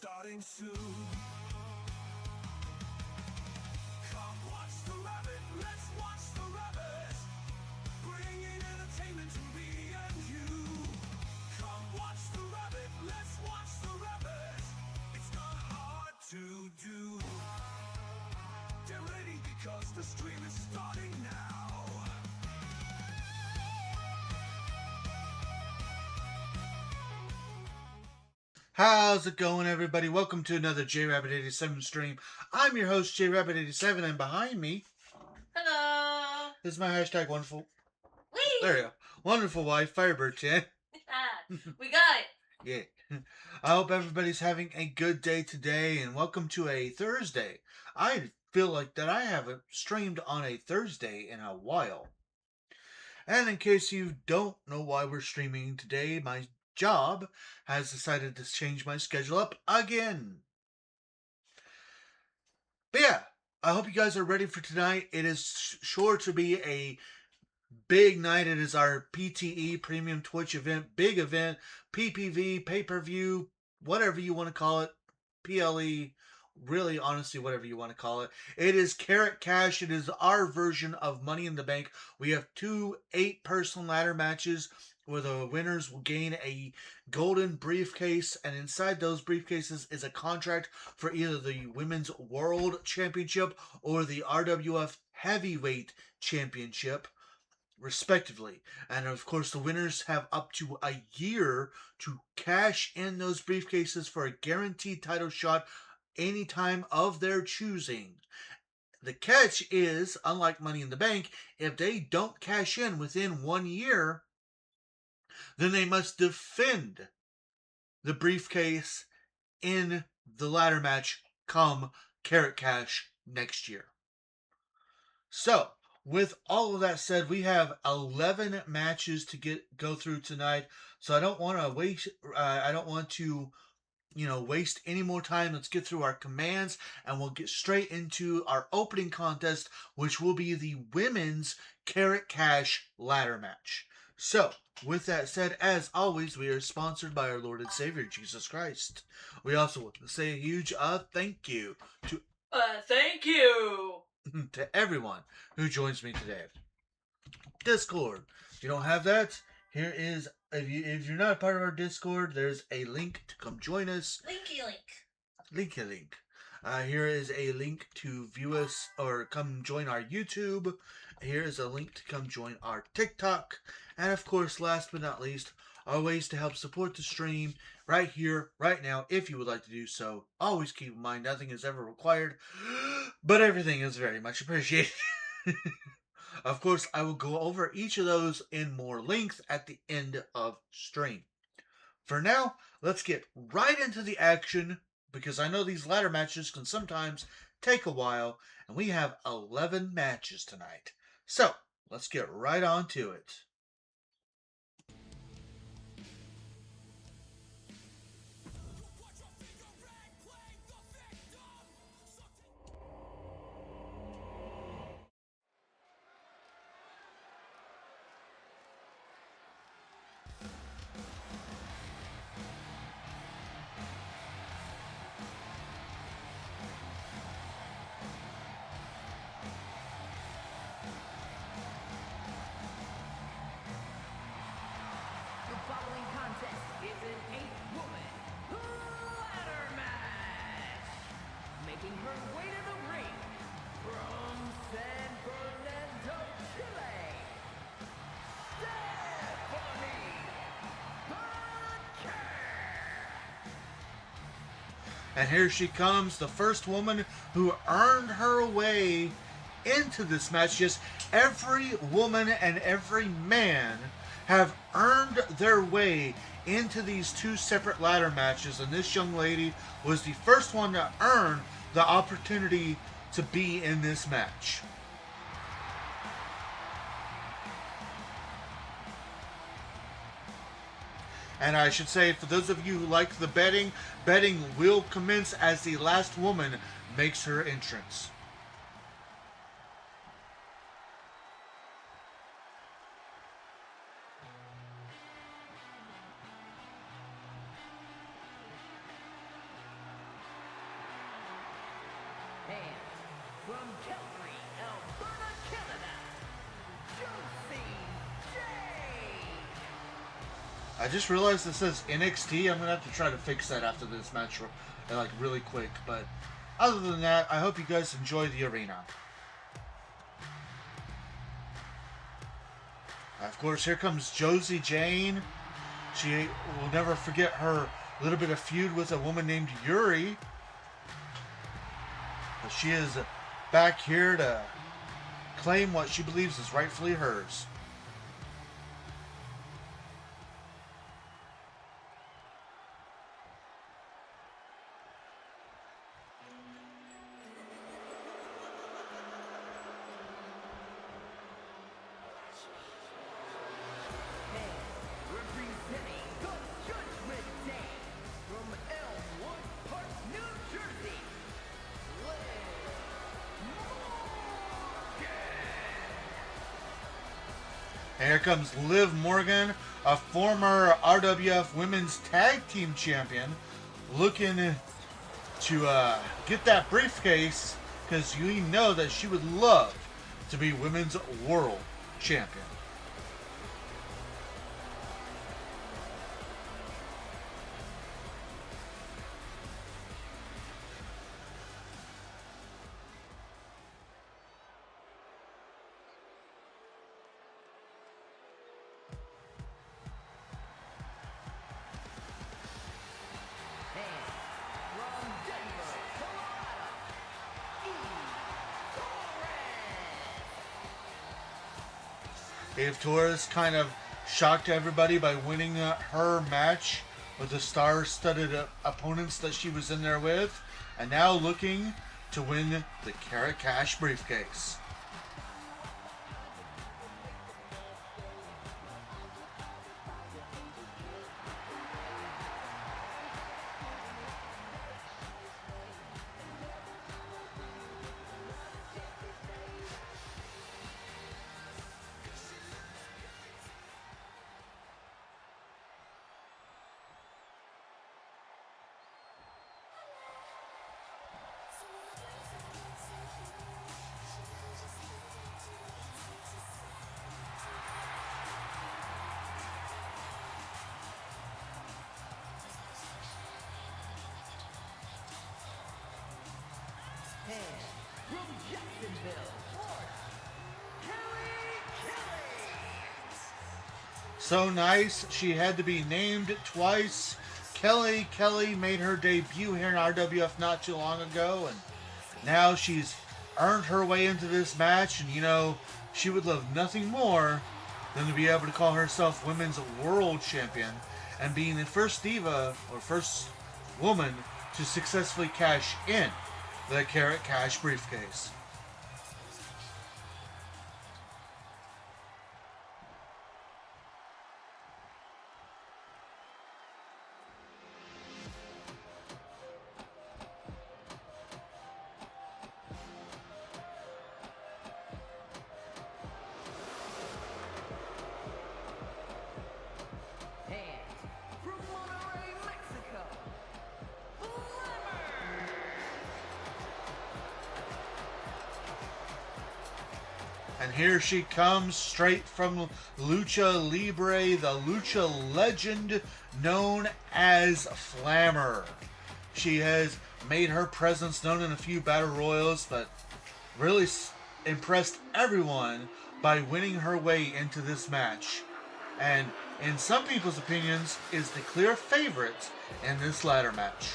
starting soon. Come watch the Rabbit, let's watch the Rabbit, bringing entertainment to me and you. Come watch the Rabbit, let's watch the Rabbit, it's not hard to do. Get ready because the stream is starting now. How's it going, everybody? Welcome to another JRabbit87 stream. I'm your host, JRabbit87, and behind me Hello. is my hashtag wonderful. Whee! There you go. Wonderful wife, Firebird Chan. We got Yeah. I hope everybody's having a good day today, and welcome to a Thursday. I feel like that I haven't streamed on a Thursday in a while. And in case you don't know why we're streaming today, my job has decided to change my schedule up again. But yeah, I hope you guys are ready for tonight. It is sure to be a big night. It is our PTE Premium Twitch event, big event, PPV, pay-per-view, whatever you want to call it, PLE, really, honestly, whatever you want to call it. It is Karat Cash. It is our version of Money in the Bank. We have two 8-person ladder matches where the winners will gain a golden briefcase, and inside those briefcases is a contract for either the Women's World Championship or the RWF Heavyweight Championship, respectively. And of course, the winners have up to a year to cash in those briefcases for a guaranteed title shot anytime of their choosing. The catch is, unlike Money in the Bank, if they don't cash in within 1 year, then they must defend the briefcase in the ladder match come Karat Cash next year. So, with all of that said, we have 11 matches to go through tonight. So I don't want to waste. Waste any more time. Let's get through our commands, and we'll get straight into our opening contest, which will be the women's Karat Cash ladder match. So, with that said, as always, we are sponsored by our Lord and Savior, Jesus Christ. We also want to say a huge thank you to thank you to everyone who joins me today. Discord. If you don't have that, here is, if you're not a part of our Discord, there's a link to come join us. Linky link. Here is a link to view us or come join our YouTube. Here is a link to come join our TikTok. And of course, last but not least, are ways to help support the stream right here, right now, if you would like to do so. Always keep in mind, nothing is ever required, but everything is very much appreciated. Of course, I will go over each of those in more length at the end of stream. For now, let's get right into the action, because I know these ladder matches can sometimes take a while, and we have 11 matches tonight. So, let's get right on to it. And here she comes, the first woman who earned her way into this match. Yes, every woman and every man have earned their way into these two separate ladder matches, and this young lady was the first one to earn the opportunity to be in this match. And I should say, for those of you who like the betting will commence as the last woman makes her entrance. From Calgary, Alberta, Canada, Josie J. I just realized it says NXT. I'm gonna have to try to fix that after this match, like really quick. But other than that, I hope you guys enjoy the arena. Of course, here comes Josie Jane. She will never forget her little bit of feud with a woman named Yuri. But she is back here to claim what she believes is rightfully hers. Representing the Judgment Day from Elmwood Park, New Jersey, Liv Morgan. And here comes Liv Morgan, a former RWF Women's Tag Team Champion, looking to get that briefcase because you know that she would love to be Women's World Champion. From Denver, Colorado, Eve Torres kind of shocked everybody by winning her match with the star-studded opponents that she was in there with, and now looking to win the Karat Cash briefcase. and from Jacksonville, Florida, Kelly. So nice, she had to be named twice. Kelly made her debut here in RWF not too long ago, and now she's earned her way into this match, and you know, she would love nothing more than to be able to call herself Women's World Champion and being the first diva or first woman to successfully cash in the Karat Cash briefcase. And from Monterrey, Mexico, And here she comes straight from Lucha Libre, the Lucha legend known as Flammer. She has made her presence known in a few battle royals, but really impressed everyone by winning her way into this match. And in some people's opinions, is the clear favorite in this ladder match.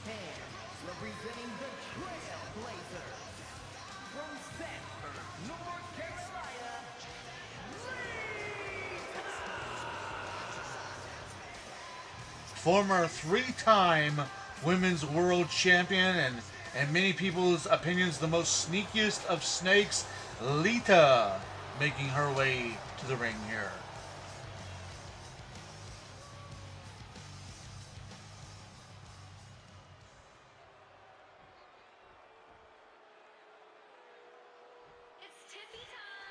and representing the Trailblazers from Sanford, North Carolina, Lee former three-time women's world champion and in many people's opinions the most sneakiest of snakes, Lita, making her way to the ring here. It's Tiffy time!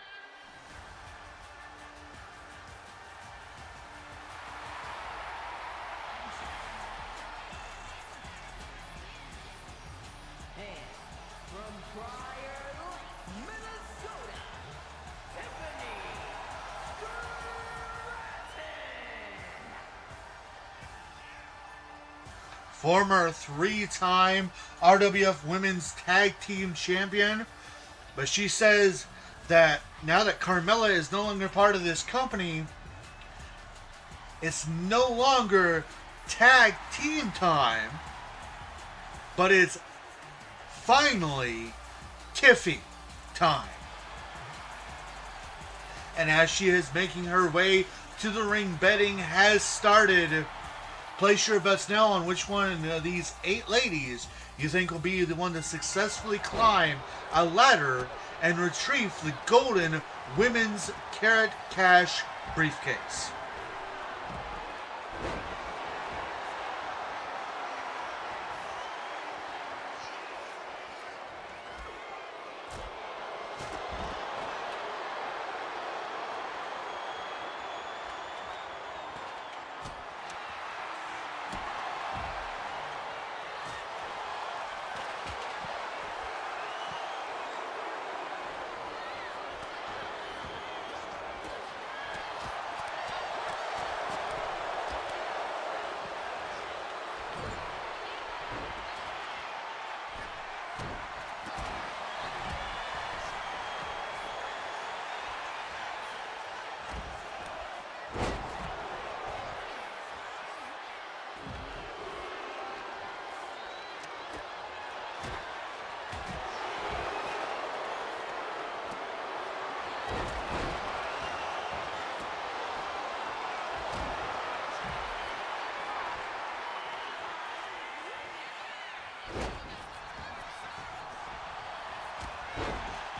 And from Pryor, Minnesota, Tiffany Stratton. Former three-time RWF Women's Tag Team Champion. But she says that now that Carmella is no longer part of this company, it's no longer tag team time, but it's finally Tiffy time. And as she is making her way to the ring, betting has started. Place your bets now on which one of these 8 ladies you think will be the one to successfully climb a ladder and retrieve the golden women's Karat Cash briefcase.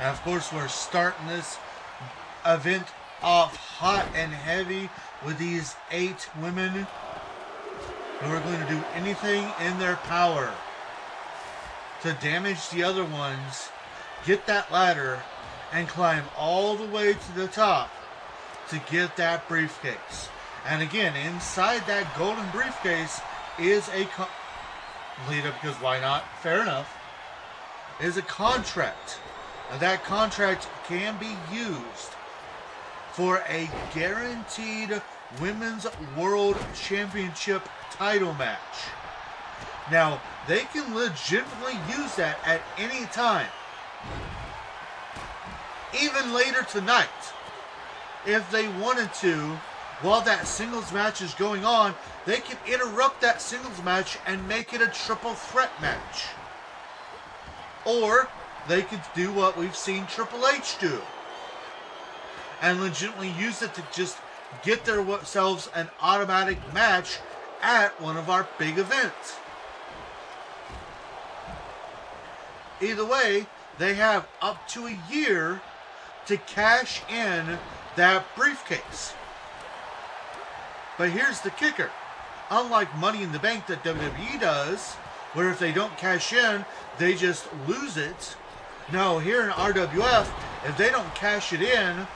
And of course, we're starting this event off hot and heavy with these 8 women who are going to do anything in their power to damage the other ones, get that ladder, and climb all the way to the top to get that briefcase. And again, inside that golden briefcase is a Lita, because why not? Fair enough. Is a contract. And that contract can be used for a guaranteed Women's World Championship title match. Now, they can legitimately use that at any time. Even later tonight. If they wanted to, while that singles match is going on, they can interrupt that singles match and make it a triple threat match. Or they could do what we've seen Triple H do and legitimately use it to just get themselves an automatic match at one of our big events. Either way, they have up to a year to cash in that briefcase. But here's the kicker. Unlike Money in the Bank that WWE does, where if they don't cash in, they just lose it. No, here in RWF, if they don't cash it in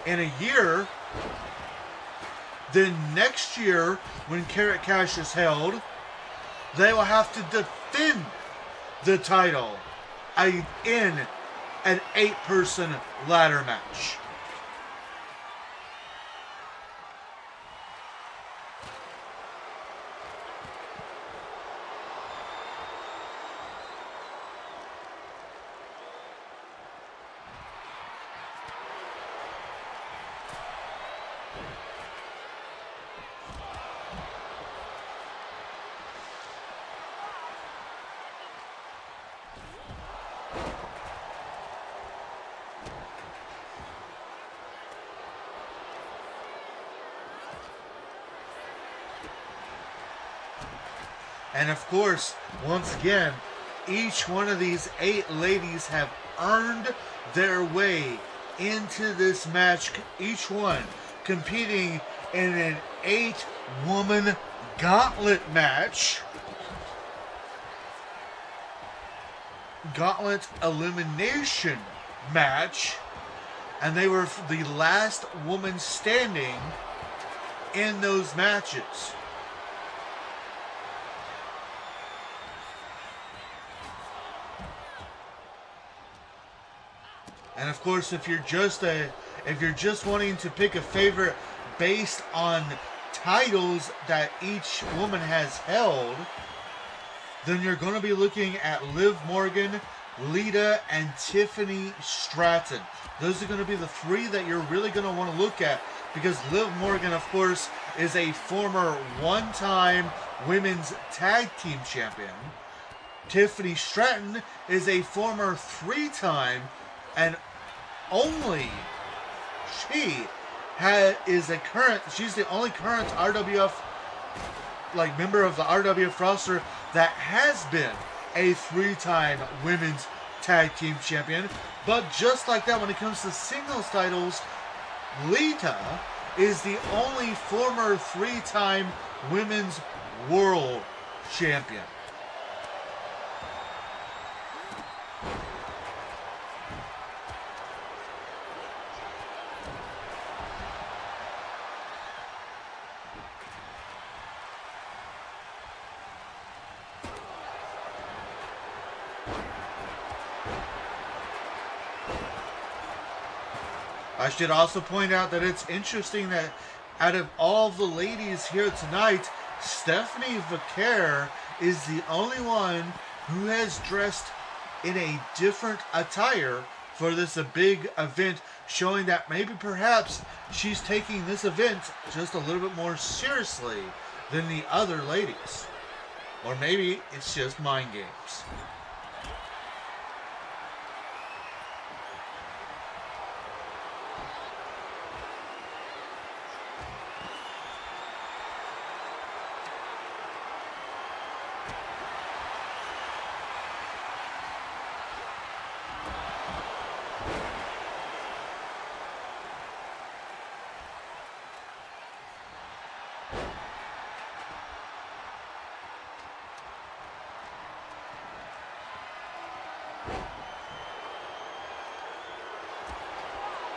a year, then next year, when Karat Cash is held, they will have to defend the title in an 8-person ladder match. And of course, once again, each one of these 8 ladies have earned their way into this match, each one competing in an 8-woman gauntlet match. Gauntlet elimination match. And they were the last woman standing in those matches. And of course, if you're just wanting to pick a favorite based on titles that each woman has held, then you're going to be looking at Liv Morgan, Lita, and Tiffany Stratton. Those are going to be the 3 that you're really going to want to look at, because Liv Morgan, of course, is a former one-time women's tag team champion. Tiffany Stratton is a former 3-time, and only she's the only current RWF member of the RWF roster that has been a 3-time women's tag team champion. But just like that, when it comes to singles titles, Lita is the only former 3-time women's world champion. I should also point out that it's interesting that out of all the ladies here tonight, Stephanie Vaquer is the only one who has dressed in a different attire for this big event, showing that maybe perhaps she's taking this event just a little bit more seriously than the other ladies. Or maybe it's just mind games.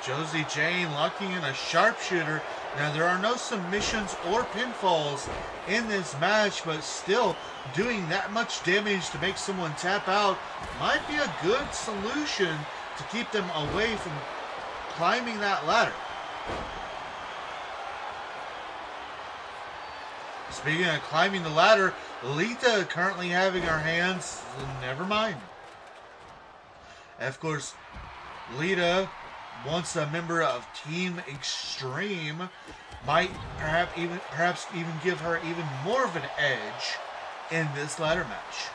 Josie Jane locking in a sharpshooter. Now, there are no submissions or pinfalls in this match, but still doing that much damage to make someone tap out might be a good solution to keep them away from climbing that ladder. Speaking of climbing the ladder, Lita currently having her hands, never mind. And of course, Lita, once a member of Team Extreme, might perhaps even give her even more of an edge in this ladder match.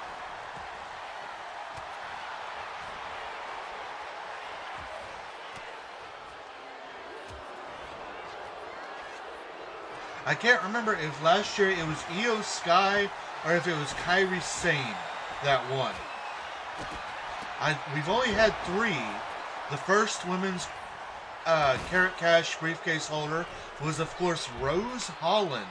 I can't remember if last year it was Io Sky or if it was Kairi Sane that won. We've only had 3. The first women's Karat Cash briefcase holder was, of course, Rose Holland.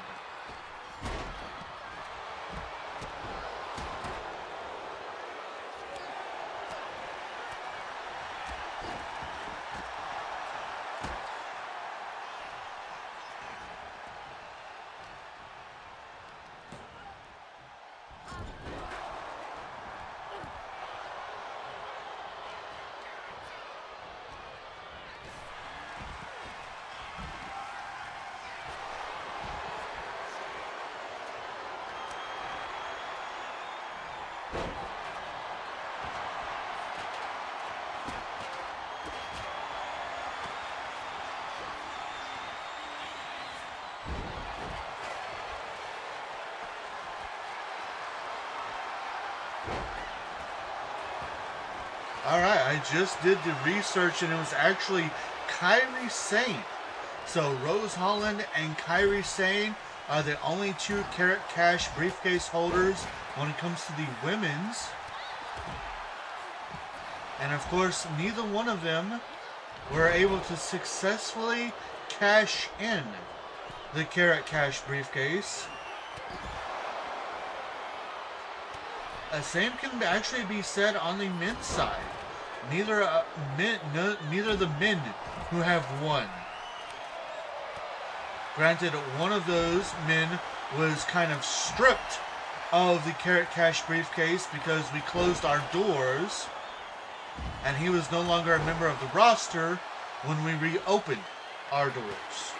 Alright, I just did the research and it was actually Kairi Sane. So Rose Holland and Kairi Sane are the only two Karat Cash briefcase holders when it comes to the women's. And of course, neither one of them were able to successfully cash in the Karat Cash briefcase. The same can actually be said on the men's side. Neither the men who have won. Granted, one of those men was kind of stripped of the Karat Cash briefcase because we closed our doors, and he was no longer a member of the roster when we reopened our doors.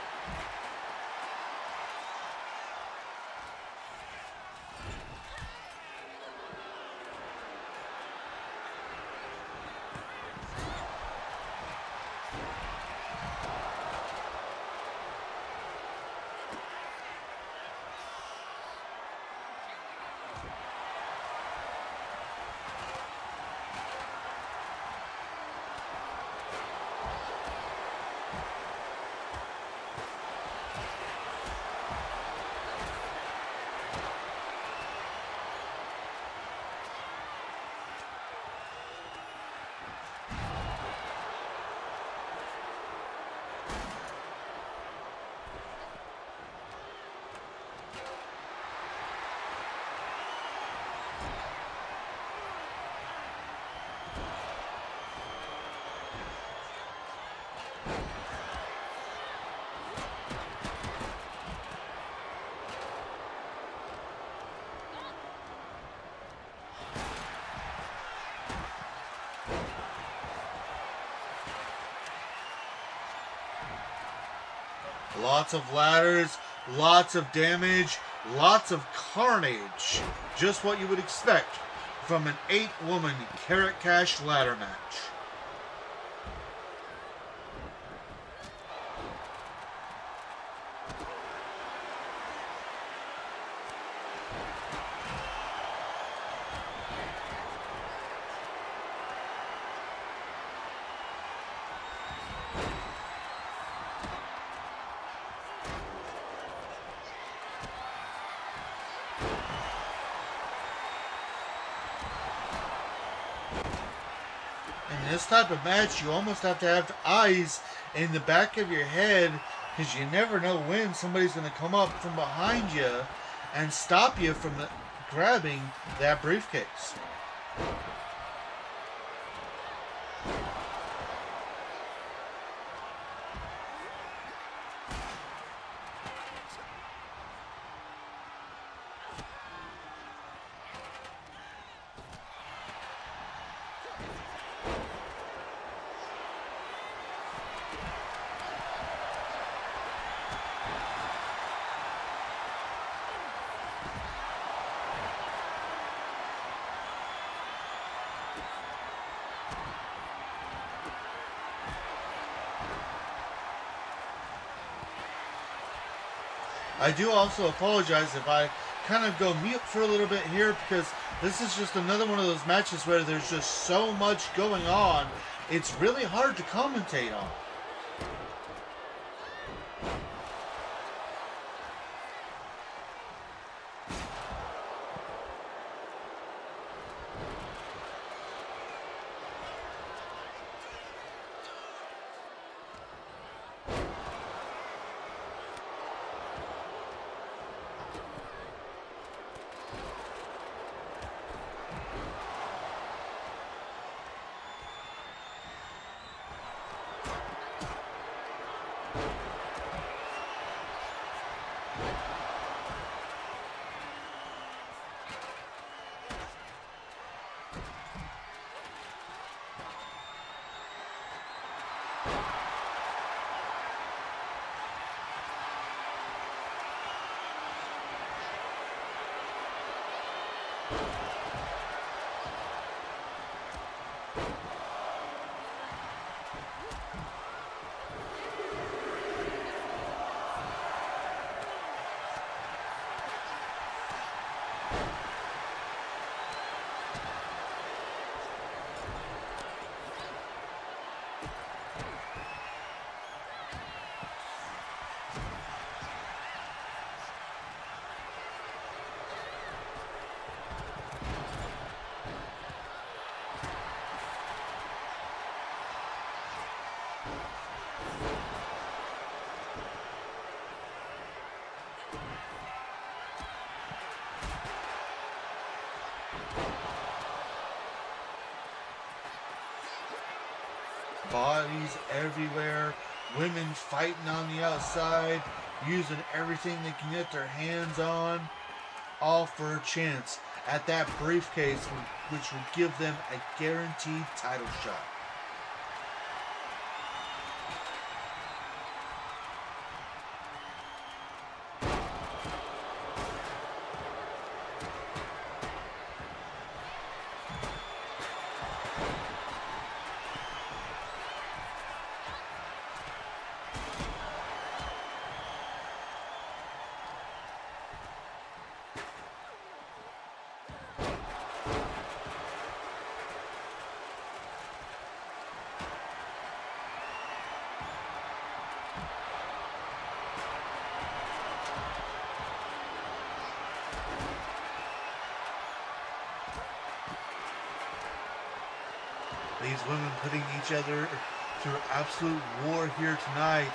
Lots of ladders, lots of damage, lots of carnage. Just what you would expect from an 8-woman Karat Cash ladder match. In this type of match, you almost have to have eyes in the back of your head because you never know when somebody's going to come up from behind you and stop you from grabbing that briefcase. I do also apologize if I kind of go mute for a little bit here because this is just another one of those matches where there's just so much going on. It's really hard to commentate on. bodies everywhere. Women fighting on the outside, using everything they can get their hands on, all for a chance at that briefcase, which would give them a guaranteed title shot. These women putting each other through absolute war here tonight.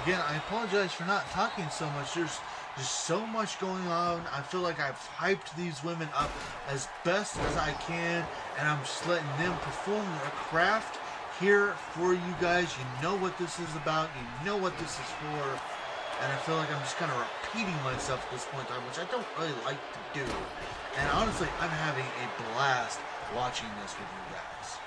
Again, I apologize for not talking so much. There's just so much going on. I feel like I've hyped these women up as best as I can, and I'm just letting them perform their craft here for you guys. You know what this is about. You know what this is for. And I feel like I'm just kind of repeating myself at this point in time, which I don't really like to do. And honestly, I'm having a blast watching this with you guys.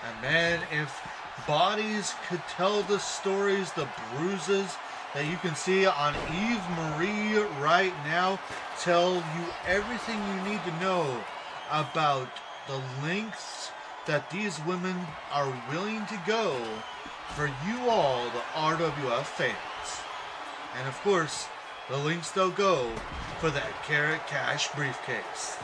And man, if bodies could tell the stories, the bruises that you can see on Eve Marie right now tell you everything you need to know about the lengths that these women are willing to go for you all, the RWF fans. And of course, the lengths they'll go for that Karat Cash briefcase.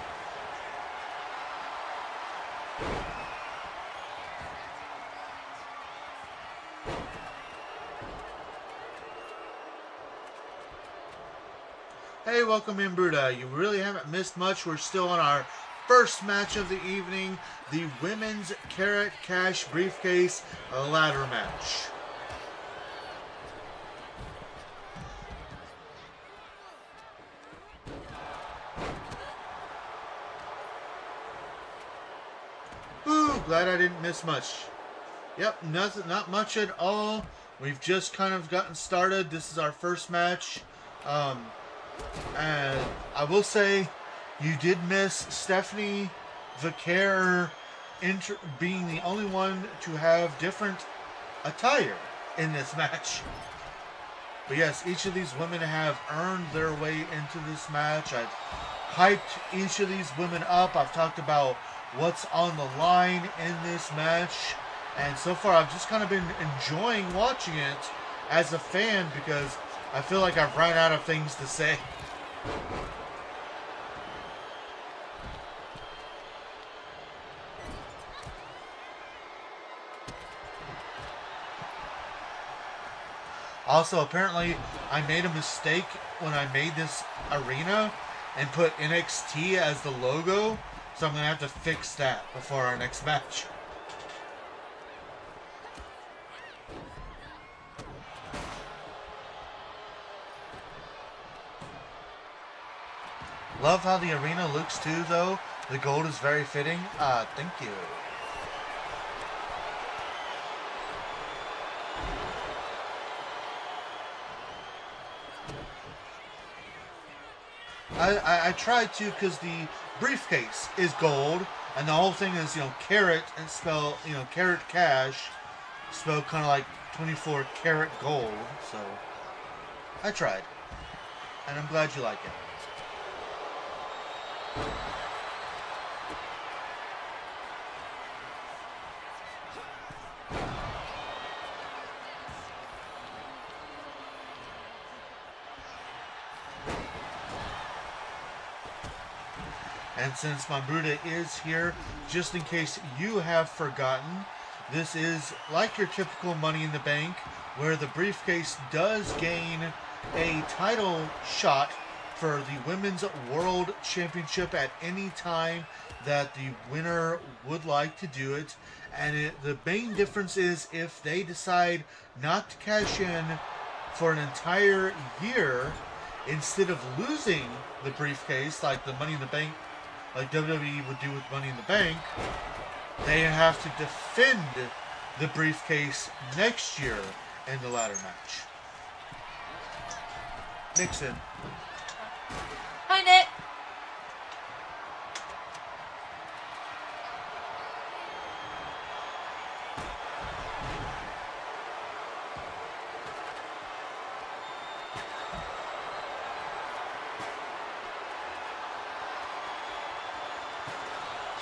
Hey, welcome in, Bruda. You really haven't missed much. We're still on our first match of the evening, the Women's Karat Cash Briefcase Ladder Match. Ooh, glad I didn't miss much. Yep, not much at all. We've just kind of gotten started. This is our first match. And I will say, you did miss Stephanie Vicaire being the only one to have different attire in this match. But yes, each of these women have earned their way into this match. I've hyped each of these women up. I've talked about what's on the line in this match. And so far, I've just kind of been enjoying watching it as a fan because I feel like I've run out of things to say. Also, apparently, I made a mistake when I made this arena and put NXT as the logo, so I'm going to have to fix that before our next match. Love how the arena looks too, though. The gold is very fitting. Thank you. I tried to because the briefcase is gold, and the whole thing is, carat and spell, Karat Cash, spelled kind of like 24 karat gold. So I tried, and I'm glad you like it. And since my Bruda is here, just in case you have forgotten, this is like your typical Money in the Bank, where the briefcase does gain a title shot for the Women's World Championship at any time that the winner would like to do it. And the main difference is if they decide not to cash in for an entire year, instead of losing the briefcase like the Money in the Bank, like WWE would do with Money in the Bank, they have to defend the briefcase next year in the ladder match. Nixon. Hi, Nick.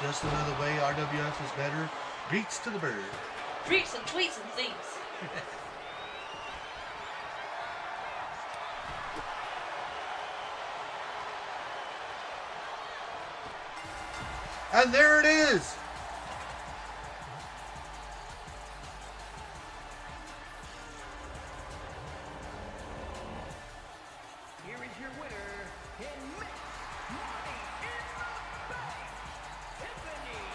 Just another way RWF is better. Beats to the bird. Freaks and tweets and things. And there it is! Here is your winner, in Money in the Bank, Tiffany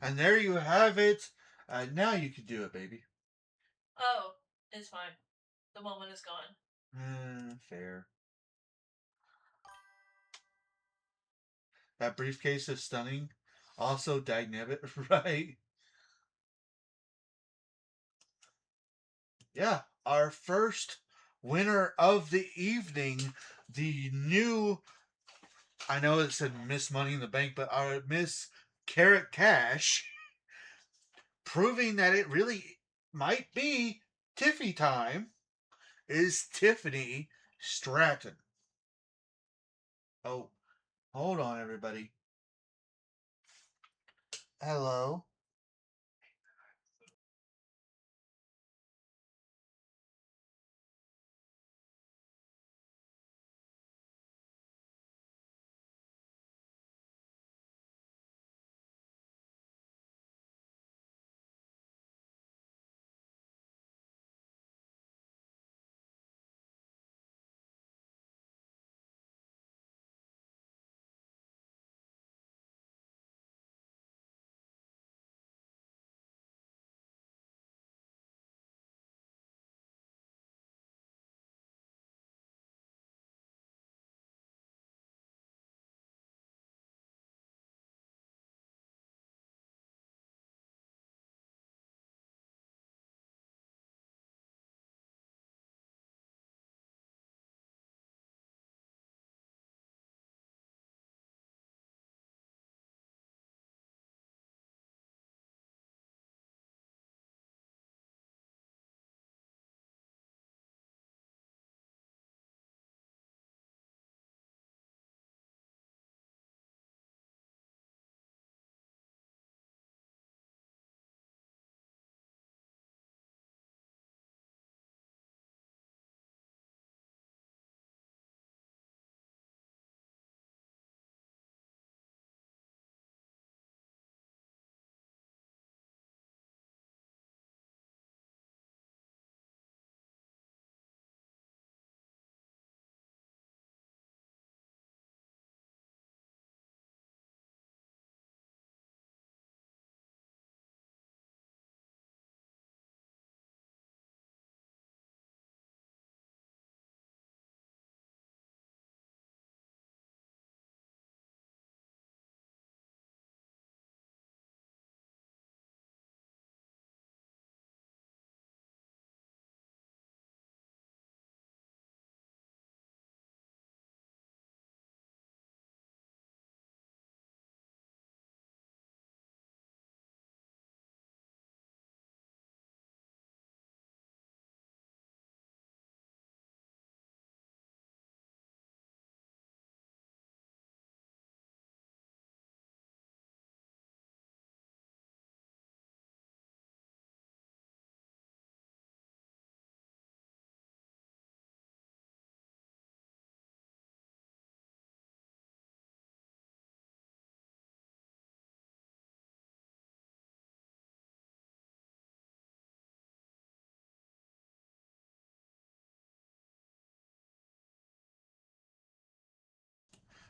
And there you have it. Now you can do it, baby. Oh, it's fine. The moment is gone. Fair. That briefcase is stunning. Also, dagnabbit, right? Yeah, our first winner of the evening, the new, I know it said Miss Money in the Bank, but our Miss Carrot Cash, proving that it really might be Tiffy time, is Tiffany Stratton. Oh, hold on, everybody. Hello.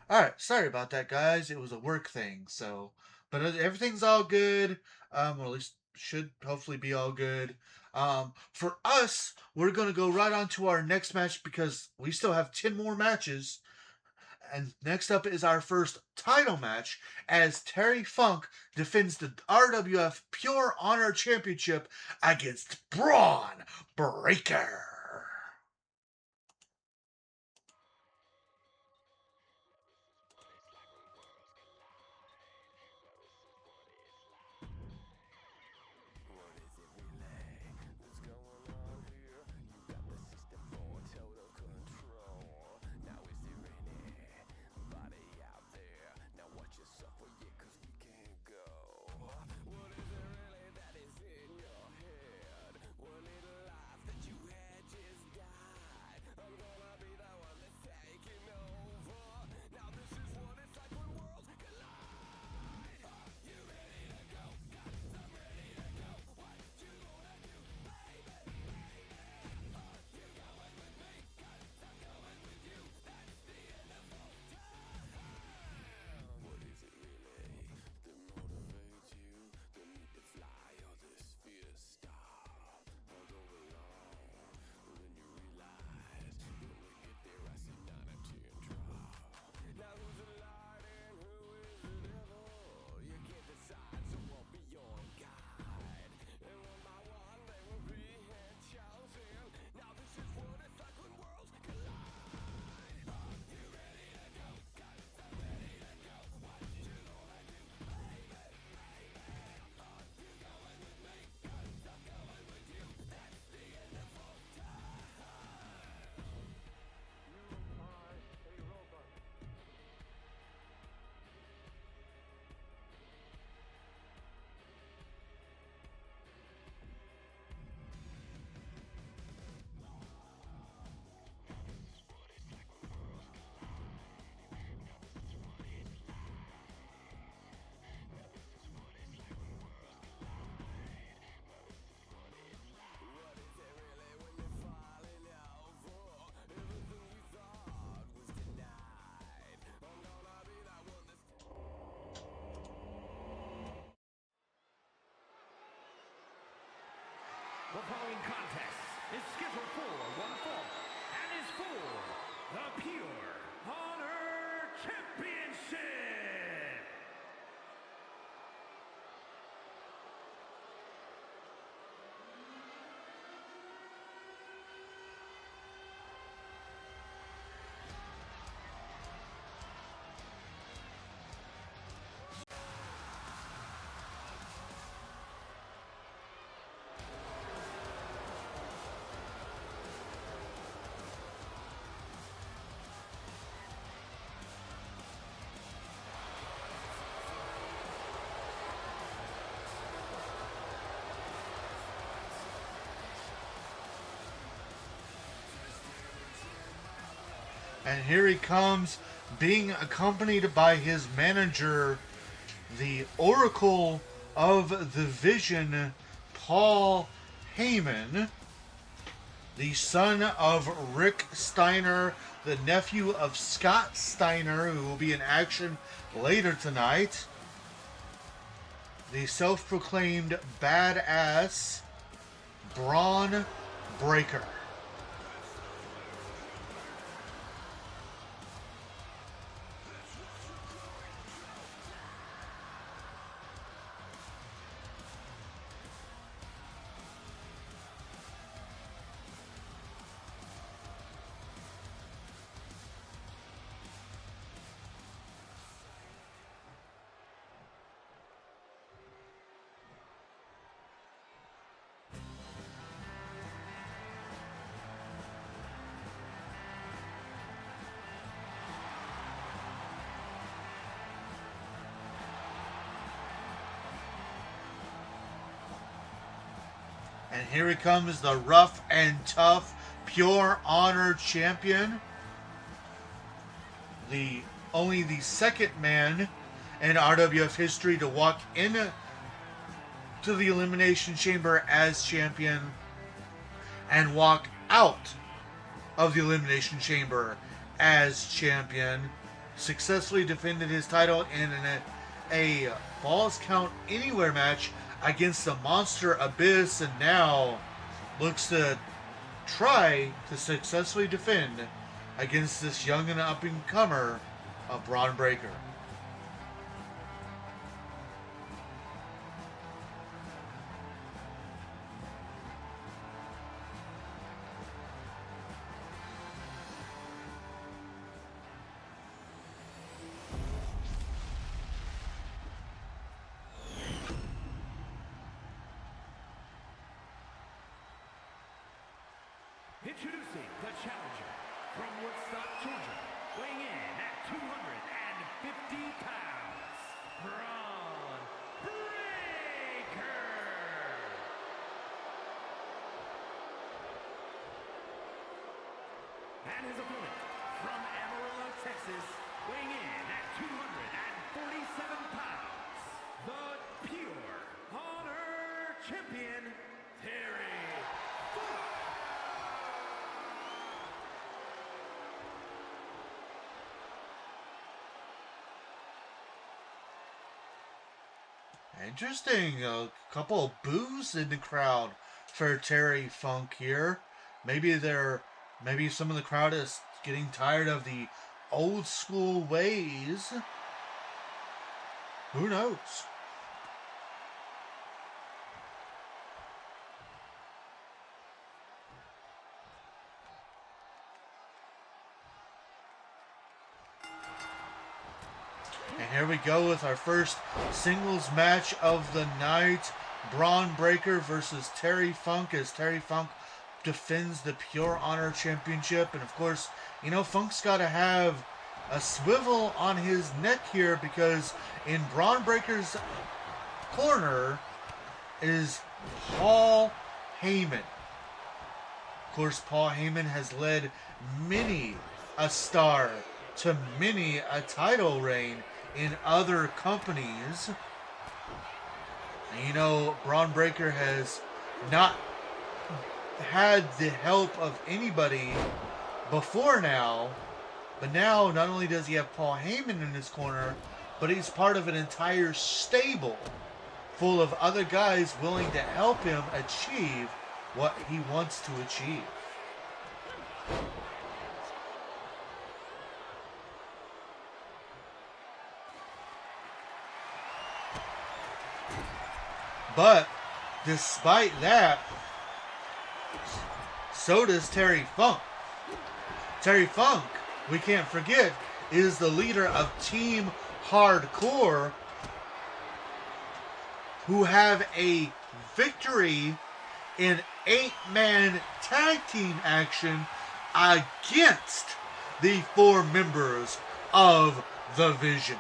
All right, sorry about that, guys. It was a work thing, so but everything's all good. Or at least should hopefully be all good. For us, we're gonna go right on to our next match because we still have 10 more matches. And next up is our first title match as Terry Funk defends the RWF Pure Honor Championship against Braun Breaker. is scheduled for one fall and is for the Pure Honor Championship. And here he comes, being accompanied by his manager, the Oracle of the Vision, Paul Heyman, the son of Rick Steiner, the nephew of Scott Steiner, who will be in action later tonight, the self-proclaimed badass Braun Breaker. And here he comes, the rough and tough Pure Honor champion. Only the second man in RWF history to walk into the Elimination Chamber as champion and walk out of the Elimination Chamber as champion. Successfully defended his title in a Falls Count Anywhere match against the Monster Abyss, and now looks to try to successfully defend against this young and up-and-comer of Braun Breaker. Introducing the challenger from Woodstock, Georgia, weighing in at 250 pounds, Braun Breaker. And his opponent from Amarillo, Texas, weighing in at 247 pounds, the Pure Honor Champion, Terry Funk. Interesting. A couple of boos in the crowd for Terry Funk here. Maybe some of the crowd is getting tired of the old school ways. Who knows? And here we go with our first singles match of the night. Braun Breaker versus Terry Funk, as Terry Funk defends the Pure Honor Championship. And of course, you know, Funk's got to have a swivel on his neck here, because in Braun Breaker's corner is Paul Heyman. Of course, Paul Heyman has led many a star to many a title reign in other companies. And you know, Braun Breaker has not had the help of anybody before now, but now not only does he have Paul Heyman in his corner, but he's part of an entire stable full of other guys willing to help him achieve what he wants to achieve. But despite that, so does Terry Funk. Terry Funk, we can't forget, is the leader of Team Hardcore, who have a victory in 8-man tag team action against the 4 members of the Vision.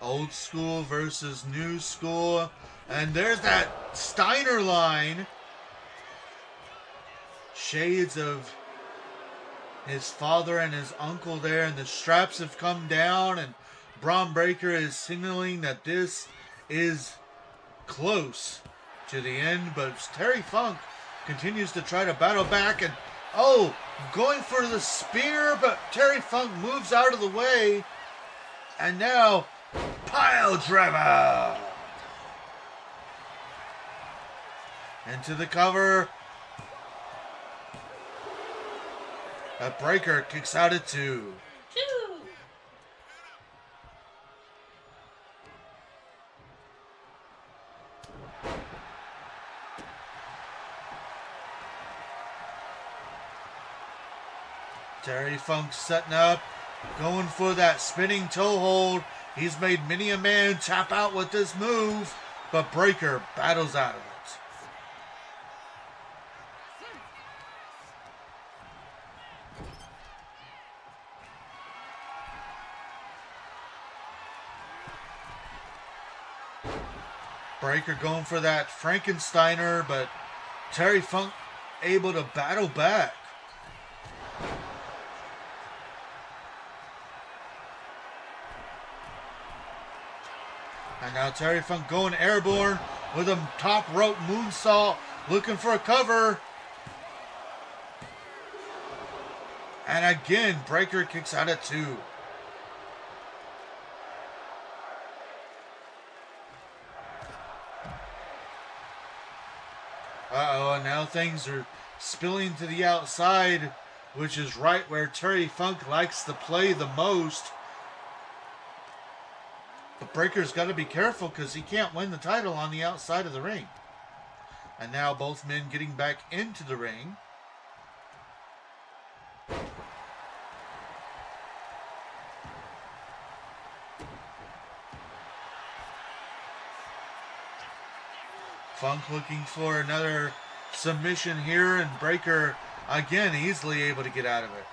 Old school versus new school. And there's that Steiner line. Shades of his father and his uncle there. And the straps have come down. And Braun Breaker is signaling that this is close to the end. But Terry Funk continues to try to battle back. And going for the spear. But Terry Funk moves out of the way. And now pile driver into the cover. A Breaker kicks out at 2. Terry Funk setting up, going for that spinning toe hold. He's made many a man tap out with this move, but Breaker battles out of it. Breaker going for that Frankensteiner, but Terry Funk able to battle back. And now Terry Funk going airborne with a top rope moonsault, looking for a cover. And again, Breaker kicks out at 2. And now things are spilling to the outside, which is right where Terry Funk likes to play the most. But Breaker's got to be careful because he can't win the title on the outside of the ring. And now both men getting back into the ring. Funk looking for another submission here, and Breaker again easily able to get out of it.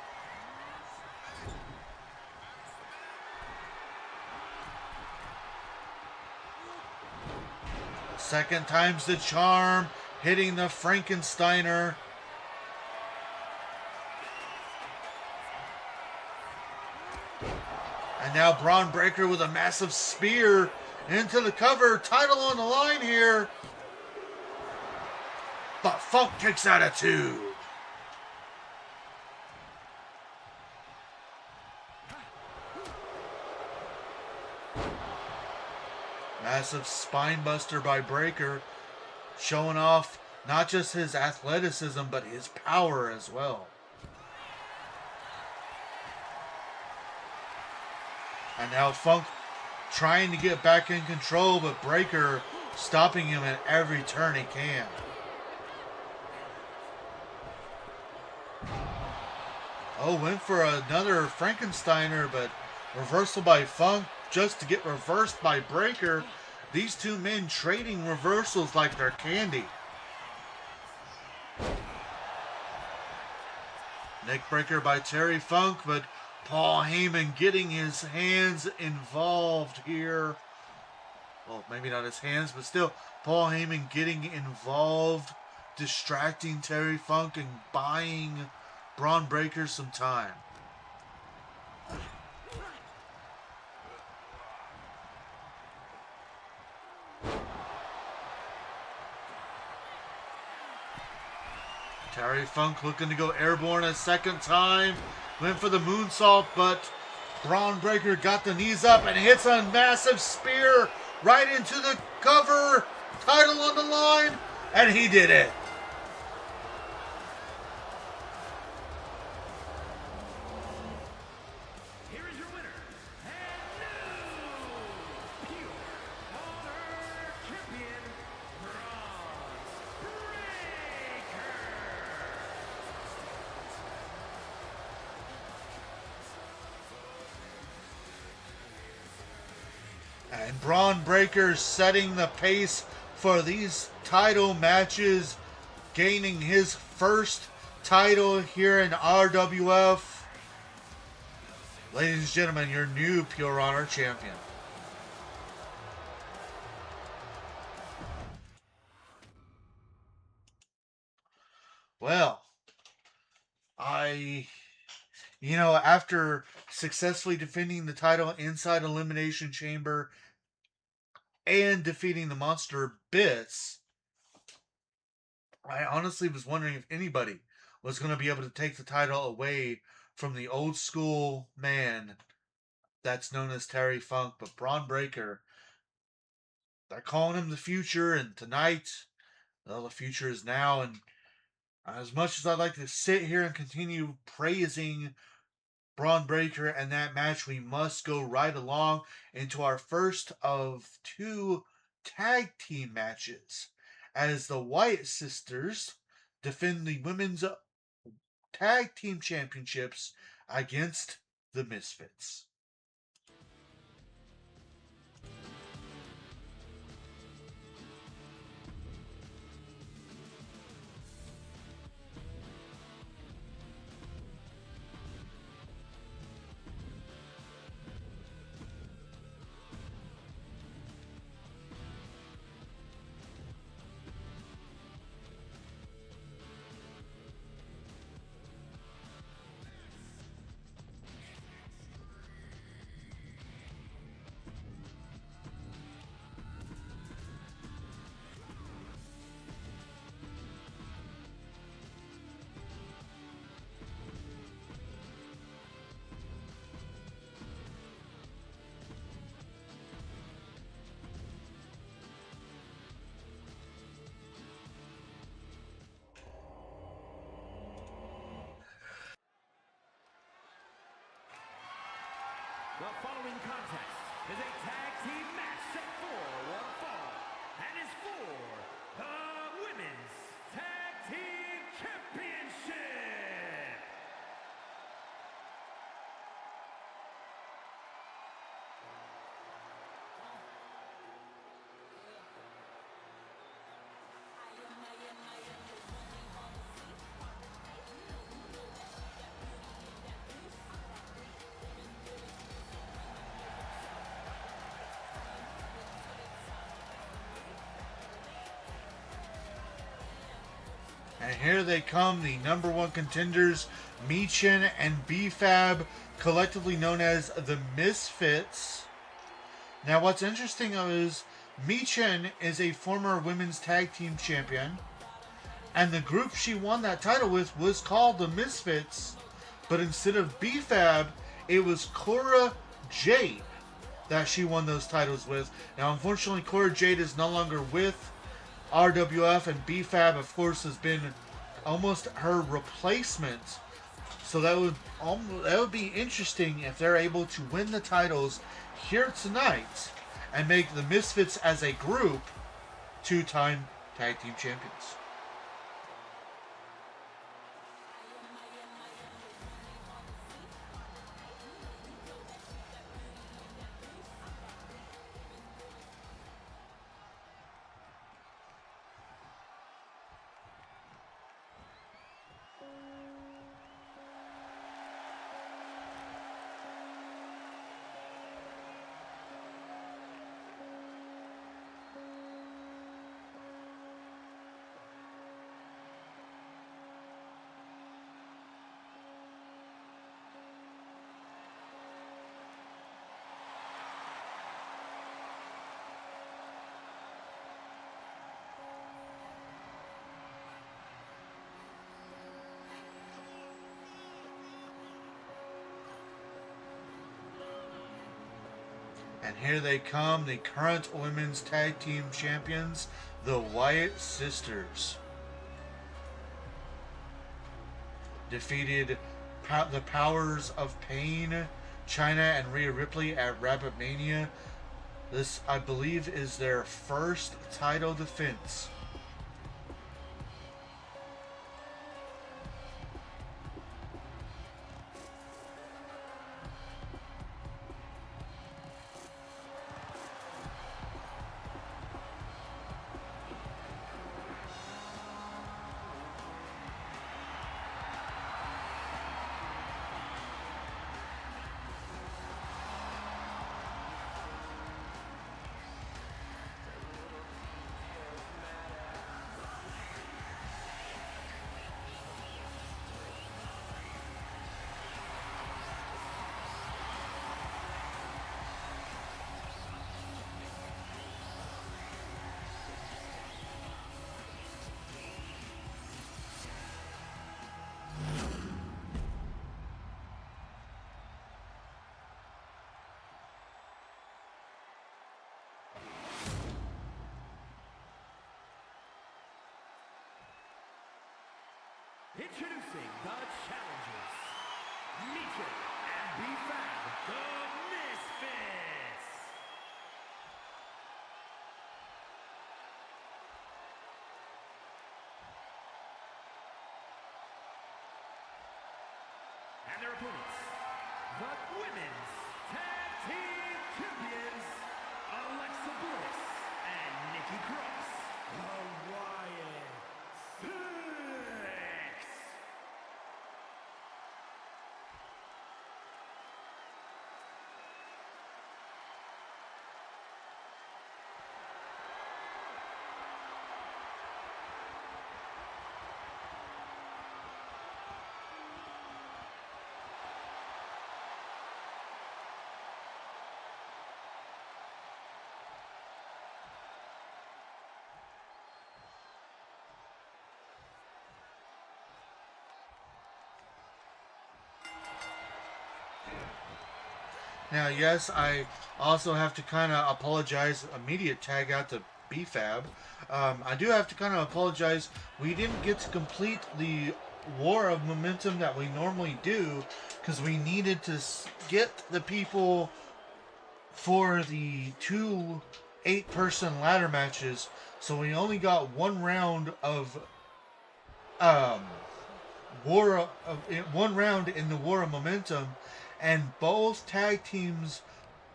Second time's the charm, hitting the Frankensteiner. And now Braun Breaker with a massive spear into the cover. Title on the line here. But Funk kicks out at 2. Massive spine buster by Breaker, showing off not just his athleticism, but his power as well. And now Funk trying to get back in control, but Breaker stopping him at every turn he can. Went for another Frankensteiner, but reversal by Funk just to get reversed by Breaker. These two men trading reversals like they're candy. Neck breaker by Terry Funk, but Paul Heyman getting his hands involved here. well, maybe not his hands, but still, Paul Heyman getting involved, distracting Terry Funk and buying Braun Breaker some time. Terry Funk looking to go airborne a second time. Went for the moonsault, but Braun Breaker got the knees up and hits a massive spear right into the cover. Title on the line, and he did it. Here is your winner, and new Pure Water Champion, Braun Breaker. And Braun Breaker setting the pace for these title matches, gaining his first title here in RWF. Ladies and gentlemen, your new Pure Honor champion. Well, after successfully defending the title inside Elimination Chamber and defeating the Monster Abyss, I honestly was wondering if anybody was going to be able to take the title away from the old school man that's known as Terry Funk. But Braun Breaker, they're calling him the future, and tonight, well, the future is now. And as much as I'd like to sit here and continue praising Braun Breaker and that match, we must go right along into our first of two tag team matches as the Wyatt sisters defend the women's tag team championships against the Misfits. The following contest is a tag team match set for one fall and is for the Women's Tag Team Championship. And here they come, the number one contenders, Michin and B-Fab, collectively known as the Misfits. Now, what's interesting is Michin is a former women's tag team champion, and the group she won that title with was called the Misfits, but instead of B-Fab, it was Cora Jade that she won those titles with. Now, unfortunately, Cora Jade is no longer with RWF, and B-Fab, of course, has been almost her replacement. So that would be interesting if they're able to win the titles here tonight and make the Misfits as a group two-time tag team champions. And here they come, the current women's tag team champions, the Wyatt Sisters. Defeated the Powers of Pain, China and Rhea Ripley at Rabit Mania. This, I believe, is their first title defense. Introducing the challengers, Meet and Befab, the Misfits. And their opponents, the Women's Tag Team Champions, Alexa Bliss and Nikki Cross, the Wyatt Six. Now, yes, I also have to kind of apologize, immediate tag out to BFAB. I do have to kind of apologize. We didn't get to complete the War of Momentum that we normally do because we needed to get the people for the 2 8-person ladder matches. So we only got 1 round of one round in the War of Momentum, and both tag teams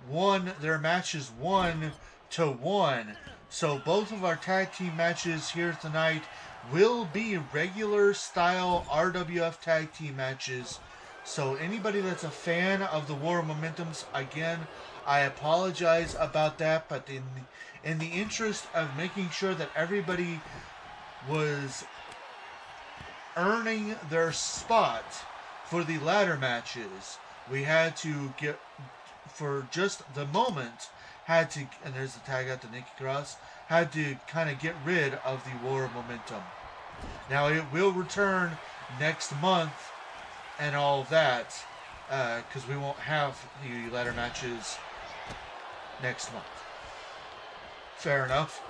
won their matches 1-1. So both of our tag team matches here tonight will be regular style RWF tag team matches. So anybody that's a fan of the War of Momentums, again, I apologize about that, but in the interest of making sure that everybody was earning their spot for the ladder matches, we had to get, for just the moment, and there's the tag out to Nikki Cross, had to kind of get rid of the War of Momentum. Now it will return next month and all of that, because we won't have the ladder matches next month. Fair enough.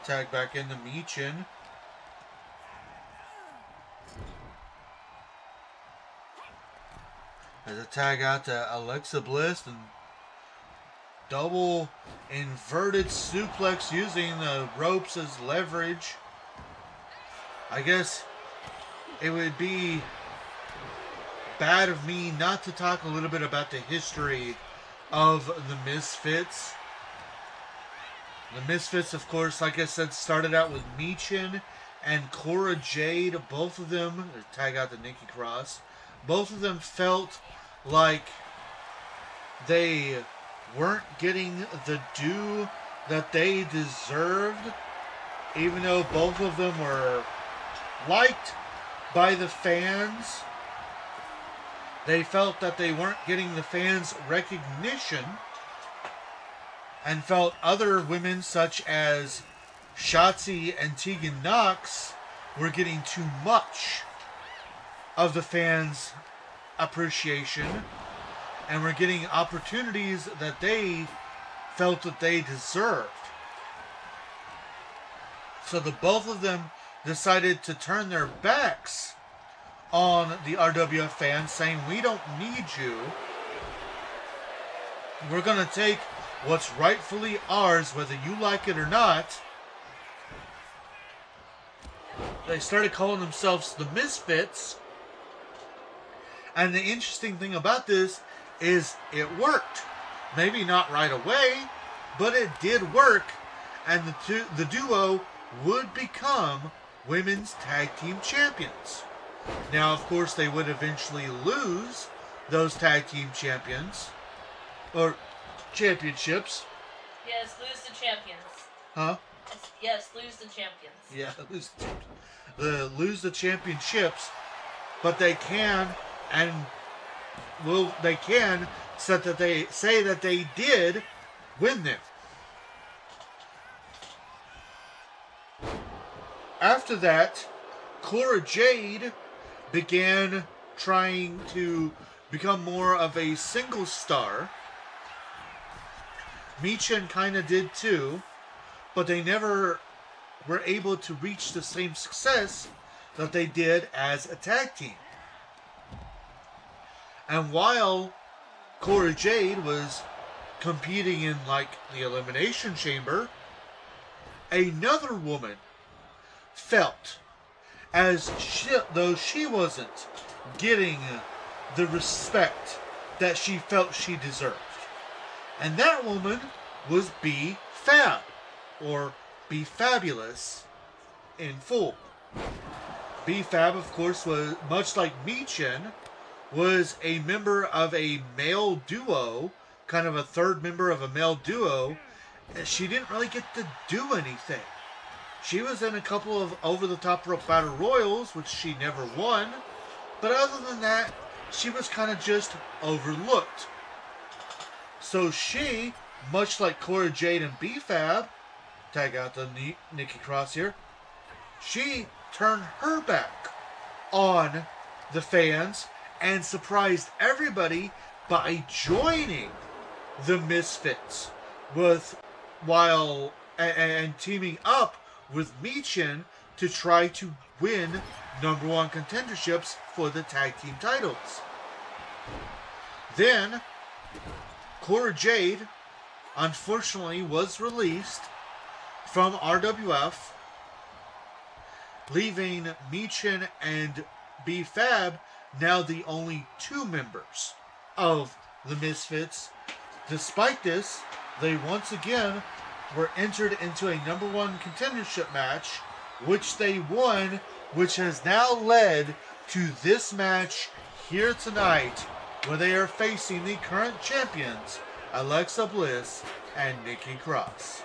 Tag back into Meechin. There's a tag out to Alexa Bliss and double inverted suplex using the ropes as leverage. I guess it would be bad of me not to talk a little bit about the history of the Misfits. The Misfits, of course, like I said, started out with Michin and Cora Jade. Both of them, tag out to Nikki Cross, both of them felt like they weren't getting the due that they deserved, even though both of them were liked by the fans. They felt that they weren't getting the fans' recognition and felt other women such as Shotzi and Tegan Knox were getting too much of the fans' appreciation and were getting opportunities that they felt that they deserved. So the both of them decided to turn their backs on the RWF fans, saying, we don't need you. We're going to take what's rightfully ours, whether you like it or not. They started calling themselves the Misfits. And the interesting thing about this is it worked. Maybe not right away, but it did work. And the duo would become women's tag team champions. Now, of course, they would eventually lose those tag team champions. Or championships. Yes, lose the champions. Huh? Yes, lose the champions. Yeah, lose the championships. But they can, and they can say that they did win them. After that, Cora Jade began trying to become more of a single star. Michin kind of did too, but they never were able to reach the same success that they did as a tag team. And while Cora Jade was competing in like the Elimination Chamber, another woman felt as though she wasn't getting the respect that she felt she deserved. And that woman was B Fab, or B Fabulous in full. B Fab, of course, was much like Michin, was a member of a male duo, kind of a third member of a male duo. She didn't really get to do anything. She was in a couple of over-the-top rope battle royals, which she never won. But other than that, she was kind of just overlooked. So she, much like Cora Jade and B-Fab, tag out the Nikki Cross here, she turned her back on the fans and surprised everybody by joining the Misfits and teaming up with Michin to try to win number one contenderships for the tag team titles. Then, Cora Jade, unfortunately, was released from RWF, leaving Michin and B-Fab now the only two members of the Misfits. Despite this, they once again were entered into a number one contendership match, which they won, which has now led to this match here tonight, where they are facing the current champions, Alexa Bliss and Nikki Cross.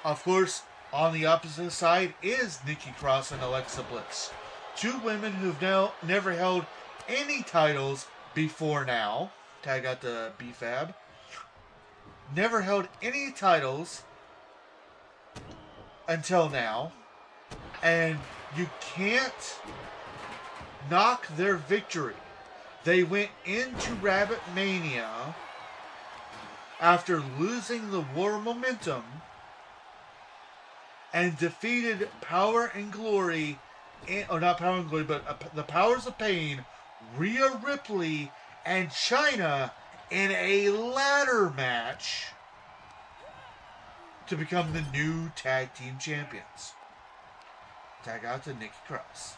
Of course, on the opposite side is Nikki Cross and Alexa Bliss. Two women who've now never held any titles before now. Tag out the B-Fab. Never held any titles until now. And you can't knock their victory. They went into Rabbit Mania after losing the War Momentum and defeated Power and Glory, not Power and Glory, but the Powers of Pain, Rhea Ripley, and Chyna in a ladder match to become the new tag team champions. Tag out to Nikki Cross.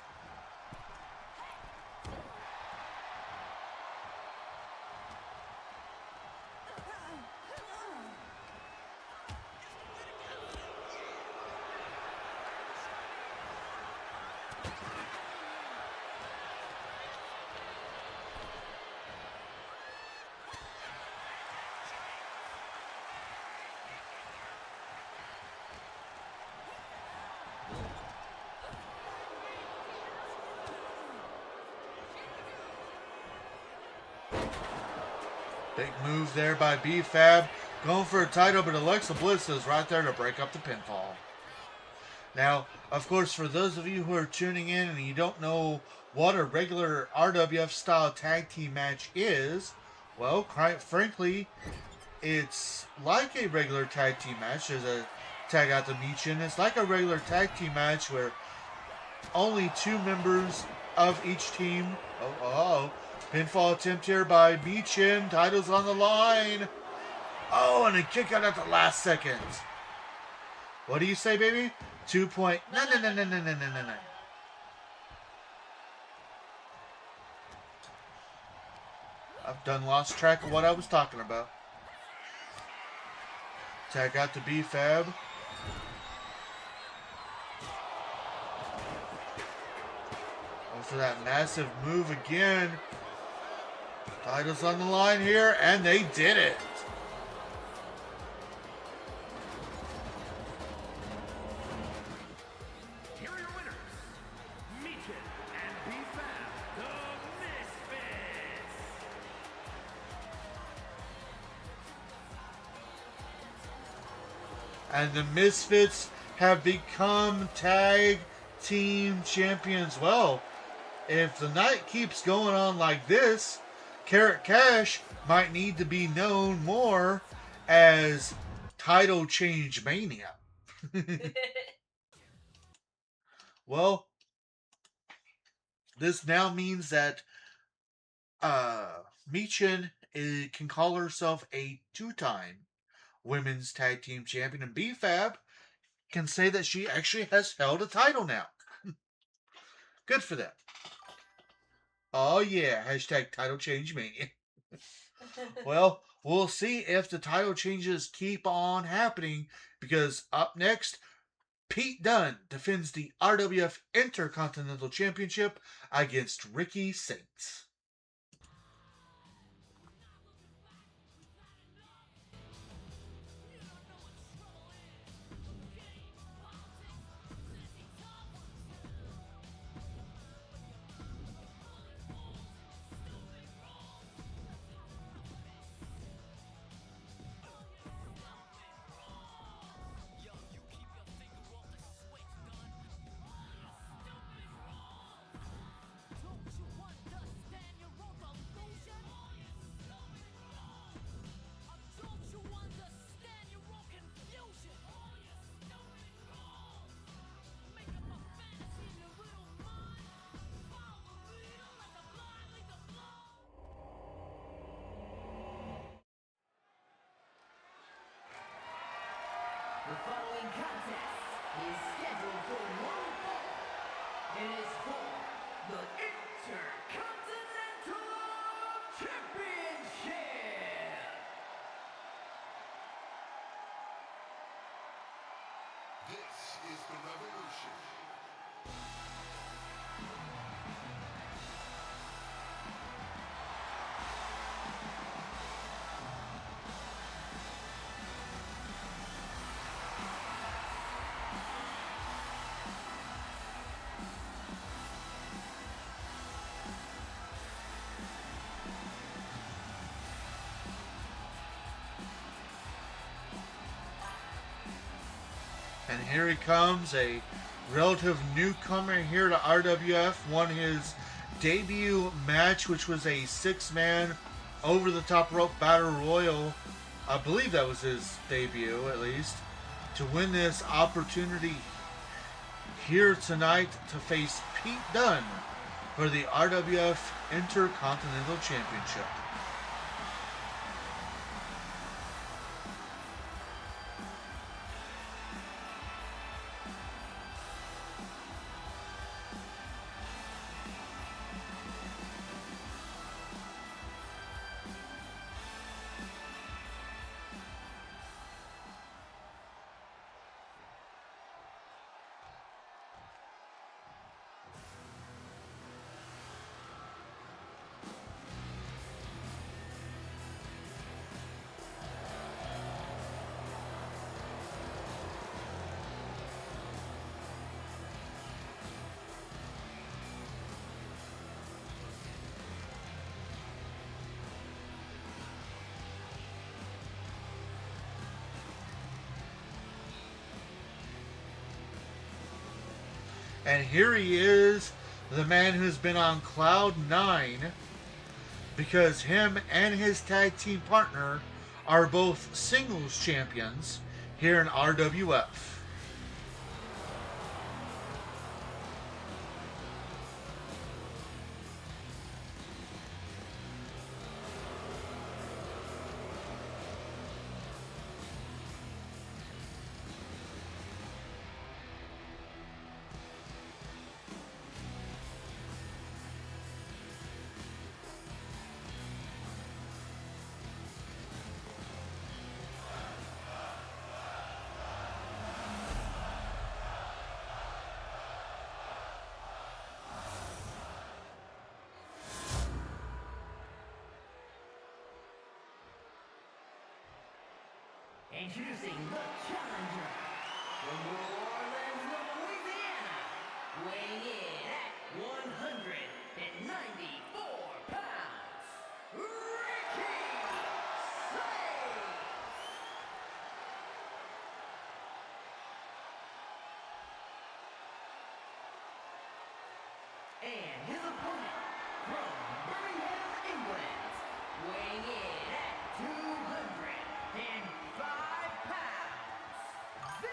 Big move there by B-Fab. Going for a title, but Alexa Bliss is right there to break up the pinfall. Now, of course, for those of you who are tuning in and you don't know what a regular RWF style tag team match is, well, quite frankly, it's like a regular tag team match. There's a tag out to Michin. It's like a regular tag team match where only 2 members of each team. Pinfall attempt here by Michin. Titles on the line. Oh, and a kick out at the last second. What do you say, baby? 2 point. No. I've done lost track of what I was talking about. Tag out to B-Fab. For that massive move again. Titles on the line here, and they did it. Here are your winners, Michin and B-Fab, the Misfits. And the Misfits have become tag team champions. Well, if the night keeps going on like this, Karat Cash might need to be known more as Title Change Mania. Well, this now means that Michin can call herself a 2-time women's tag team champion, and B-Fab can say that she actually has held a title now. Good for them. Oh yeah, hashtag title change mania. Well, we'll see if the title changes keep on happening, because up next, Pete Dunne defends the RWF Intercontinental Championship against Ricky Saints. The following contest is scheduled for one fall. It is for the Intercontinental Championship. This is the revolution. And here he comes, a relative newcomer here to RWF. Won his debut match, which was a 6-man over-the-top rope battle royal. I believe that was his debut, at least. To win this opportunity here tonight to face Pete Dunne for the RWF Intercontinental Championship. And here he is, the man who's been on cloud 9, because him and his tag team partner are both singles champions here in RWF. Introducing the challenger from New Orleans, Louisiana, weighing in at 194 pounds, Ricky Sainz. And his opponent from Birmingham, England, weighing in at 205 pounds, the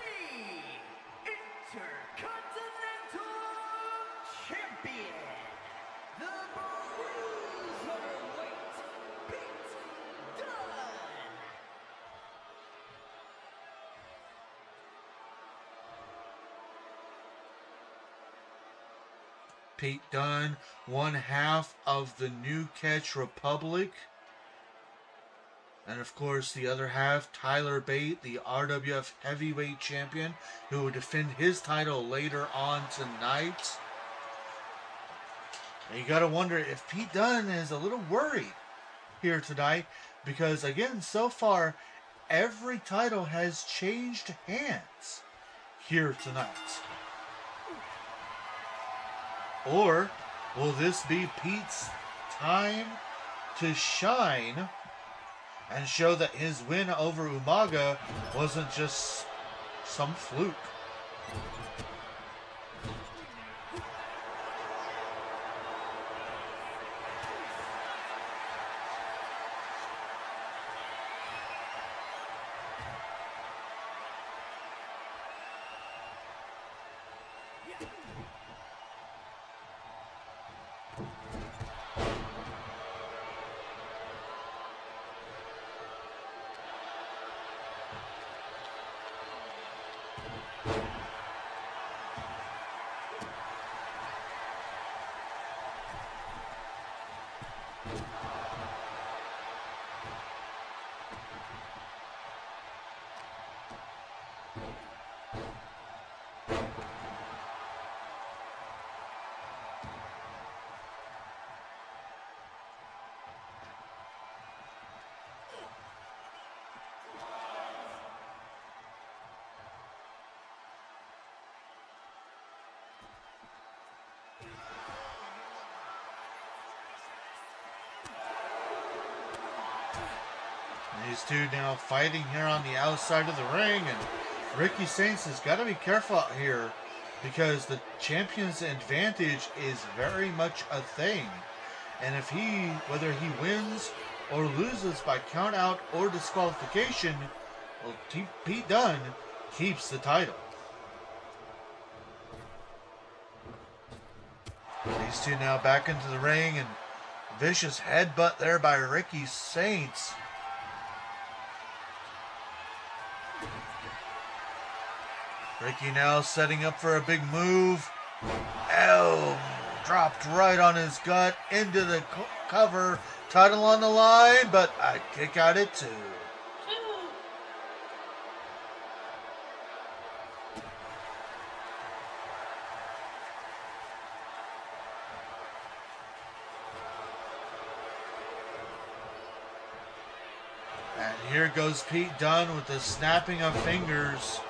Intercontinental Champion, the Bruiserweight, Pete Dunne. Pete Dunne, one half of the New Catch Republic. And of course, the other half, Tyler Bate, the RWF Heavyweight Champion, who will defend his title later on tonight. And you gotta wonder if Pete Dunne is a little worried here tonight, because again, so far, every title has changed hands here tonight. Or will this be Pete's time to shine and show that his win over Umaga wasn't just some fluke? These two now fighting here on the outside of the ring, and Ricky Sainz has got to be careful out here because the champion's advantage is very much a thing. And if whether he wins or loses by count out or disqualification, well, Pete Dunne keeps the title. These two now back into the ring, and vicious headbutt there by Ricky Sainz. Ricky now setting up for a big move. Elm dropped right on his gut into the cover. Title on the line, but I kick out at 2. And here goes Pete Dunne with the snapping of fingers.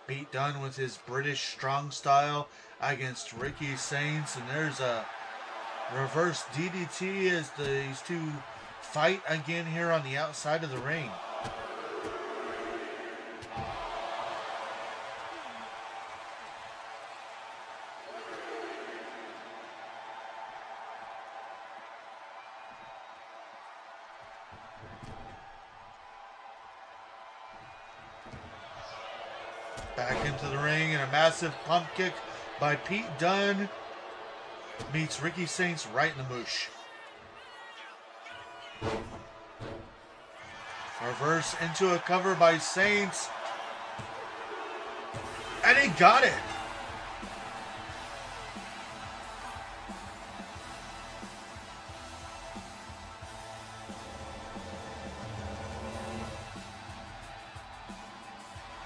Pete Dunne with his British strong style against Ricky Sainz, and there's a reverse DDT as these two fight again here on the outside of the ring. Back into the ring, and a massive pump kick by Pete Dunne meets Ricky Saints right in the moosh. Reverse into a cover by Saints. And he got it.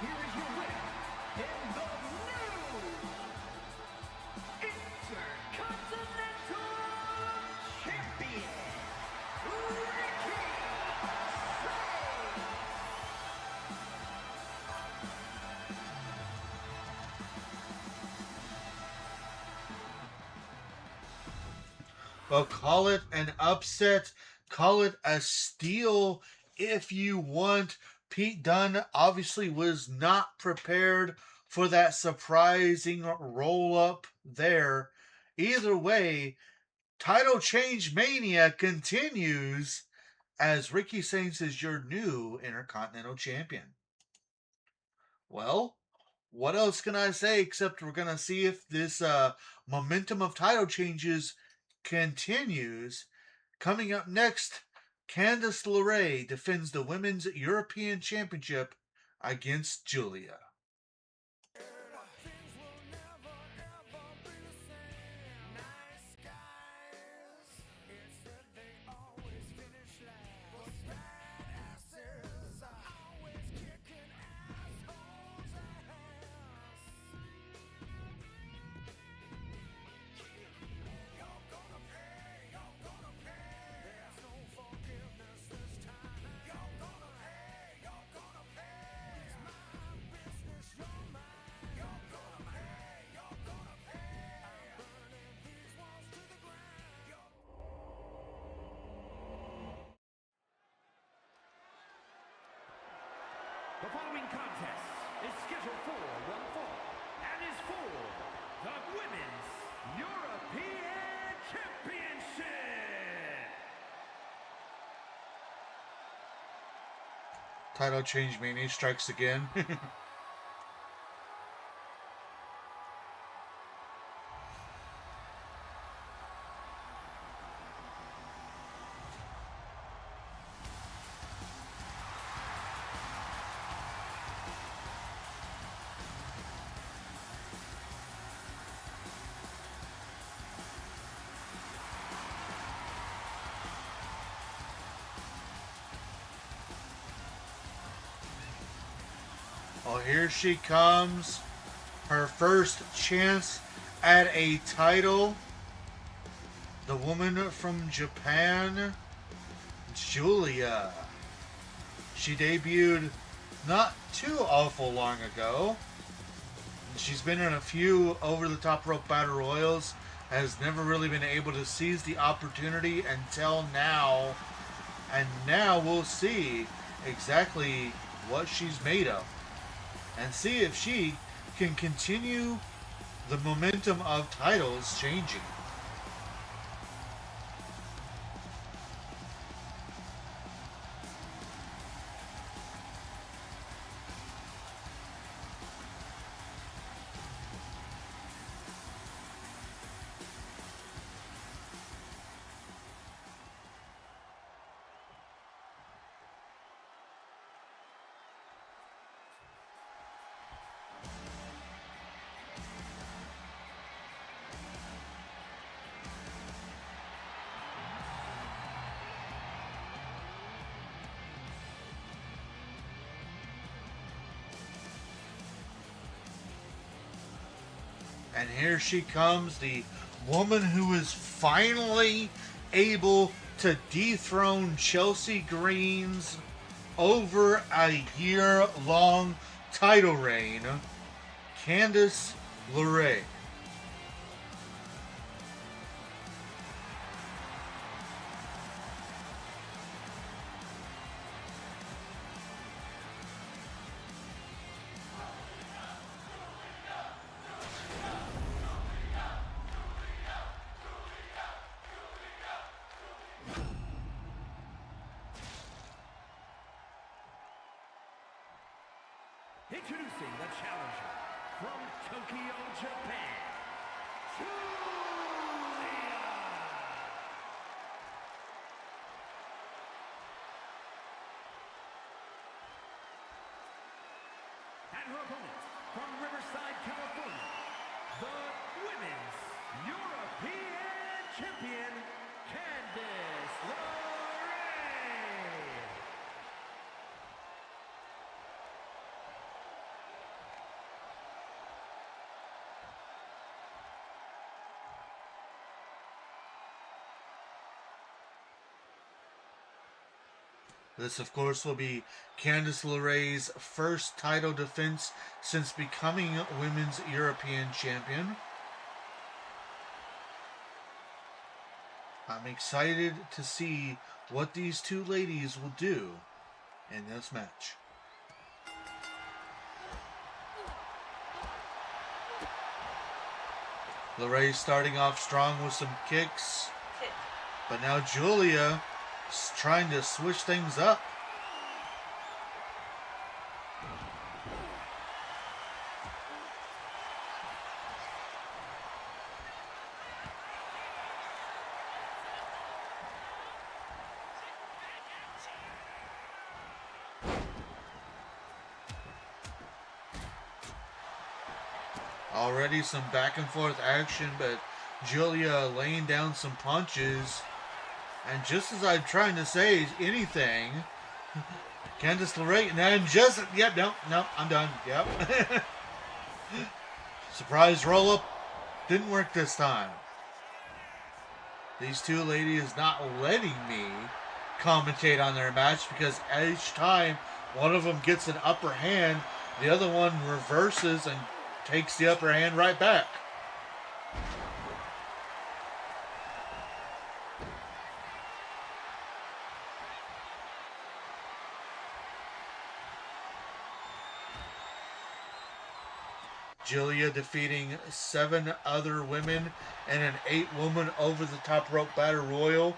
Here is your winner, and the new Intercontinental Champion, Ricky Saints. Well, call it an upset, call it a steal if you want. Pete Dunne obviously was not prepared for that surprising roll up there. Either way, title change mania continues as Ricky Saints is your new Intercontinental Champion. Well, what else can I say except we're going to see if this momentum of title changes continues. Coming up next, Candice LeRae defends the Women's European Championship against Julia. Things will never ever be the same. Nice guys, it said they always finish last. Those badasses are always kicking assholes' ass. You're gonna pay, you're gonna pay. There's no forgiveness this time. You're gonna pay, you're gonna pay. It's my business, you're mine. You're gonna pay, you're gonna pay. I'm burning these walls to the ground. The following contest is scheduled for one fall and is for the Women's European Championship. Title change mania strikes again. Well, here she comes. Her first chance at a title. The woman from Japan, Julia. She debuted not too awful long ago. She's been in a few over-the-top rope battle royals. Has never really been able to seize the opportunity until now. And now we'll see exactly what she's made of. And see if she can continue the momentum of titles changing. And here she comes, the woman who is finally able to dethrone Chelsea Green's over a year-long title reign, Candice LeRae. Introducing the challenger from Tokyo, Japan, Julia. And her opponent from Riverside, California, the Women's European Champion, Candice LeRae. This, of course, will be Candice LeRae's first title defense since becoming Women's European Champion. I'm excited to see what these two ladies will do in this match. LeRae starting off strong with some kicks, but now Julia is trying to switch things up. Already some back and forth action, but Julia laying down some punches. And just as I'm trying to say anything, Candice LeRae, and then just, yep, no, I'm done, yep. Surprise roll-up, didn't work this time. These two ladies not letting me commentate on their match because each time one of them gets an upper hand, the other one reverses and takes the upper hand right back. Julia defeating 7 other women and an 8-woman over-the-top rope battle royal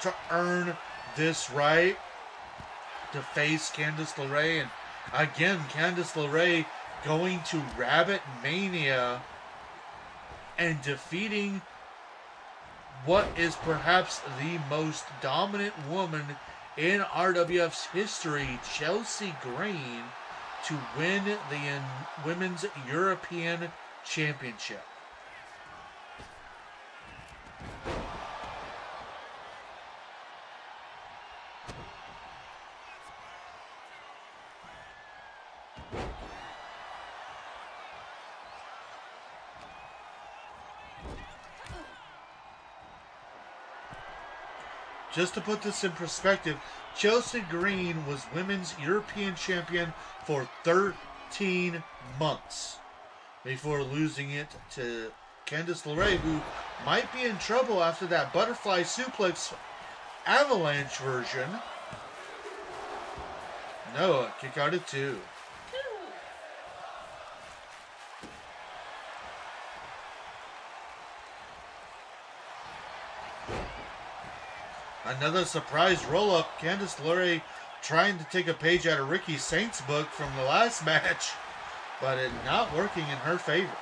to earn this right to face Candice LeRae. And again, Candice LeRae going to Rabit Mania and defeating what is perhaps the most dominant woman in RWF's history, Chelsea Green, to win the Women's European Championship. Just to put this in perspective, Chelsea Green was Women's European Champion for 13 months before losing it to Candice LeRae, who might be in trouble after that butterfly suplex avalanche version. No, a kick out of 2. Another surprise roll-up. Candice LeRae trying to take a page out of Ricky Saint's book from the last match, but it not working in her favor.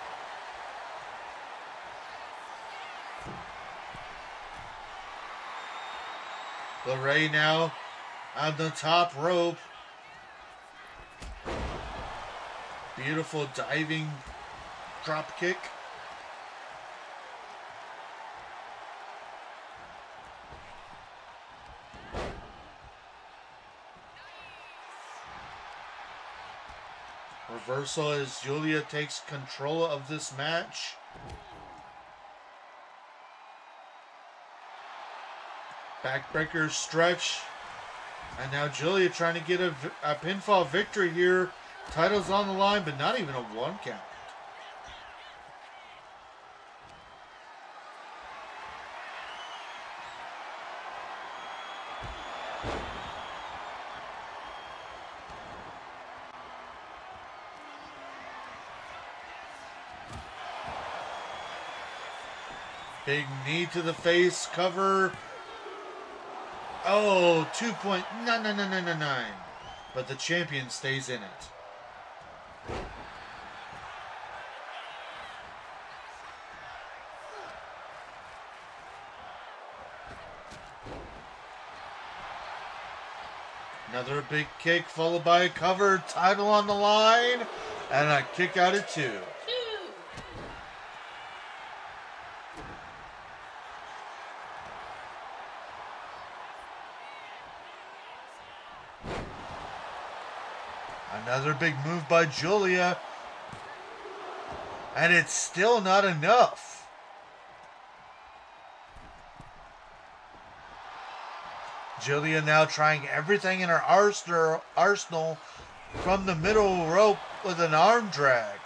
LeRae now on the top rope. Beautiful diving drop kick. Reversal as Julia takes control of this match. Backbreaker stretch. And now Julia trying to get a pinfall victory here. Title's on the line, but not even a 1 count. Big knee to the face, cover. Oh, 2.999. But the champion stays in it. Another big kick followed by a cover, title on the line, and a kick out at 2. 2. Another big move by Julia. And it's still not enough. Julia now trying everything in her arsenal from the middle rope with an arm drag.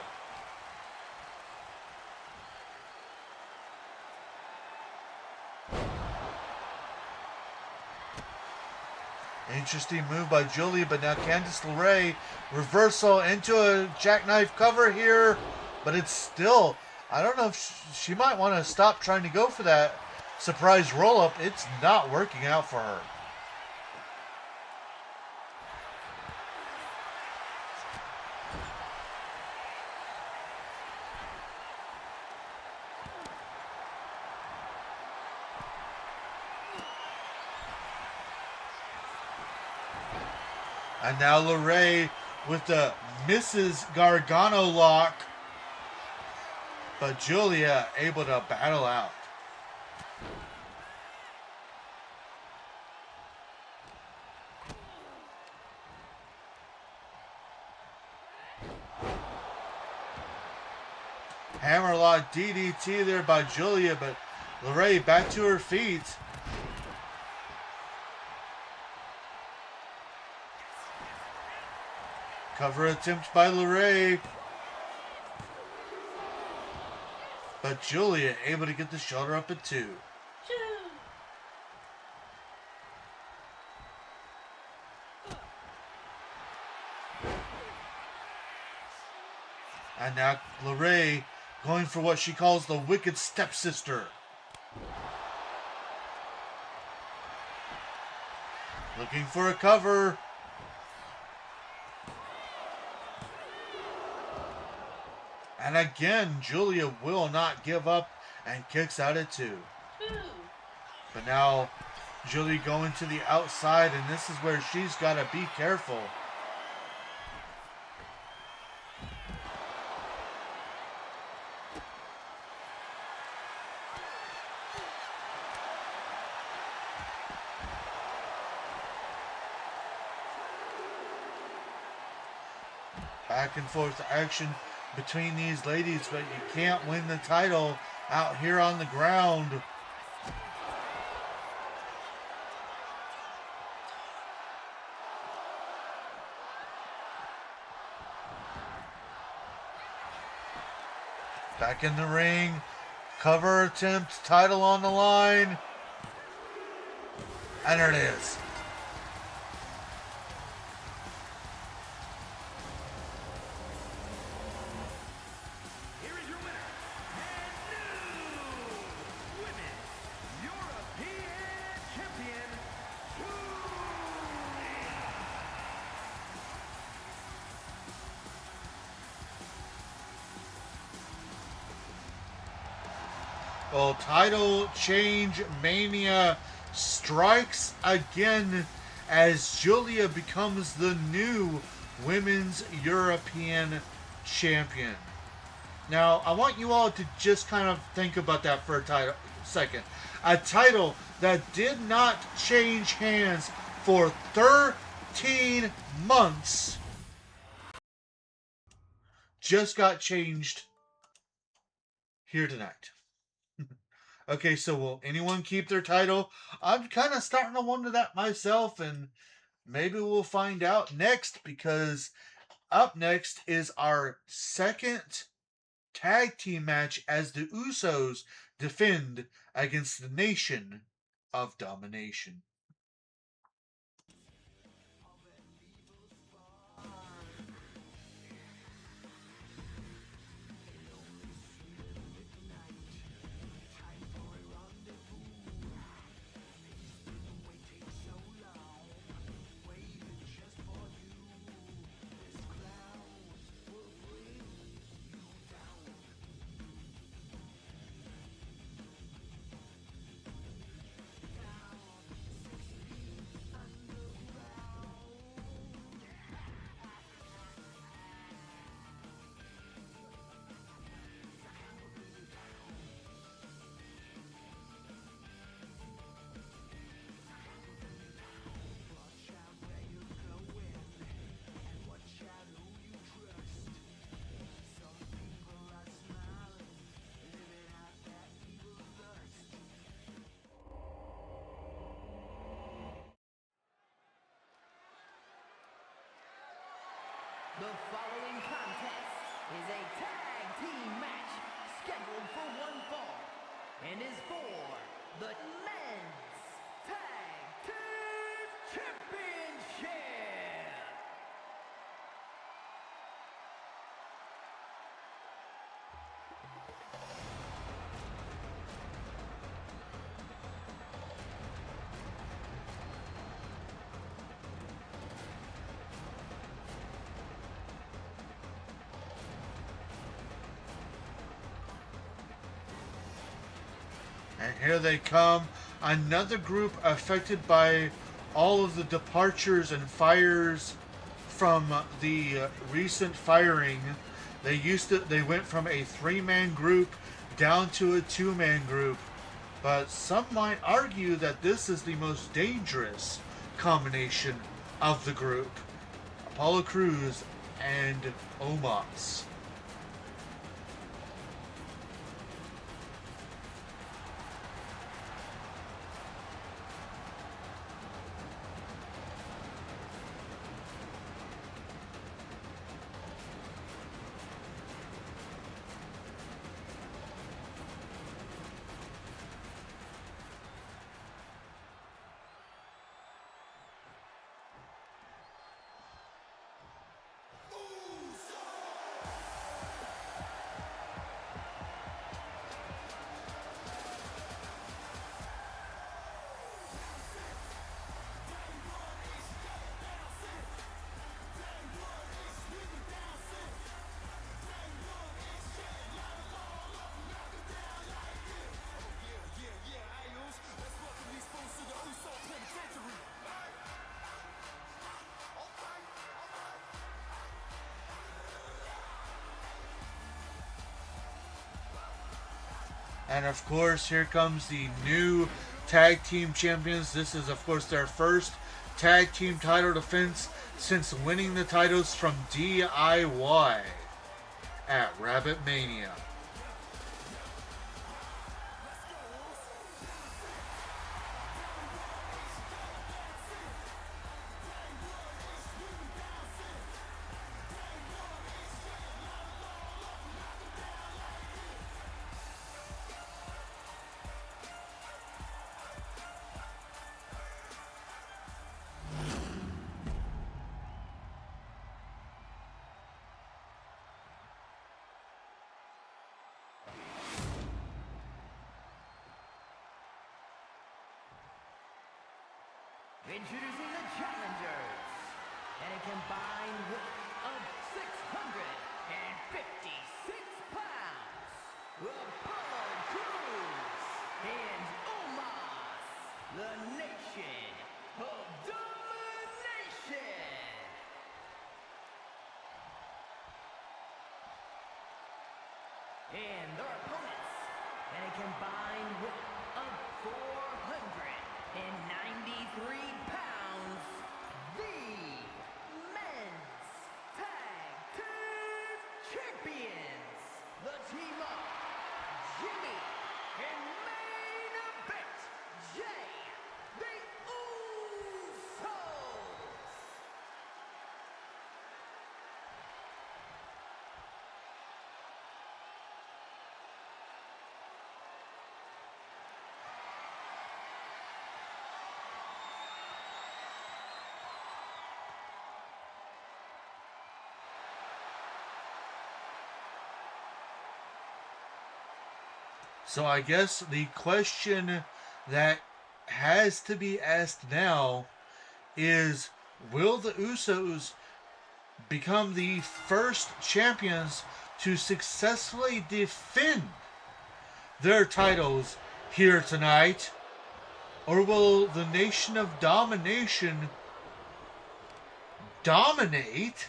Interesting move by Julia, but now Candice LeRae reversal into a jackknife cover here, but it's still, I don't know if she might want to stop trying to go for that surprise roll-up. It's not working out for her. And now LeRae with the Mrs. Gargano lock. But Julia able to battle out. Hammerlock DDT there by Julia, but LeRae back to her feet. Cover attempt by LeRae. But Julia able to get the shoulder up at 2. 2. And now LeRae going for what she calls the wicked stepsister. Looking for a cover. And again, Julia will not give up and kicks out at 2. 2. But now Julia going to the outside, and this is where she's got to be careful. Back and forth action between these ladies, but you can't win the title out here on the ground. Back in the ring, cover attempt, title on the line, and there it is. Here is your winner, and new Women's European Champion, Well, title change mania strikes again as Julia becomes the new Women's European Champion. Now, I want you all to just kind of think about that for a second. A title that did not change hands for 13 months just got changed here tonight. Okay, so will anyone keep their title? I'm kind of starting to wonder that myself, and maybe we'll find out next, because up next is our second tag team match as the Usos defend against the Nation of Domination. The following contest is a tag team match scheduled for one fall and is for the Men's Tag Team Championship. And here they come. Another group affected by all of the departures and fires from the recent firing. They went from a 3-man group down to a 2-man group. But some might argue that this is the most dangerous combination of the group. Apollo Crews and Omos. And of course, here comes the new tag team champions. This is, of course, their first tag team title defense since winning the titles from DIY at Rabit Mania. Introducing the challengers, and a combined weight of 656 pounds, Apollo Crews and Omos, the Nation of Domination. And their opponents, and a combined weight of 493 pounds, the Men's Tag Team Champions, the team of Jimmy and main event, Jay, the Usos. So I guess the question that has to be asked now is, will the Usos become the first champions to successfully defend their titles here tonight? Or will the Nation of Domination dominate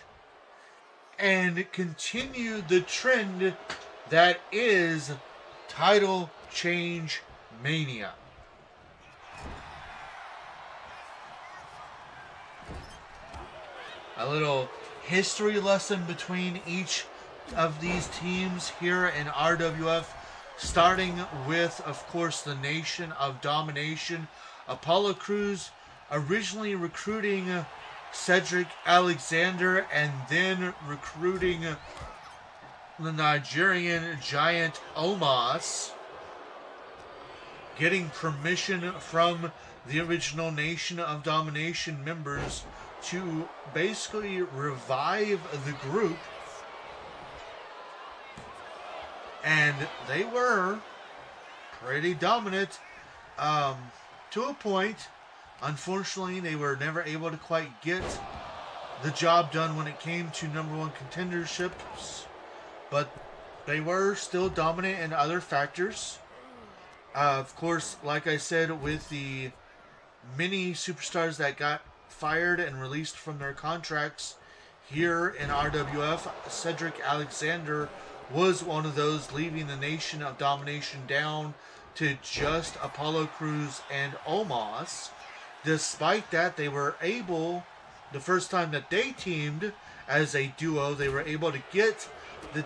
and continue the trend that is title change mania? A little history lesson between each of these teams here in RWF, starting with, of course, the Nation of Domination. Apollo Crews originally recruiting Cedric Alexander, and then recruiting the Nigerian giant Omos, getting permission from the original Nation of Domination members to basically revive the group. And they were pretty dominant to a point. Unfortunately, they were never able to quite get the job done when it came to number one contenderships, but they were still dominant in other factors. Of course, like I said, with the many superstars that got fired and released from their contracts here in RWF, Cedric Alexander was one of those, leaving the Nation of Domination down to just Apollo Crews and Omos. Despite that, they were able, the first time that they teamed as a duo, they were able to get the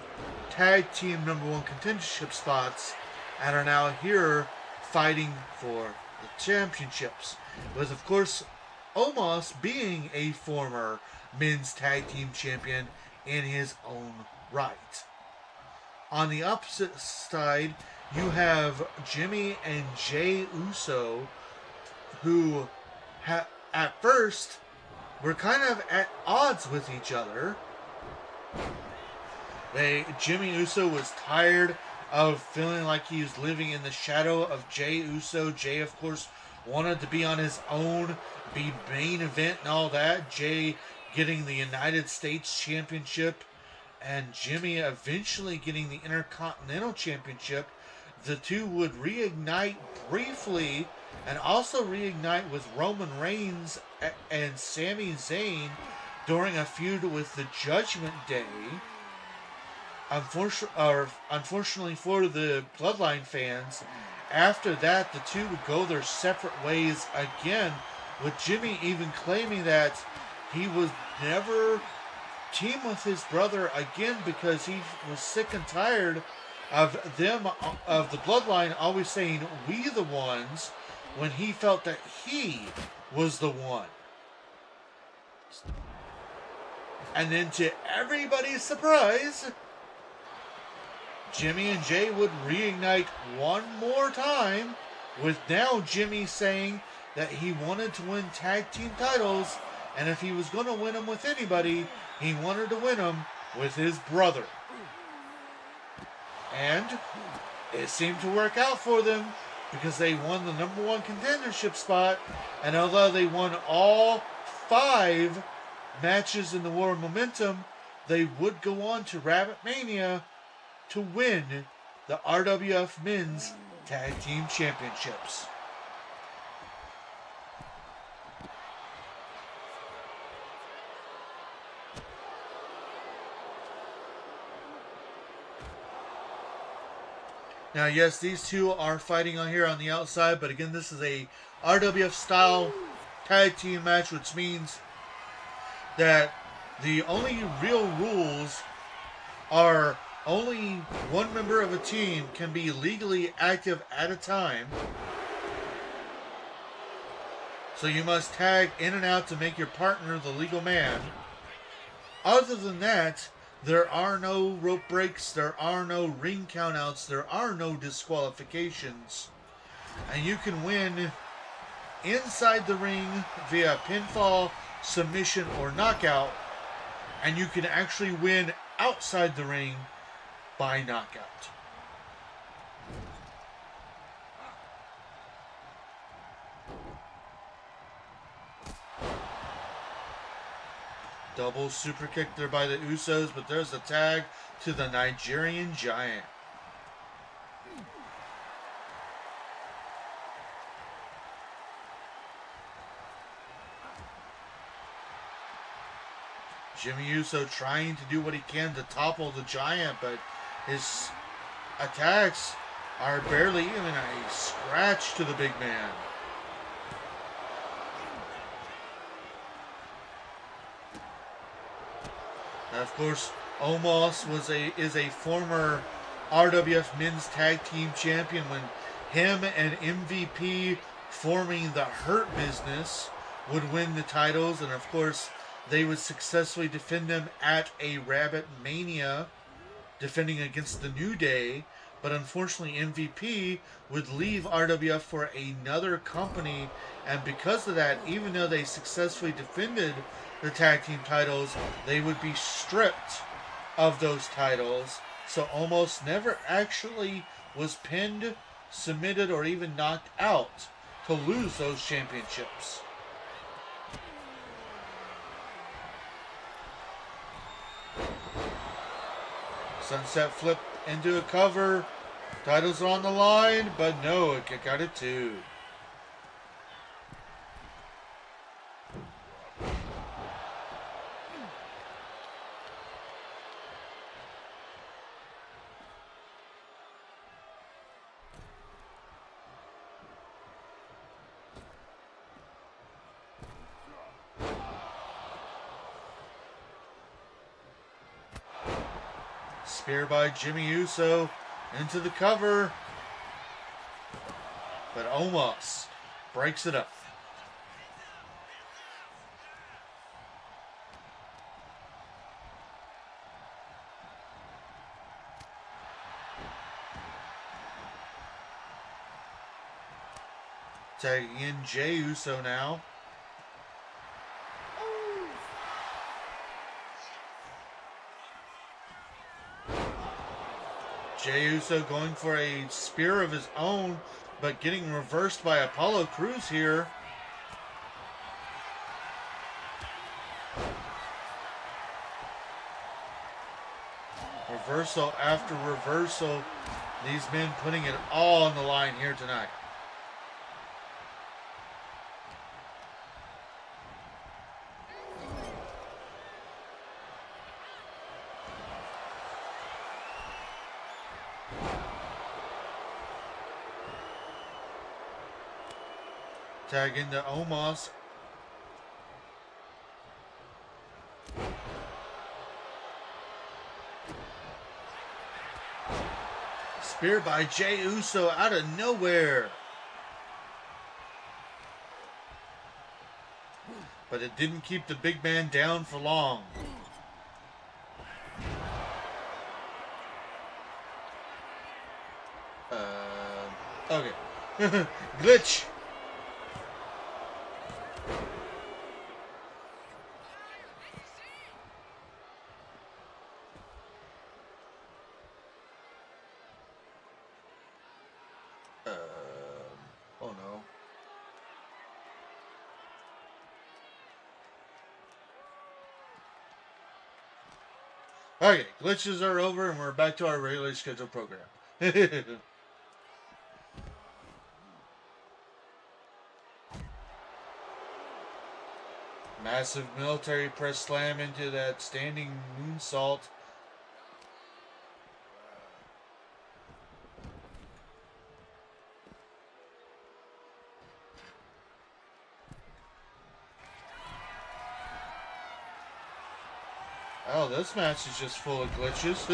tag team number one contendership spots and are now here fighting for the championships. With, of course, Omos being a former men's tag team champion in his own right. On the opposite side, you have Jimmy and Jay Uso, who at first were kind of at odds with each other. Jimmy Uso was tired of feeling like he was living in the shadow of Jay Uso. Jay, of course, wanted to be on his own, be main event and all that. Jay getting the United States Championship, and Jimmy eventually getting the Intercontinental Championship. The two would reignite briefly, and also reignite with Roman Reigns and Sami Zayn during a feud with the Judgment Day. Unfortunately for the Bloodline fans, after that the two would go their separate ways again, with Jimmy even claiming that he would never team with his brother again because he was sick and tired of the Bloodline always saying "we the ones" when he felt that he was the one. And then, to everybody's surprise, Jimmy and Jay would reignite one more time, with now Jimmy saying that he wanted to win tag team titles, and if he was going to win them with anybody, he wanted to win them with his brother. And it seemed to work out for them, because they won the number one contendership spot, and although they won all 5 matches in the War of Momentum, they would go on to Rabit Mania to win the RWF Men's Tag Team Championships. Now, yes, these two are fighting on here on the outside, but again, this is a RWF style tag team match, which means that the only real rules are only one member of a team can be legally active at a time. So you must tag in and out to make your partner the legal man. Other than that, there are no rope breaks, there are no ring countouts, there are no disqualifications. And you can win inside the ring via pinfall, submission, or knockout. And you can actually win outside the ring by knockout. Double super kick there by the Usos, but there's a tag to the Nigerian Giant. Jimmy Uso trying to do what he can to topple the Giant, but his attacks are barely even a scratch to the big man. And of course, Omos is a former RWF Men's Tag Team Champion when him and MVP forming the Hurt Business would win the titles, and of course they would successfully defend them at a Rabbit Mania, defending against the New Day. But unfortunately, MVP would leave RWF for another company, and because of that, even though they successfully defended the tag team titles, they would be stripped of those titles. So Omos never actually was pinned, submitted, or even knocked out to lose those championships. Sunset flip into a cover. Titles are on the line, but no, it got it too. Spear by Jimmy Uso into the cover. But Omos breaks it up. Tagging in Jey Uso now. Jey Uso going for a spear of his own, but getting reversed by Apollo Crews here. Reversal after reversal. These men putting it all on the line here tonight. Tag into Omos. Spear by Jey Uso out of nowhere. But it didn't keep the big man down for long. Okay. Glitch. Oh no. Okay, glitches are over and we're back to our regularly scheduled program. Massive military press slam into that standing moonsault. Oh, this match is just full of glitches.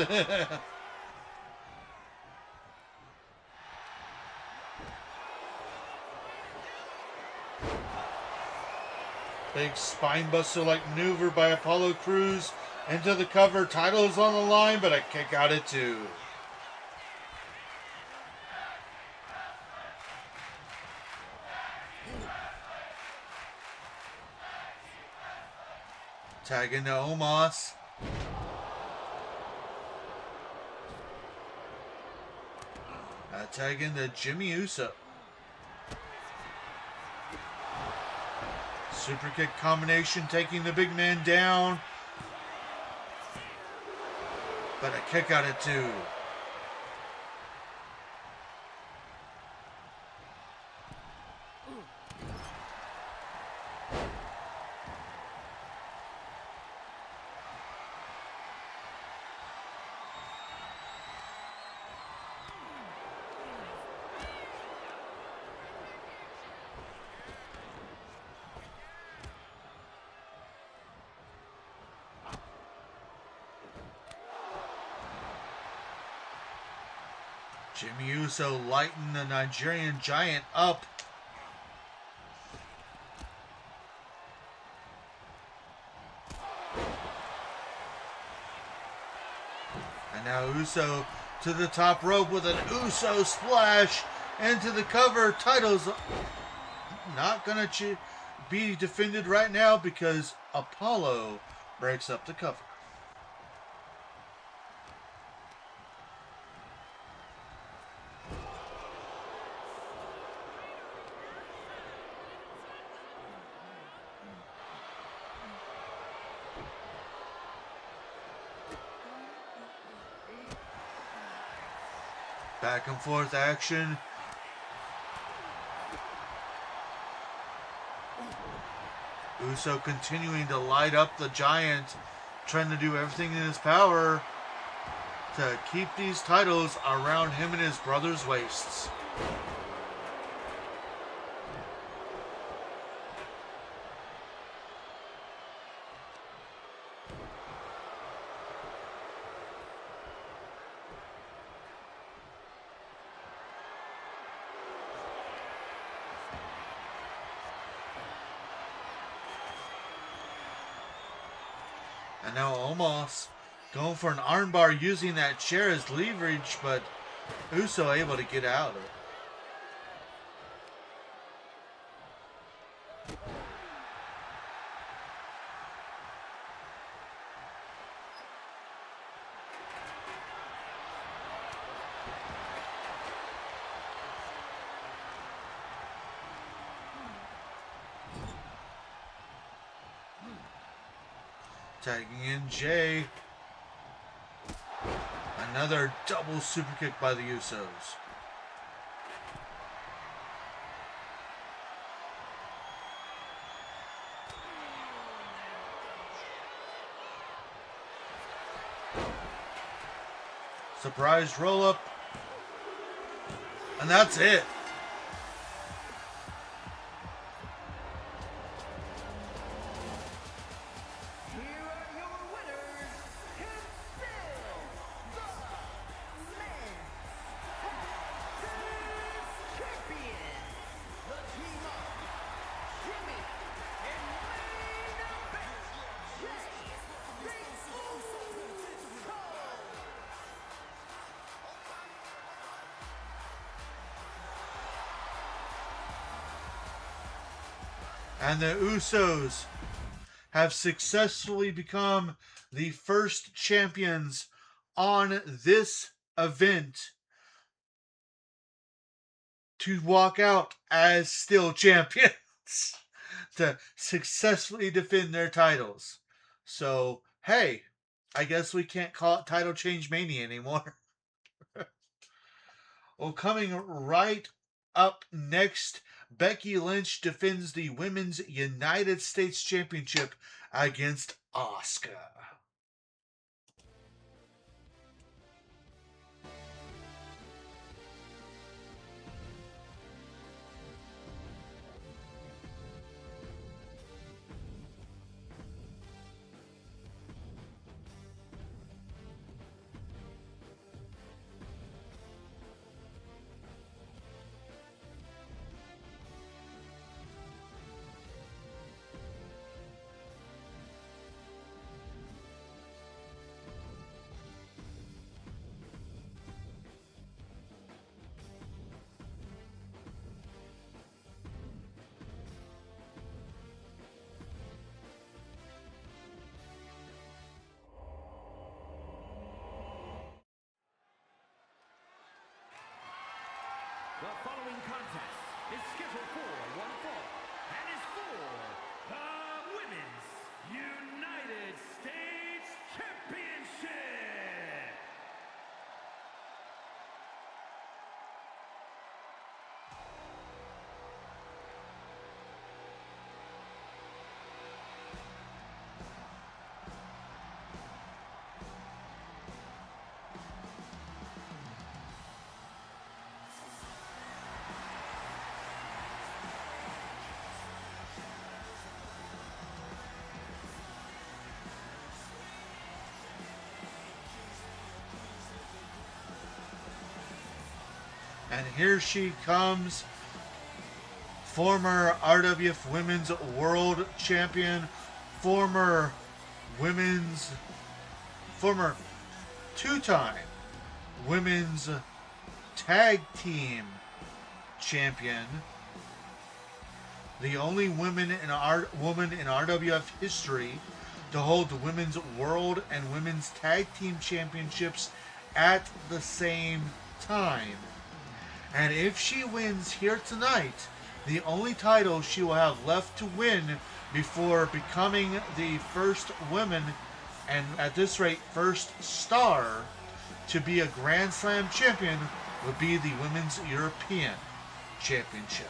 Big spinebuster like maneuver by Apollo Crews into the cover. Title is on the line, but a kick out at two. Tag into Omos. Tag into Jimmy Uso. Super kick combination taking the big man down. But a kick out at two. Jimmy Uso lighting the Nigerian Giant up. And now Uso to the top rope with an Uso splash into the cover. Titles not going to be defended right now because Apollo breaks up the cover. Back and forth action. Uso continuing to light up the Giant, trying to do everything in his power to keep these titles around him and his brother's waists. And now Omos going for an armbar using that chair as leverage, but Uso able to get out of it. Tagging in Jay. Another double super kick by the Usos. Surprise roll up. And that's it. And the Usos have successfully become the first champions on this event to walk out as still champions to successfully defend their titles. So, hey, I guess we can't call it Title Change Mania anymore. Well, coming right up next, Becky Lynch defends the Women's United States Championship against Asuka. The following contest is scheduled for one fall and is for the Women's United States Championship. And here she comes, former RWF Women's World Champion, former two-time women's tag team champion, the only woman in RWF history to hold the women's world and women's tag team championships at the same time. And if she wins here tonight, the only title she will have left to win before becoming the first woman, and at this rate, first star, to be a Grand Slam champion would be the Women's European Championship.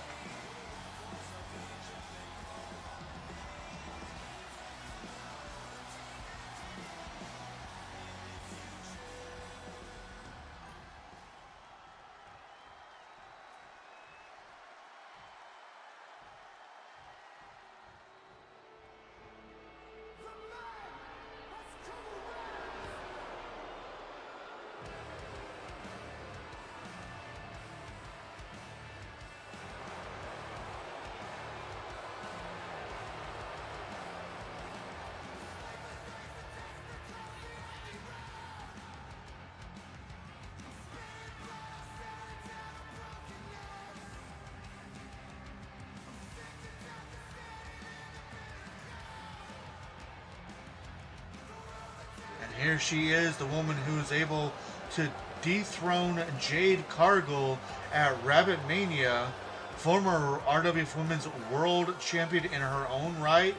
Here she is, the woman who is able to dethrone Jade Cargill at Rabit Mania, former RWF Women's World Champion in her own right,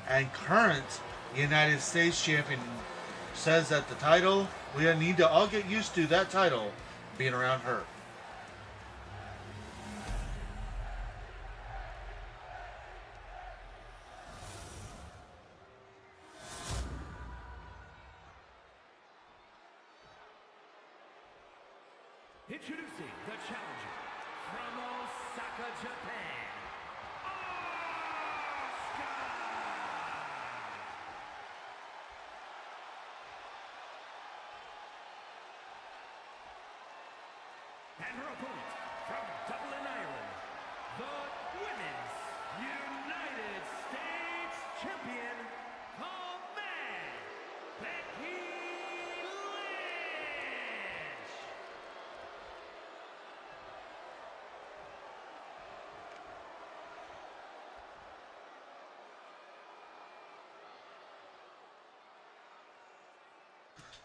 and current United States Champion. Says that the title, we need to all get used to that title being around her. Introducing the challenger from Osaka, Japan, Asuka! And her opponent from Dublin, Ireland, the Women's United States Champion, the Man, Becky Lynch!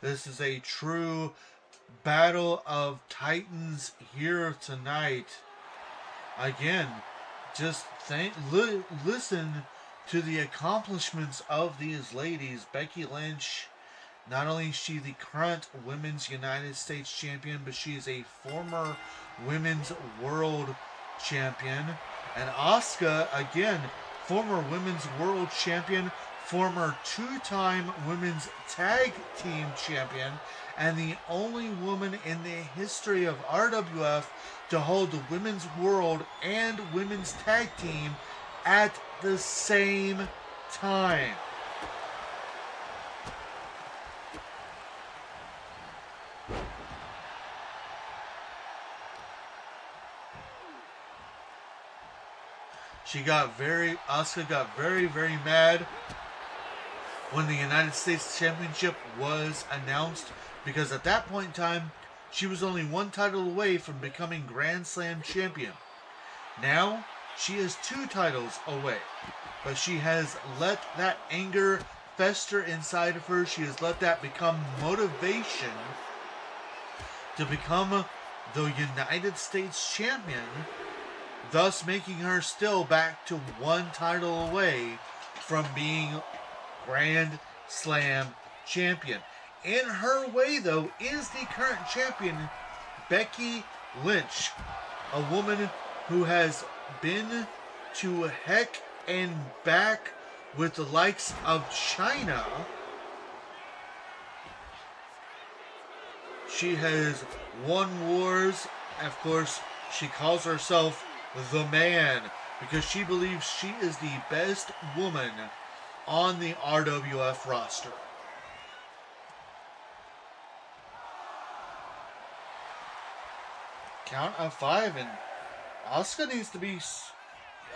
This is a true battle of titans here tonight. Again, just listen to the accomplishments of these ladies. Becky Lynch, not only is she the current Women's United States Champion, but she is a former Women's World Champion. And Asuka, again, former Women's World Champion, former two-time Women's Tag Team Champion, and the only woman in the history of RWF to hold the Women's World and Women's Tag Team at the same time. Asuka got very, very mad when the United States Championship was announced, because at that point in time, she was only one title away from becoming Grand Slam champion. Now, she is two titles away, but she has let that anger fester inside of her. She has let that become motivation to become the United States champion, thus making her still back to one title away from being Grand Slam champion. In her way, though, is the current champion, Becky Lynch, a woman who has been to heck and back with the likes of China. She has won wars. Of course, she calls herself the Man because she believes she is the best woman on the RWF roster. Count of 5, and Asuka needs to be,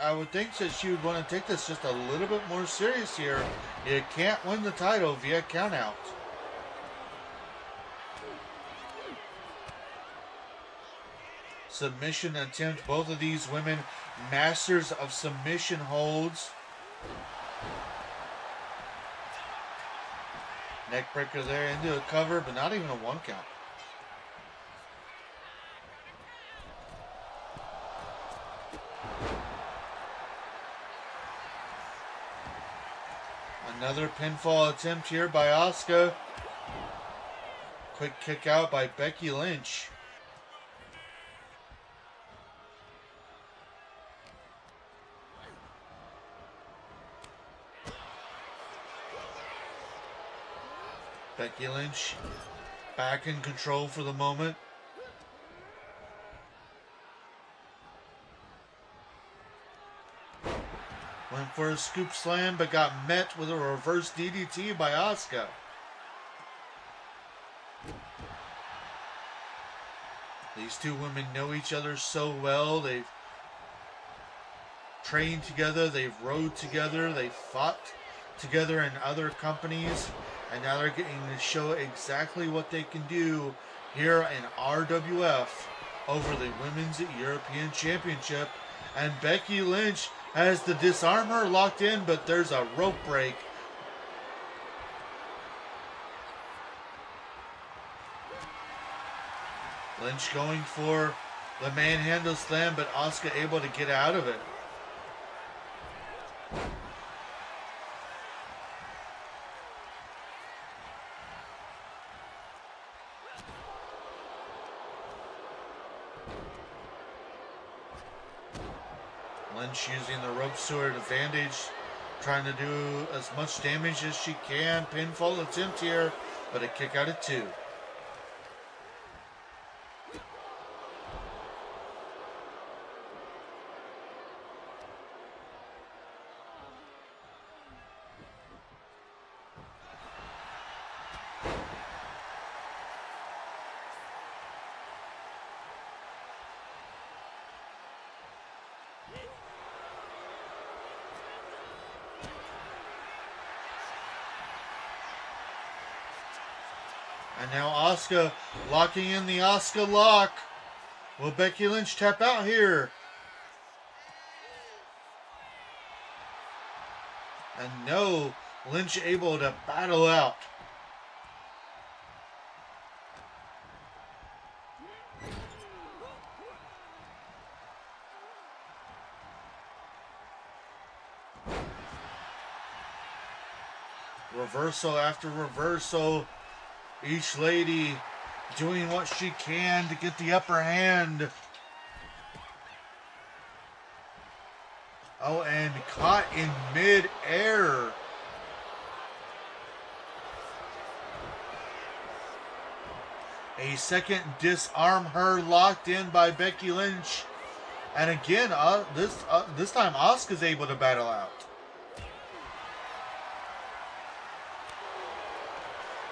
I would think that she would want to take this just a little bit more serious here. You can't win the title via countout. submission attempt. Both of these women, masters of submission holds. Neckbreaker there into a cover, but not even a 1 count. Another pinfall attempt here by Asuka. Quick kick out by Becky Lynch. Becky Lynch back in control for the moment. Went for a scoop slam, but got met with a reverse DDT by Asuka. These two women know each other so well. They've trained together, they've rode together, they've fought together in other companies, and now they're getting to show exactly what they can do here in RWF over the Women's European Championship. And Becky Lynch has the disarmer locked in, but there's a rope break. Lynch going for the manhandle slam, but Asuka able to get out of it. Lynch using the rope sword advantage, trying to do as much damage as she can. Pinfall attempt here, but a kick out at 2. And now Asuka locking in the Asuka lock. Will Becky Lynch tap out here? And no, Lynch able to battle out. Reversal after reversal. Each lady doing what she can to get the upper hand. Oh, and caught in mid-air. A second disarm her, locked in by Becky Lynch. And again, this time Asuka's able to battle out.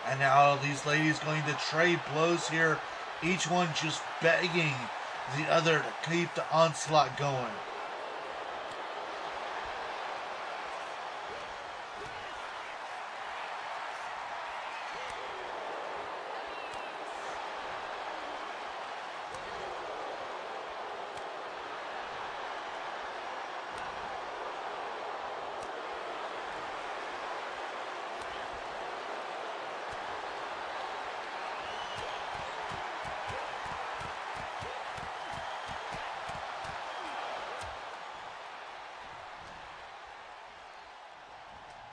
And now these ladies going to trade blows here. Each one just begging the other to keep the onslaught going.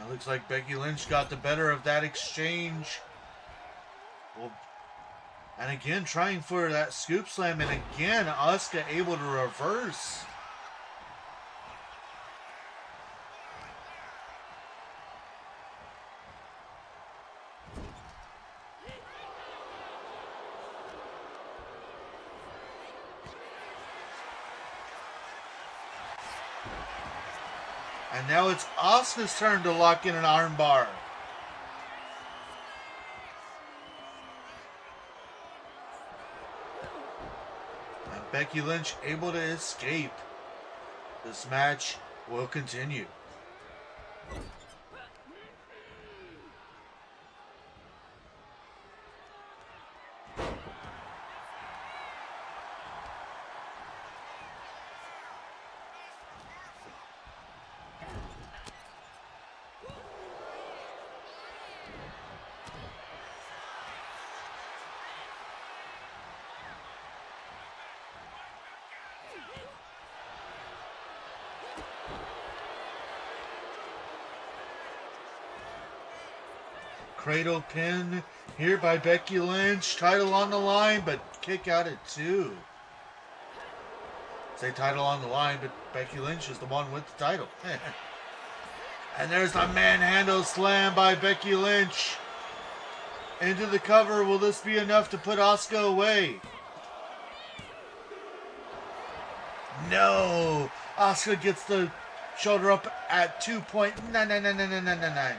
It looks like Becky Lynch got the better of that exchange. Well, and again, trying for that scoop slam, and again, Asuka able to reverse. And now it's Asuka's turn to lock in an armbar. And Becky Lynch able to escape. This match will continue. Cradle pin here by Becky Lynch. Title on the line, but kick out at 2. Say title on the line, but Becky Lynch is the one with the title. And there's the manhandle slam by Becky Lynch. Into the cover. Will this be enough to put Asuka away? No. Asuka gets the shoulder up at 2.9999999.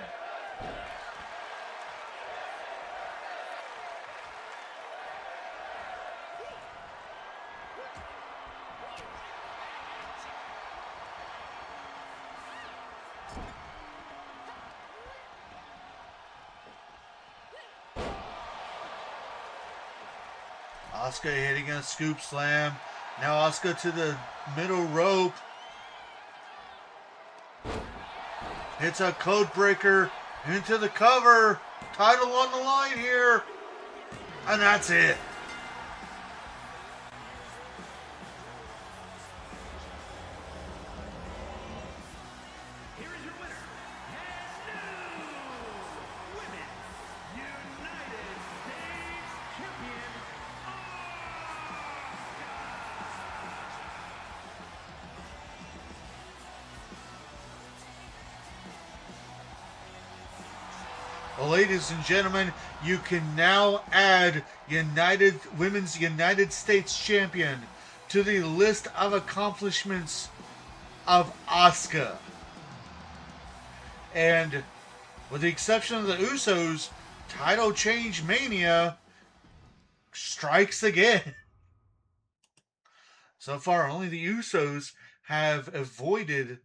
Asuka hitting a scoop slam. Now Asuka to the middle rope. Hits a code breaker into the cover. Title on the line here. And that's it. Here is your winner, and new Women's United States Champion, Well, ladies and gentlemen, you can now add Women's United States Champion to the list of accomplishments of Asuka. And with the exception of the Usos, title change mania strikes again. So far, only the Usos have avoided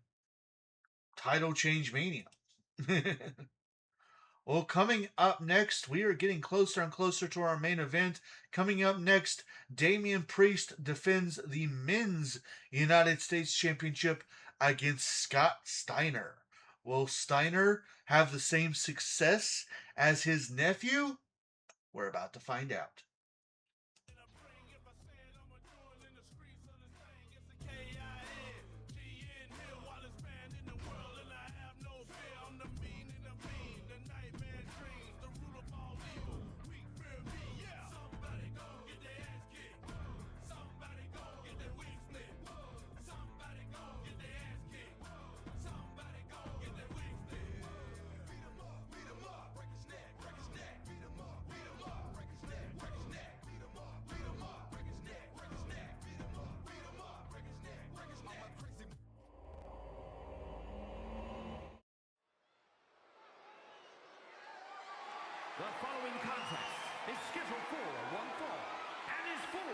title change mania. Well, coming up next, we are getting closer and closer to our main event. Coming up next, Damian Priest defends the Men's United States Championship against Scott Steiner. Will Steiner have the same success as his nephew? We're about to find out. The following contest is scheduled for one fall and is for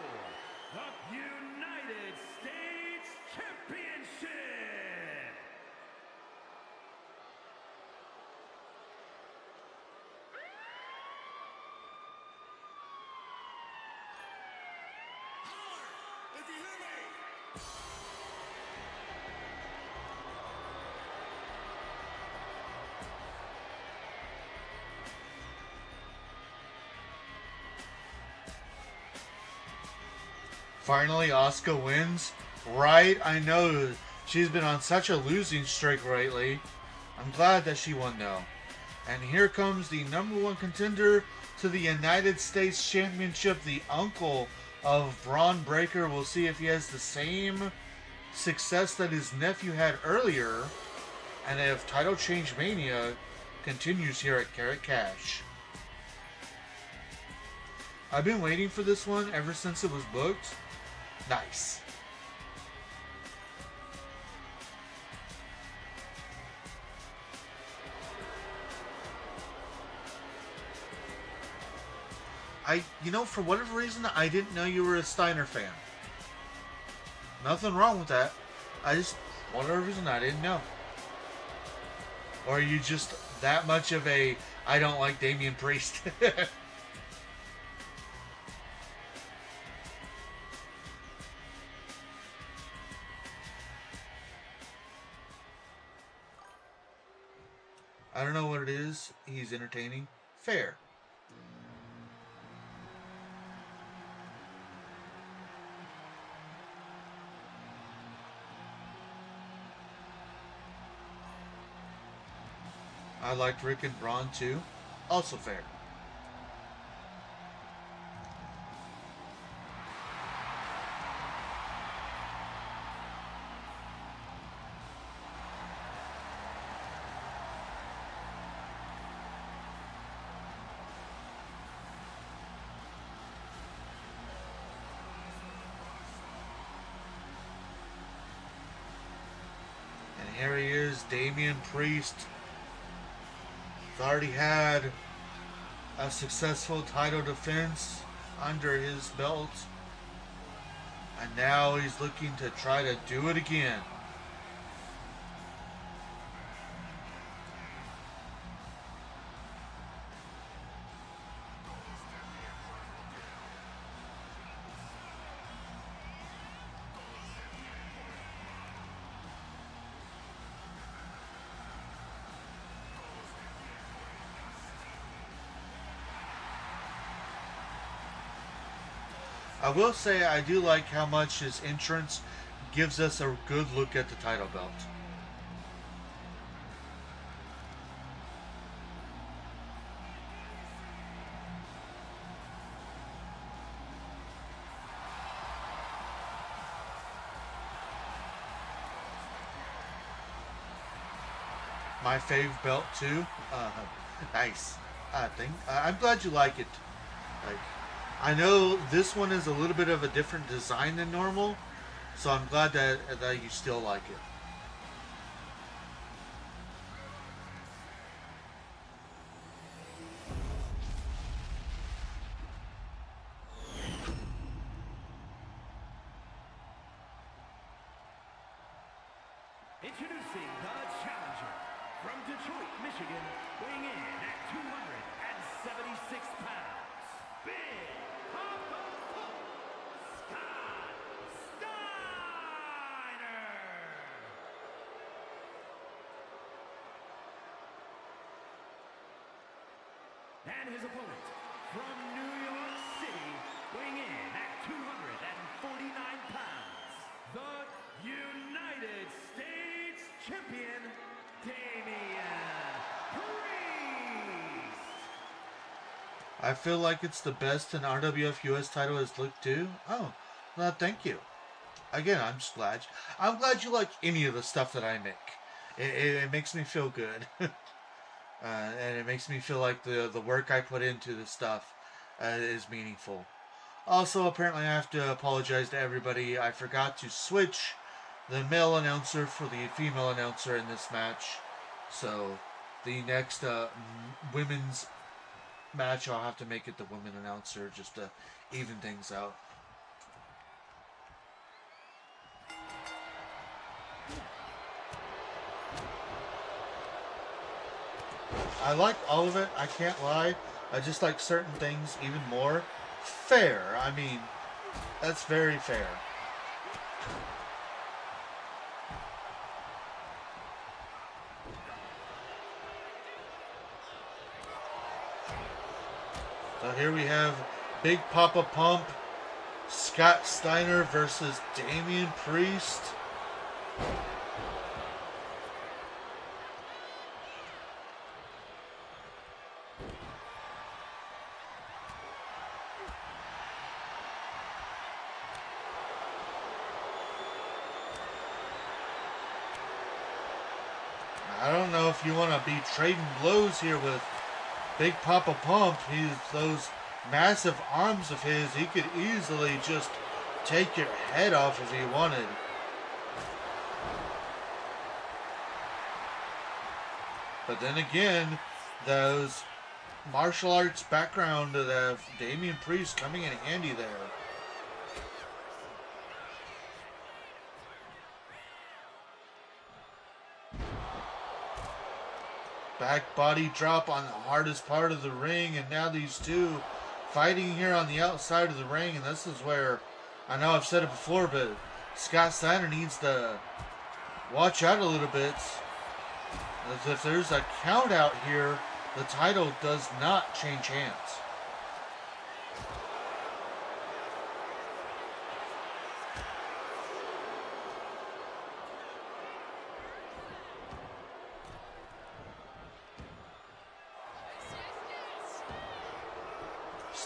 the United States Championship. If you hear me. Finally, Asuka wins. Right? I know she's been on such a losing streak lately. I'm glad that she won though. And here comes the #1 contender to the United States Championship, the uncle of Braun Breaker. We'll see if he has the same success that his nephew had earlier, and if title change mania continues here at Karat Cash. I've been waiting for this one ever since it was booked. Nice. For whatever reason, I didn't know you were a Steiner fan. Nothing wrong with that. Whatever reason, I didn't know. Or are you just that much of a, I don't like Damian Priest? I don't know what it is. He's entertaining. Fair. I liked Rick and Braun too. Also fair. And here he is, Damian Priest. He's already had a successful title defense under his belt. And now he's looking to try to do it again. I will say I do like how much his entrance gives us a good look at the title belt. My fave belt too. Nice. I'm glad you like it. Like, I know this one is a little bit of a different design than normal, so I'm glad that you still like it. Introducing the challenger from Detroit, Michigan, weighing in at 276 pounds, Big Papa Pump, Scott Steiner. And his opponent from New York City, weighing in at 249 pounds, the United States Champion, Damian Priest. I feel like it's the best an RWF US title has looked to. Oh, well, thank you. Again, I'm just glad. I'm glad you like any of the stuff that I make. It makes me feel good. And it makes me feel like the work I put into this stuff is meaningful. Also, apparently I have to apologize to everybody. I forgot to switch the male announcer for the female announcer in this match. So, the next women's match, I'll have to make it the women announcer just to even things out. I like all of it, I can't lie. I just like certain things even more. Fair. I mean, that's very fair. So here we have Big Papa Pump, Scott Steiner versus Damian Priest. I don't know if you want to be trading blows here with Big Papa Pump. Those massive arms of his, he could easily just take your head off if he wanted. But then again, those martial arts background of Damian Priest coming in handy there. Back body drop on the hardest part of the ring, and now these two fighting here on the outside of the ring, and this is where, I know I've said it before, but Scott Steiner needs to watch out a little bit. As if there's a count out here, the title does not change hands.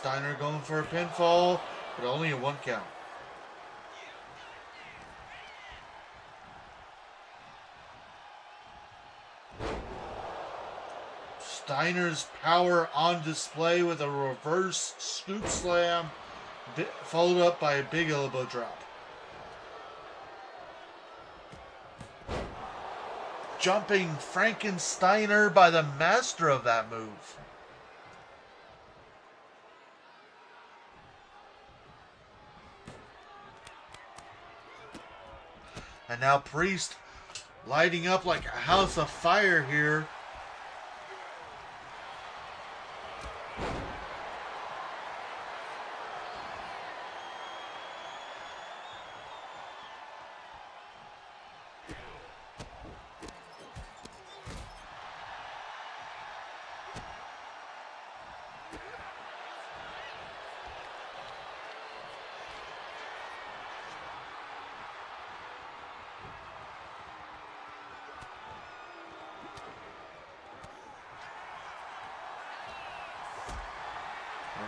Steiner going for a pinfall, but only a 1 count. Steiner's power on display with a reverse scoop slam, followed up by a big elbow drop. Jumping Frankensteiner by the master of that move. And now Priest lighting up like a house of fire here.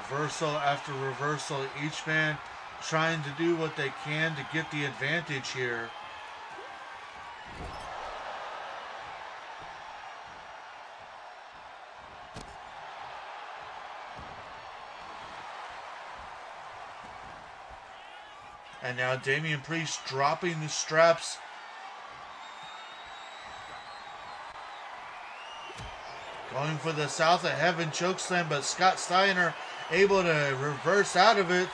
Reversal after reversal, each man trying to do what they can to get the advantage here. And now Damian Priest dropping the straps. Going for the South of Heaven chokeslam, but Scott Steiner able to reverse out of it.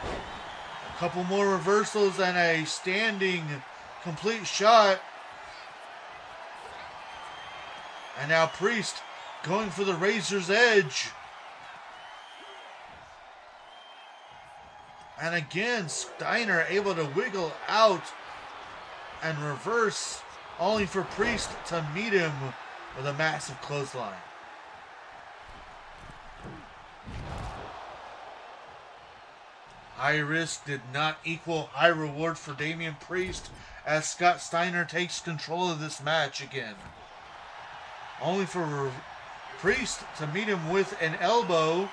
A couple more reversals and a standing complete shot. And now Priest going for the Razor's Edge. And again, Steiner able to wiggle out and reverse, only for Priest to meet him with a massive clothesline. High risk did not equal high reward for Damian Priest as Scott Steiner takes control of this match again. Only for Priest to meet him with an elbow.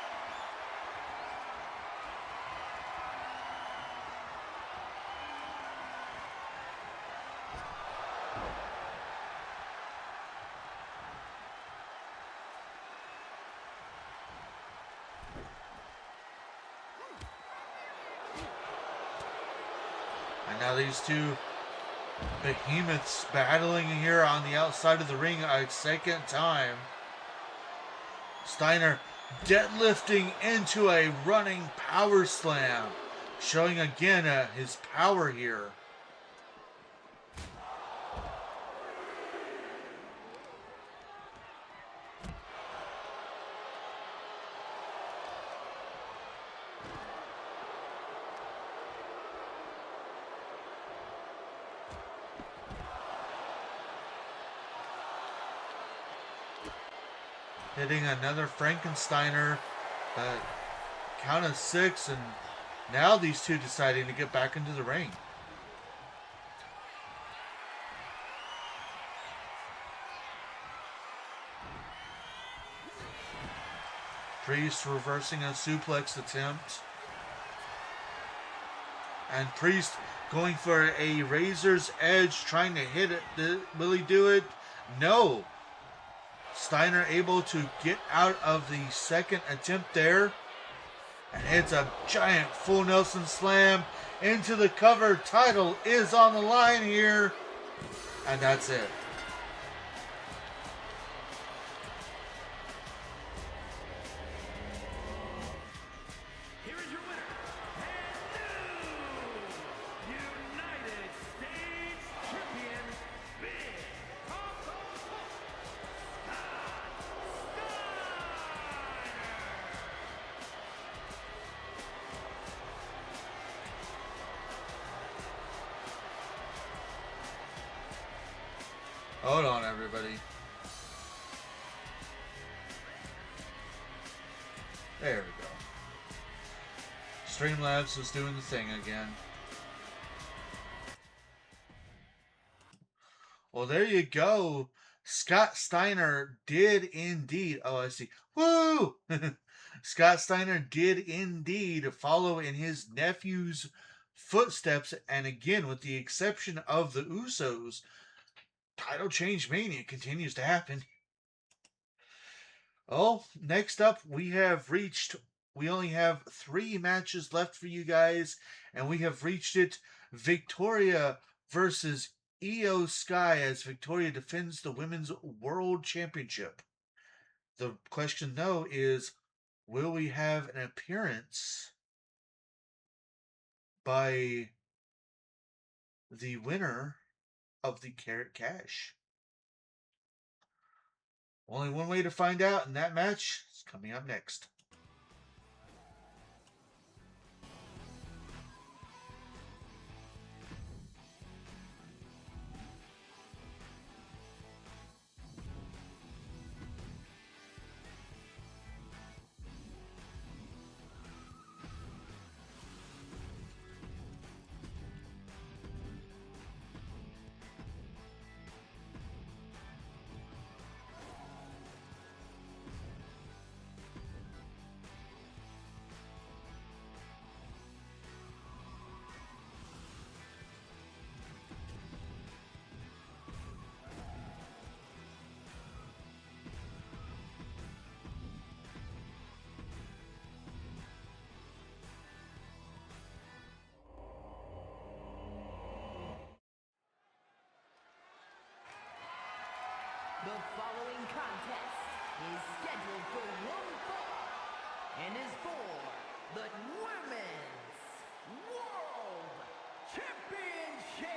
And now these two behemoths battling here on the outside of the ring a second time. Steiner deadlifting into a running power slam, showing again his power here. Hitting another Frankensteiner, count of 6, and now these two deciding to get back into the ring. Priest reversing a suplex attempt. And Priest going for a Razor's Edge, trying to hit it. Will he do it? No. Steiner able to get out of the second attempt there. And hits a giant full Nelson slam into the cover. Title is on the line here. And that's it. Here is your winner, and new United States Champion, Big Papa Hold on, everybody. There we go. Streamlabs is doing the thing again. Well, there you go. Scott Steiner did indeed. Oh, I see. Woo! Scott Steiner did indeed follow in his nephew's footsteps, and again, with the exception of the Usos, title change mania continues to happen. Oh, next up, we only have 3 matches left for you guys, and we have reached it. Victoria versus Io Sky as Victoria defends the Women's World Championship. The question, though, is will we have an appearance by the winner of the Karat Cash? Only one way to find out, and that match is coming up next. The following contest is scheduled for one fall and is for the Women's World Championship.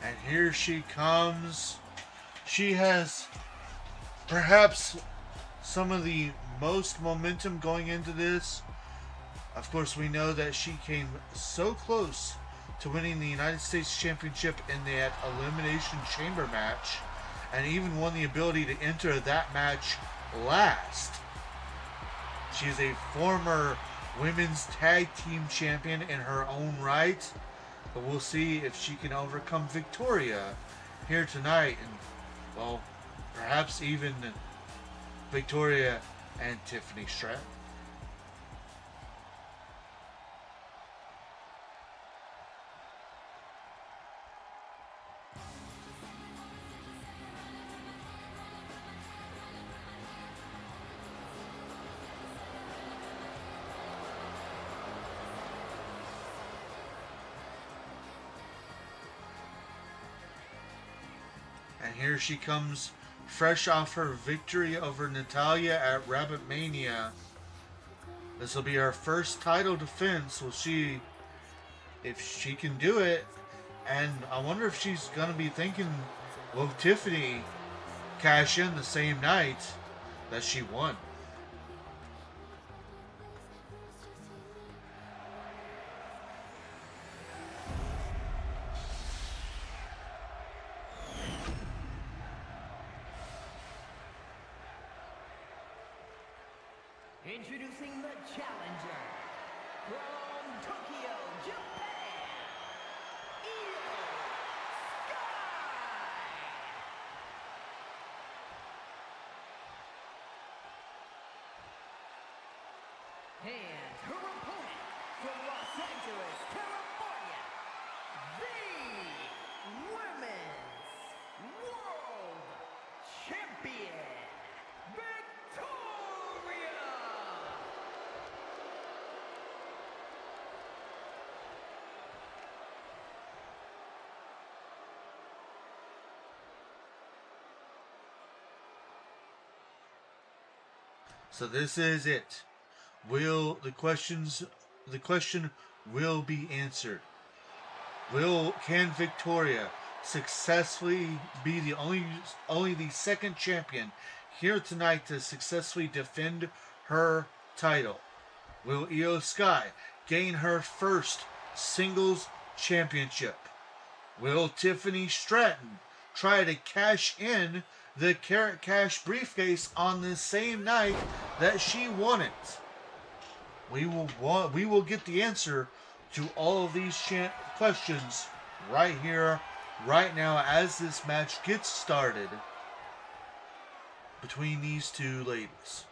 And here she comes. She has perhaps some of the most momentum going into this. Of course, we know that she came so close to winning the United States Championship in that Elimination Chamber match, and even won the ability to enter that match last. She is a former women's tag team champion in her own right. But we'll see if she can overcome Victoria here tonight. And, well, perhaps even Victoria and Tiffany Stratton. And here she comes, fresh off her victory over Natalia at Rabit Mania. This will be her first title defense. We'll see if she can do it. And I wonder if she's going to be thinking, will Tiffany cash in the same night that she won? Introducing the challenger from Tokyo, Japan, Io Sky. And her opponent from Los Angeles, California, the Women's World Champion, Victoria! So this is it. The question will be answered. Can Victoria successfully be the only the second champion here tonight to successfully defend her title? Will Io Sky gain her first singles championship? Will Tiffany Stratton try to cash in the Karat Cash briefcase on the same night that she won it? We will get the answer to all of these questions right here, right now, as this match gets started between these two ladies.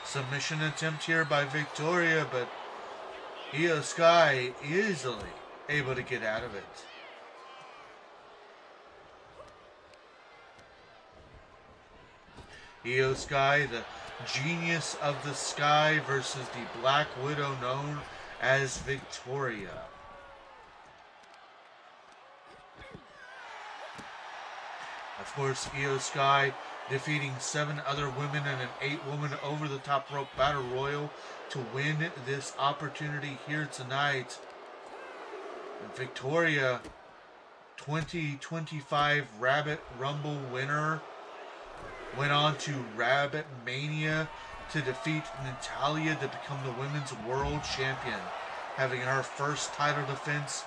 Submission attempt here by Victoria, but Io Sky easily able to get out of it. Io Sky, the genius of the sky, versus the Black Widow known as Victoria. Of course, Io Sky defeating 7 other women and an 8-woman over-the-top rope battle royal to win this opportunity here tonight. And Victoria, 2025 Rabit Rumble winner, went on to Rabit Mania to defeat Natalya to become the women's world champion, having her first title defense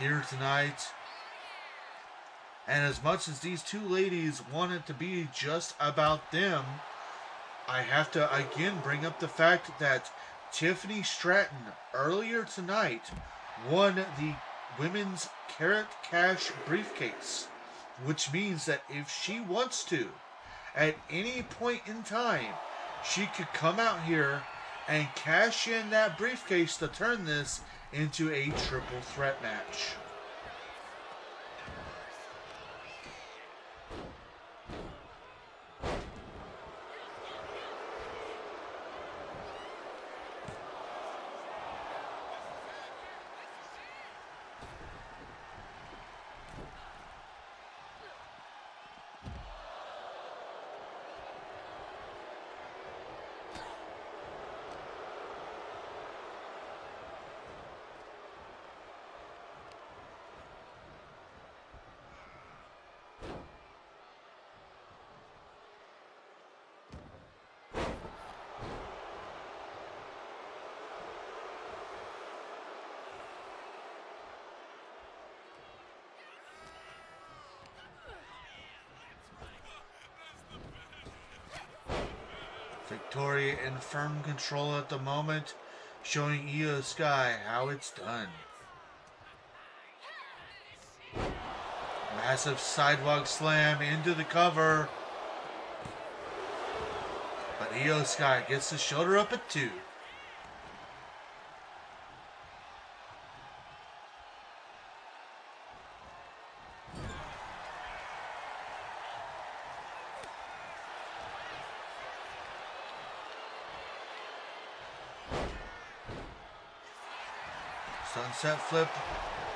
here tonight. And as much as these two ladies want it to be just about them, I have to again bring up the fact that Tiffany Stratton earlier tonight won the women's Karat Cash briefcase, which means that if she wants to, at any point in time, she could come out here and cash in that briefcase to turn this into a triple threat match. Victoria in firm control at the moment, showing Io Sky how it's done. Massive sidewalk slam into the cover. But Io Sky gets the shoulder up at 2. Sunset flip.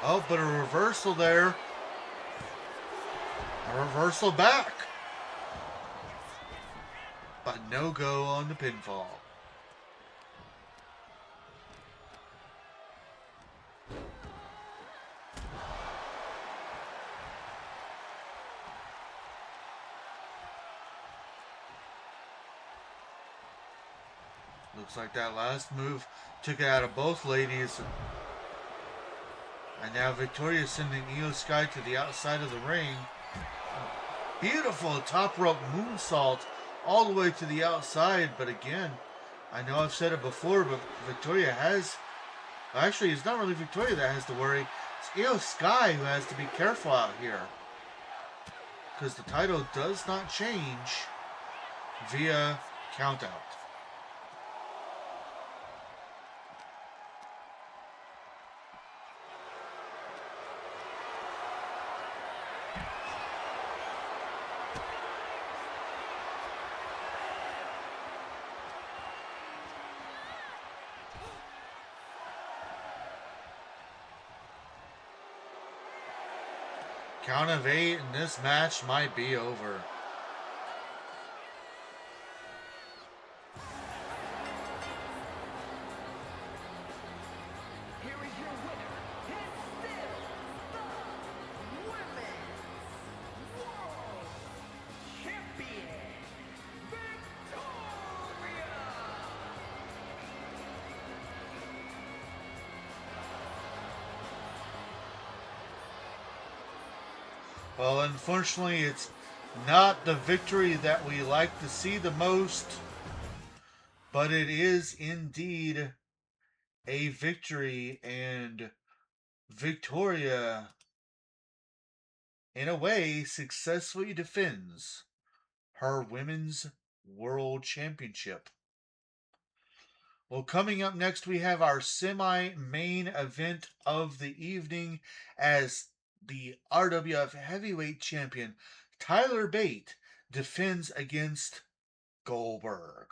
Oh, but a reversal there. A reversal back. But no go on the pinfall. Looks like that last move took it out of both ladies. And now Victoria sending Io Sky to the outside of the ring. Beautiful top rope moonsault all the way to the outside. But again, I know I've said it before, but Victoria has... Actually, it's not really Victoria that has to worry. It's Io Sky who has to be careful out here. Because the title does not change via countout. Count of 8 and this match might be over. Well, unfortunately, it's not the victory that we like to see the most, but it is indeed a victory, and Victoria, in a way, successfully defends her Women's World Championship. Well, coming up next, we have our semi main event of the evening as the RWF Heavyweight Champion Tyler Bate defends against Goldberg.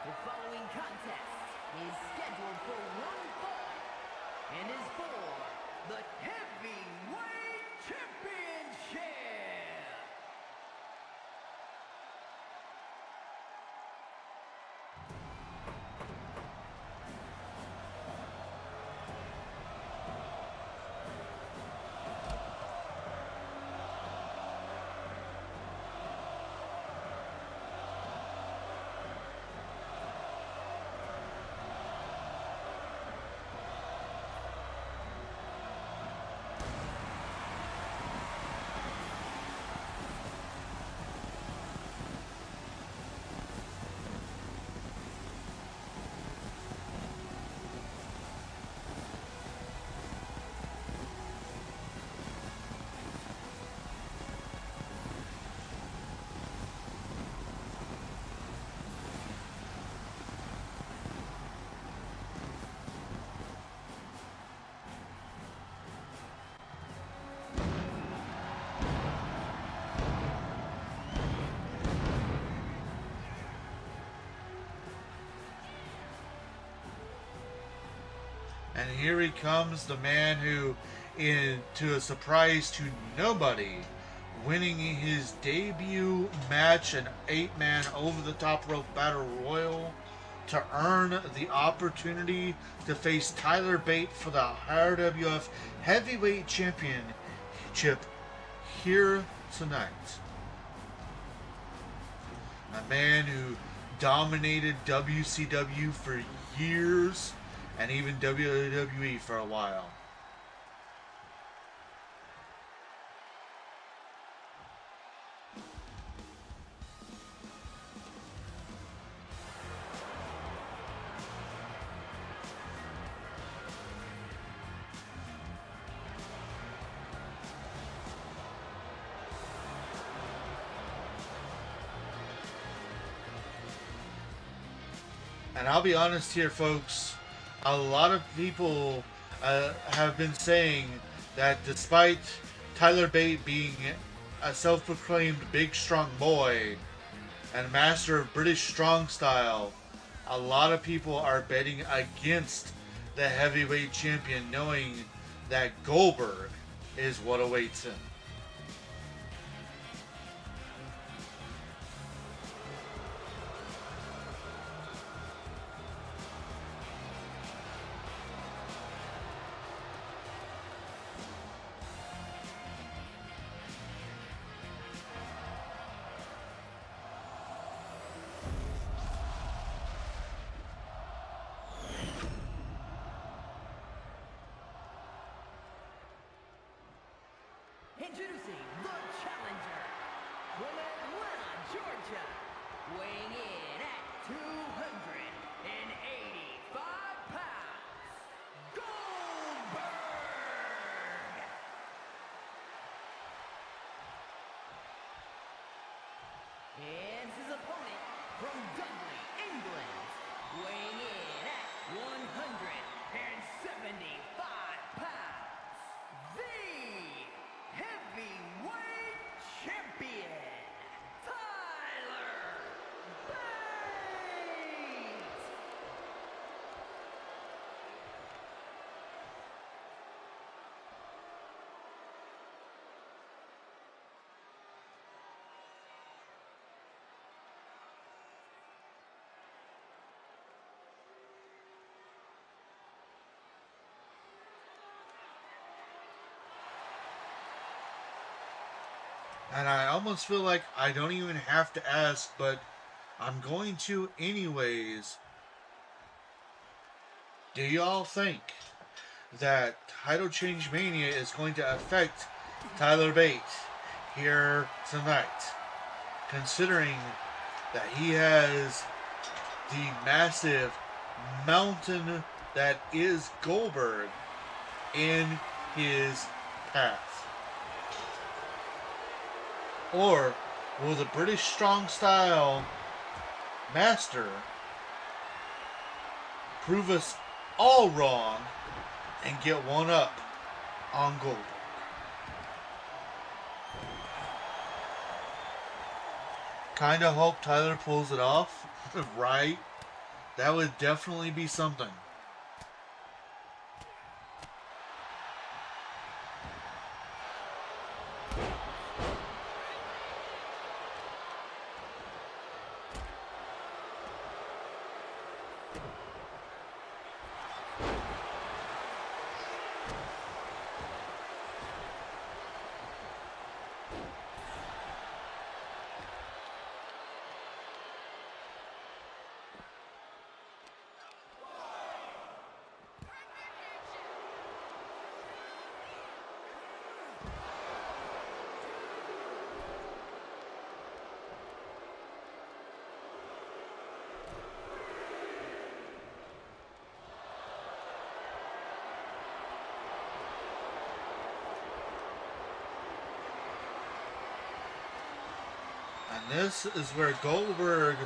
The following contest is scheduled for one fall and is for the Heavyweight Championship. And here he comes, the man who, to a surprise to nobody, winning his debut match, an 8-man over-the-top rope battle royal, to earn the opportunity to face Tyler Bate for the RWF Heavyweight Championship here tonight. A man who dominated WCW for years, and even WWE for a while. And I'll be honest here, folks, a lot of people have been saying that despite Tyler Bate being a self-proclaimed big strong boy and master of British strong style, a lot of people are betting against the heavyweight champion, knowing that Goldberg is what awaits him. Introducing the challenger from Atlanta, Georgia, weighing in at 285 pounds, Goldberg! And his opponent from Dudley, England, weighing in at 175 pounds, the Heavyweight And I almost feel like I don't even have to ask, but I'm going to anyways. Do y'all think that Title Change Mania is going to affect Tyler Bate here tonight? Considering that he has the massive mountain that is Goldberg in his path. Or will the British Strong Style Master prove us all wrong and get one up on Goldberg? Kinda hope Tyler pulls it off, right? That would definitely be something. And this is where Goldberg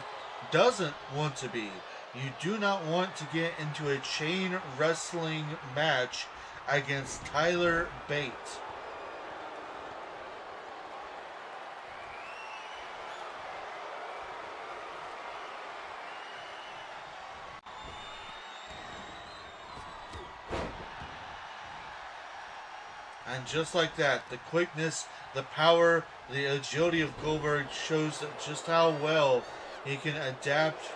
doesn't want to be. You do not want to get into a chain wrestling match against Tyler Bate. And just like that, the quickness, the power, the agility of Goldberg shows that just how well he can adapt.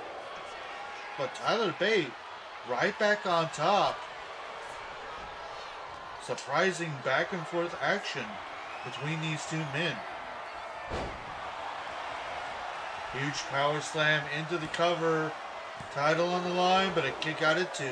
But Tyler Bate, right back on top. Surprising back and forth action between these two men. Huge power slam into the cover. Title on the line, but a kick out at 2.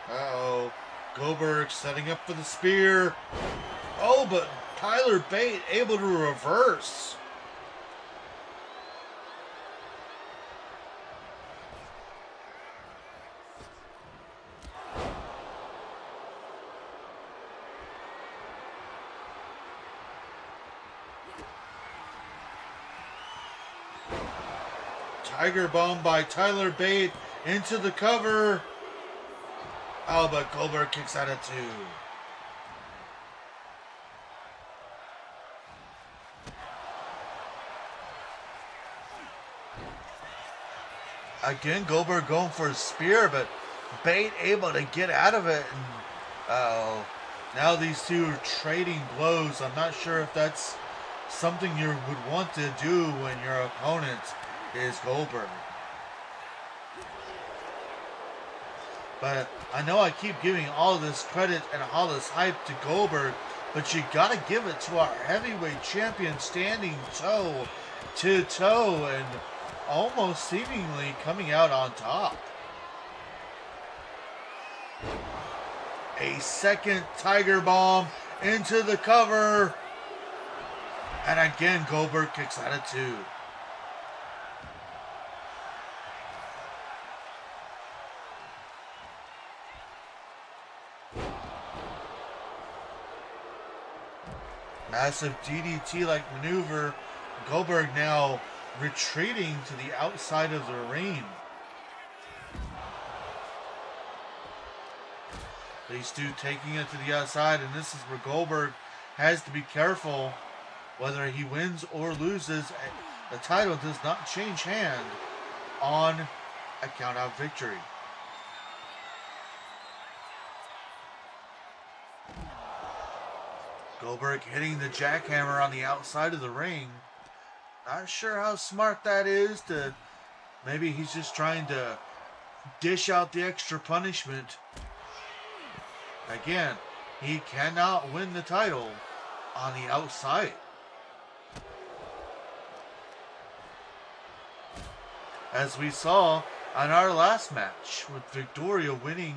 Uh-oh. Goldberg setting up for the spear. Oh, but Tyler Bate able to reverse. Tiger bomb by Tyler Bate into the cover. Oh, but Goldberg kicks out at 2. Again, Goldberg going for a spear, but Bate able to get out of it. And, uh-oh. Now these two are trading blows. I'm not sure if that's something you would want to do when your opponent is Goldberg. But I know I keep giving all this credit and all this hype to Goldberg, but you gotta give it to our heavyweight champion standing toe to toe and almost seemingly coming out on top. A second Tiger bomb into the cover. And again, Goldberg kicks out at 2. Massive DDT-like maneuver. Goldberg now retreating to the outside of the ring. These two taking it to the outside, and this is where Goldberg has to be careful whether he wins or loses, the title does not change hand on a count-out victory. Goldberg hitting the jackhammer on the outside of the ring. Not sure how smart that is. Maybe he's just trying to dish out the extra punishment. Again, he cannot win the title on the outside. As we saw on our last match with Victoria winning.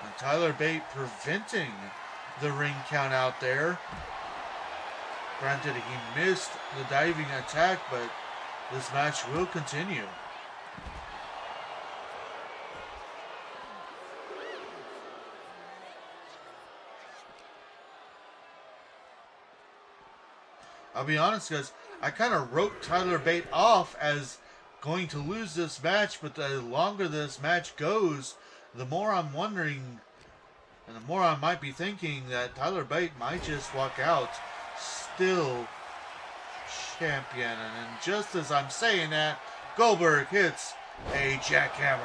And Tyler Bate preventing the ring count out there. Granted, he missed the diving attack, but this match will continue. I'll be honest, guys, I kind of wrote Tyler Bate off as going to lose this match, but the longer this match goes, the more I'm wondering, and the more I might be thinking that Tyler Bate might just walk out still champion. And then just as I'm saying that, Goldberg hits a jackhammer.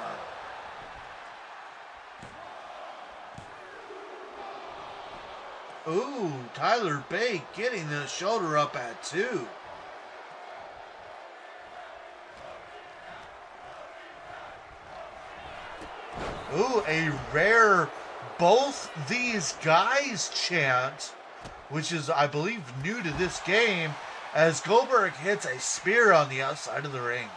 Ooh, Tyler Bate getting the shoulder up at 2. Ooh, a rare both these guys chant, which is, I believe, new to this game, as Goldberg hits a spear on the outside of the ring.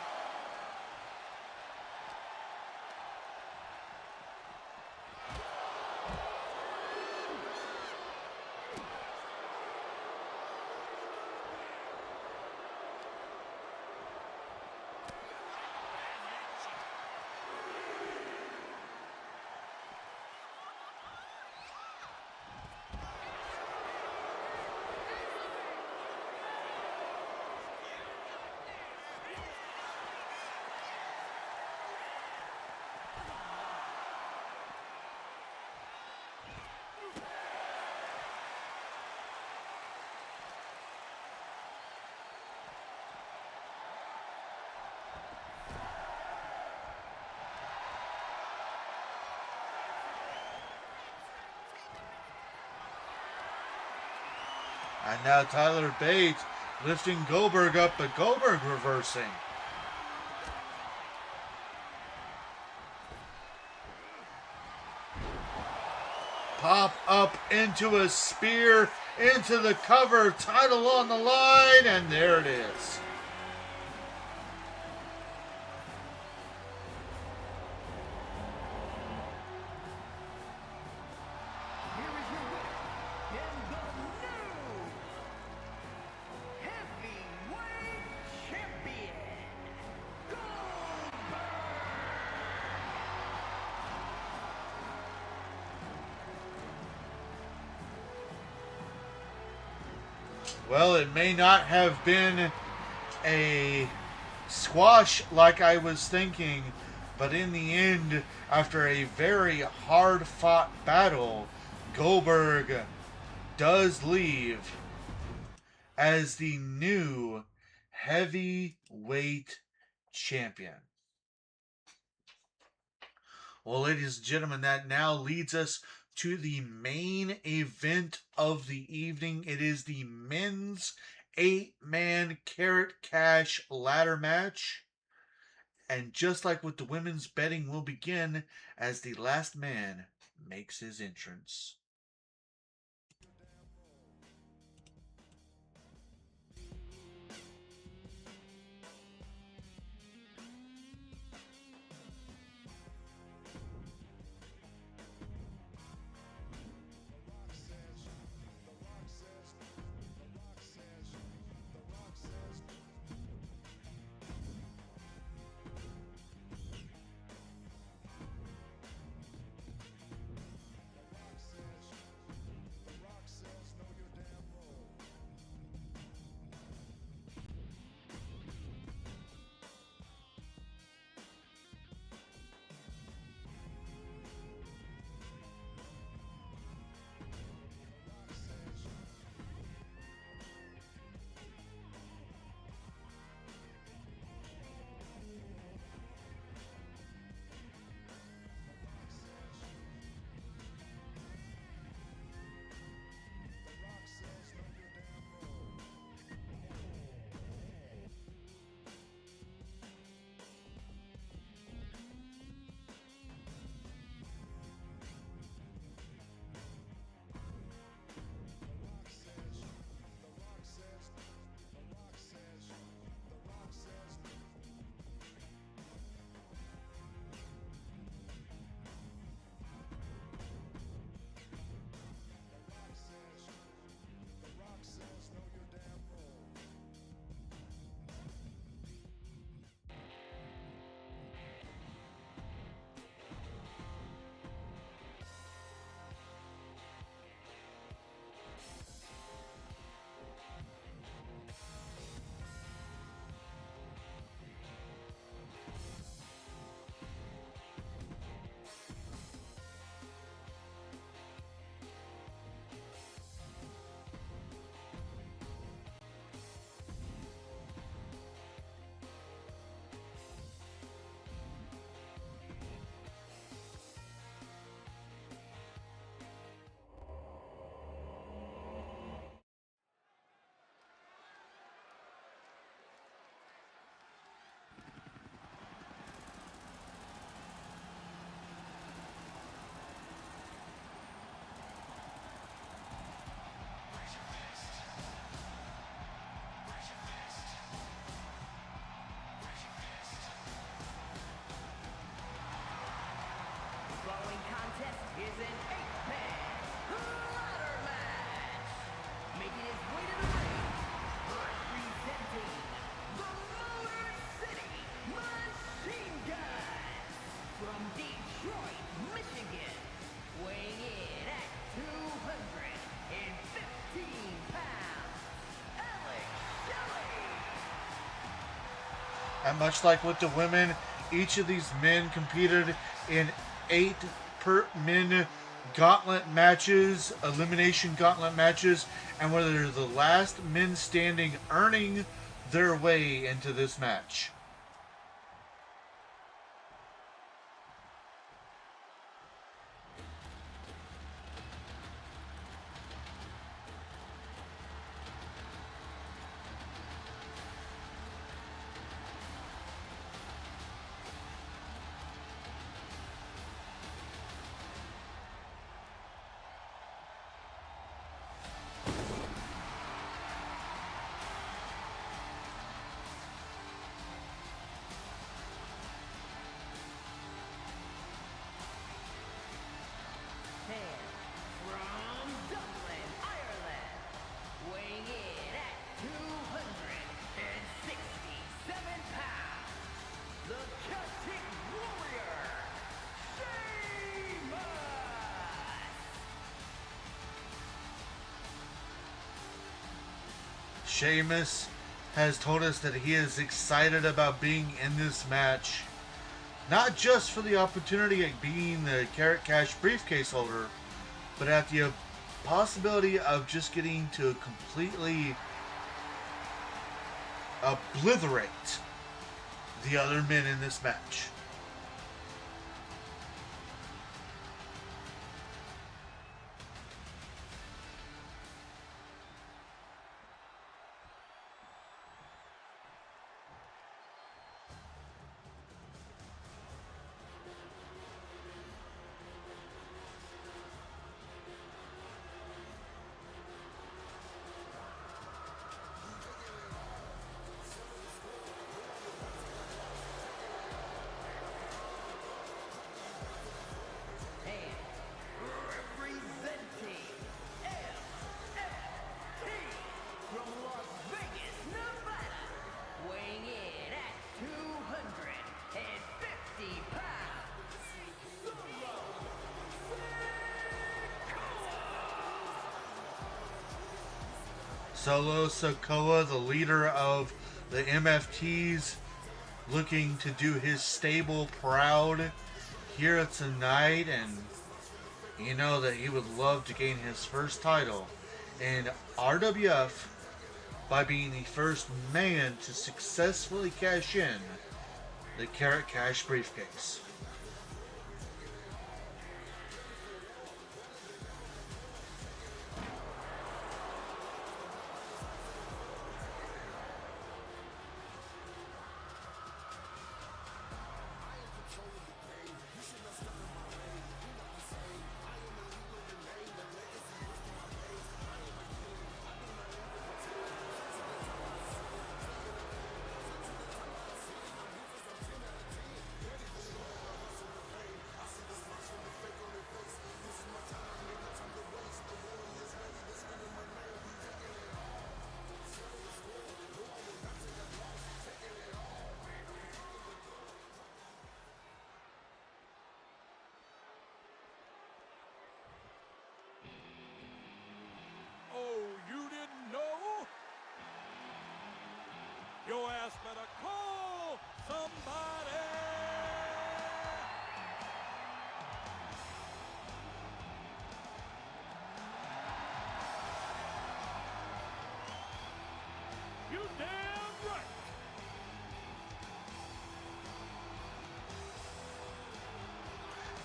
And now Tyler Bate lifting Goldberg up, but Goldberg reversing. Pop up into a spear, into the cover, title on the line, and there it is. Well, it may not have been a squash like I was thinking, but in the end, after a very hard-fought battle, Goldberg does leave as the new heavyweight champion. Well, ladies and gentlemen, that now leads us to the main event of the evening. It is the men's 8-man Karat Cash ladder match. And just like with the women's, betting will begin as the last man makes his entrance. And much like with the women, each of these men competed in 8 per men gauntlet matches, elimination gauntlet matches, and were they're the last men standing earning their way into this match. And from Dublin, Ireland, weighing in at 267 pounds, the Celtic Warrior, Sheamus has told us that he is excited about being in this match, not just for the opportunity of being the Karat Cash briefcase holder, but at the possibility of just getting to completely obliterate the other men in this match. and representing LFT from Las Vegas, Nevada, weighing in at 250 pounds, Solo Sikoa, the leader of the MFTs, looking to do his stable proud here tonight, and you know that he would love to gain his first title in RWF by being the first man to successfully cash in the Karat Cash briefcase. Oh, you didn't know? Your ass better call somebody. You damn right.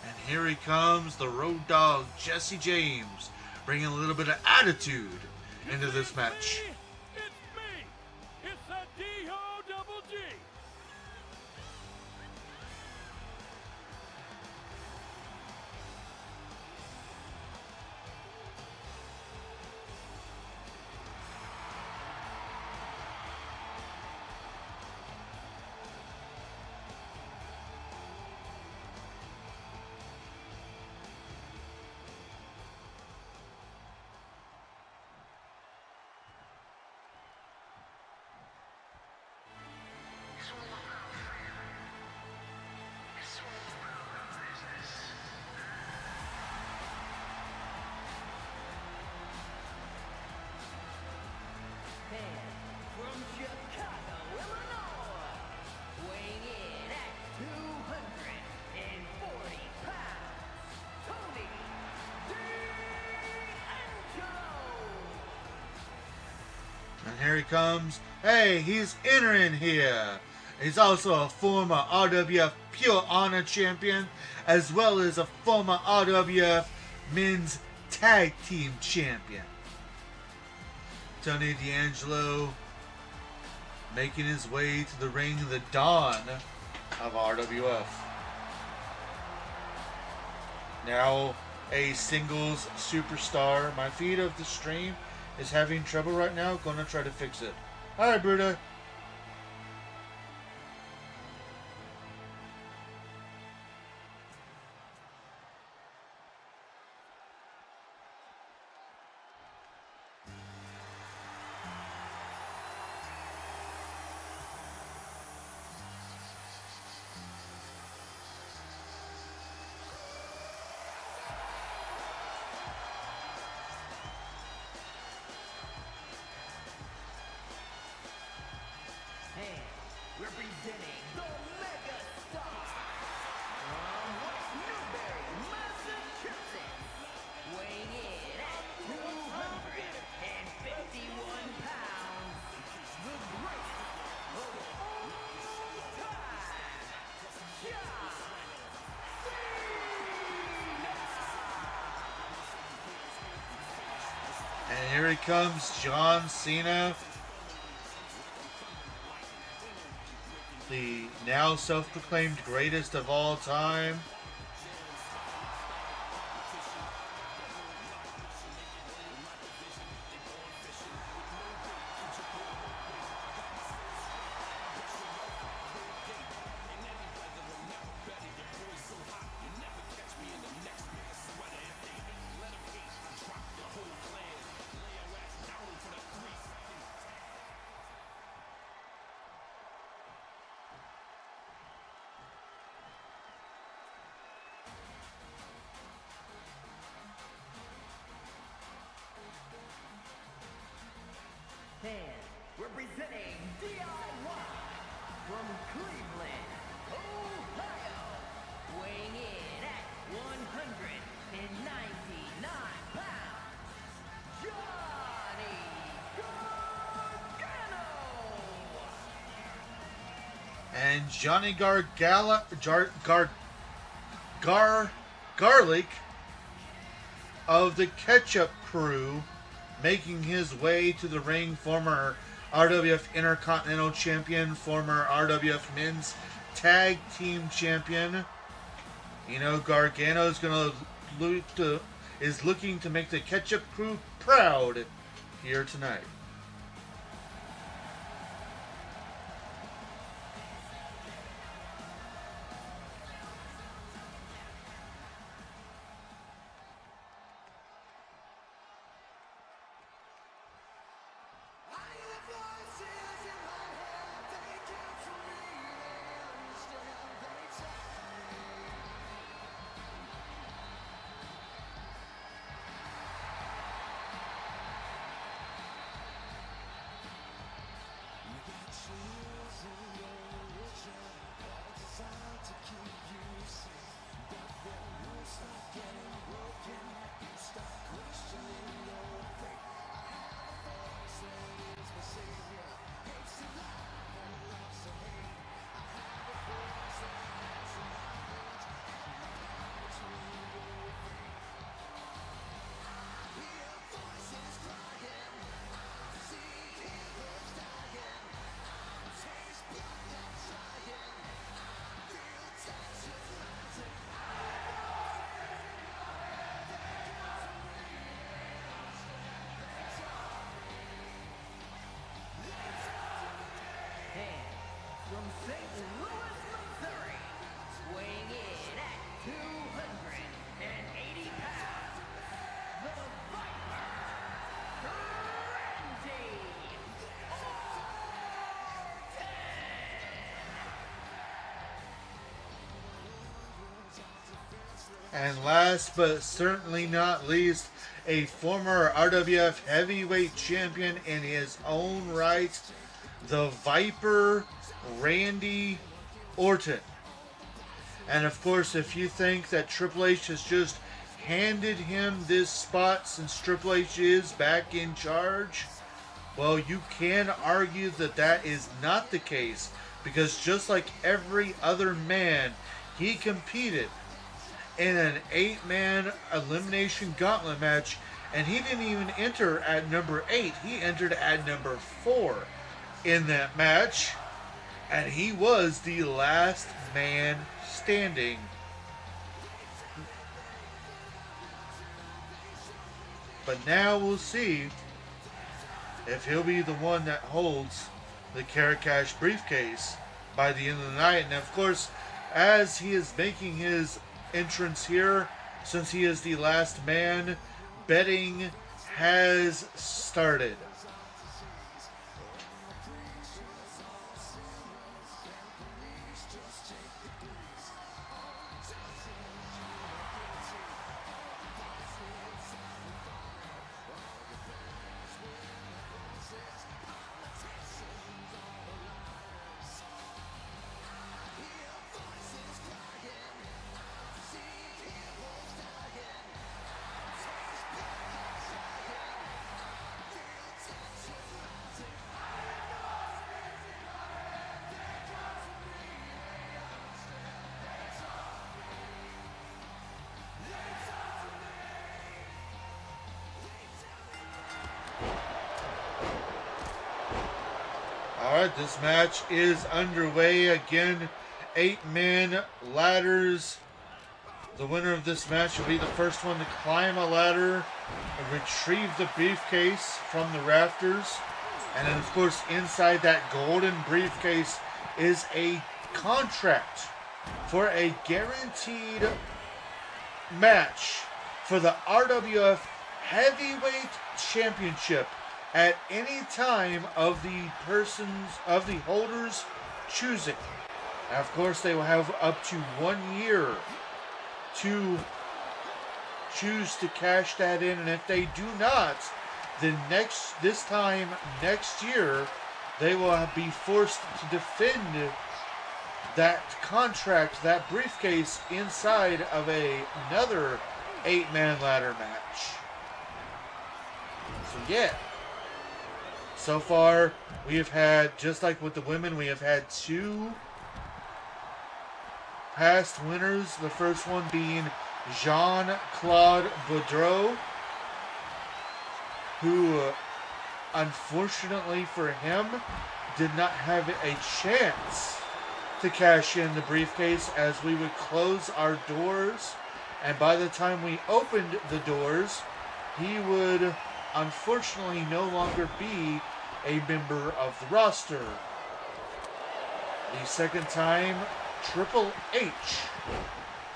And here he comes, the road dog, Jesse James, bringing a little bit of attitude into this match. It's me. It's the D-O-double-G. And here he comes. Hey, he's entering here. He's also a former RWF Pure Honor champion, as well as a former RWF Men's Tag Team champion. Tony D'Angelo making his way to the ring, the dawn of RWF. Now a singles superstar. My feed of the stream is having trouble right now. Gonna try to fix it. Alright, Bruda. And representing the Mega Star from West Newbury, Massachusetts, weighing in at 251 pounds, the greatest of all time, And here he comes, John Cena. The now self-proclaimed greatest of all time. And representing DIY from Cleveland, Ohio, weighing in at 199 pounds, Johnny Gargano. And Johnny Garlic of the Ketchup Crew making his way to the ring, former RWF Intercontinental Champion, former RWF Men's Tag Team Champion. You know, Gargano is looking to make the Ketchup Crew proud here tonight. From St. Louis, Missouri, weighing in at 280 pounds, the Viper, Randy Orton. And last but certainly not least, a former RWF Heavyweight Champion in his own right, the Viper, Randy Orton. And of course, if you think that Triple H has just handed him this spot since Triple H is back in charge, Well, you can argue that that is not the case because just like every other man, he competed in an 8-man elimination gauntlet match, and he didn't even enter at number 8. He entered at number 4 in that match, and he was the last man standing. But now we'll see if he'll be the one that holds the Karat Cash briefcase by the end of the night. And of course, as he is making his entrance here, since he is the last man, betting has started. Alright, this match is underway. Again, 8-man ladders. The winner of this match will be the first one to climb a ladder and retrieve the briefcase from the rafters. And then, of course, inside that golden briefcase is a contract for a guaranteed match for the RWF Heavyweight Championship at any time of the holders choosing. And of course, they will have up to 1 year to choose to cash that in, and if they do not, then this time next year, they will be forced to defend that contract, that briefcase, inside of another 8-man ladder match. So yeah. So far, we have had, just like with the women, we have had 2 past winners. The first one being Jean-Claude Boudreau, who, unfortunately for him, did not have a chance to cash in the briefcase, as we would close our doors, and by the time we opened the doors, he would unfortunately no longer be a member of the roster. The second time, Triple H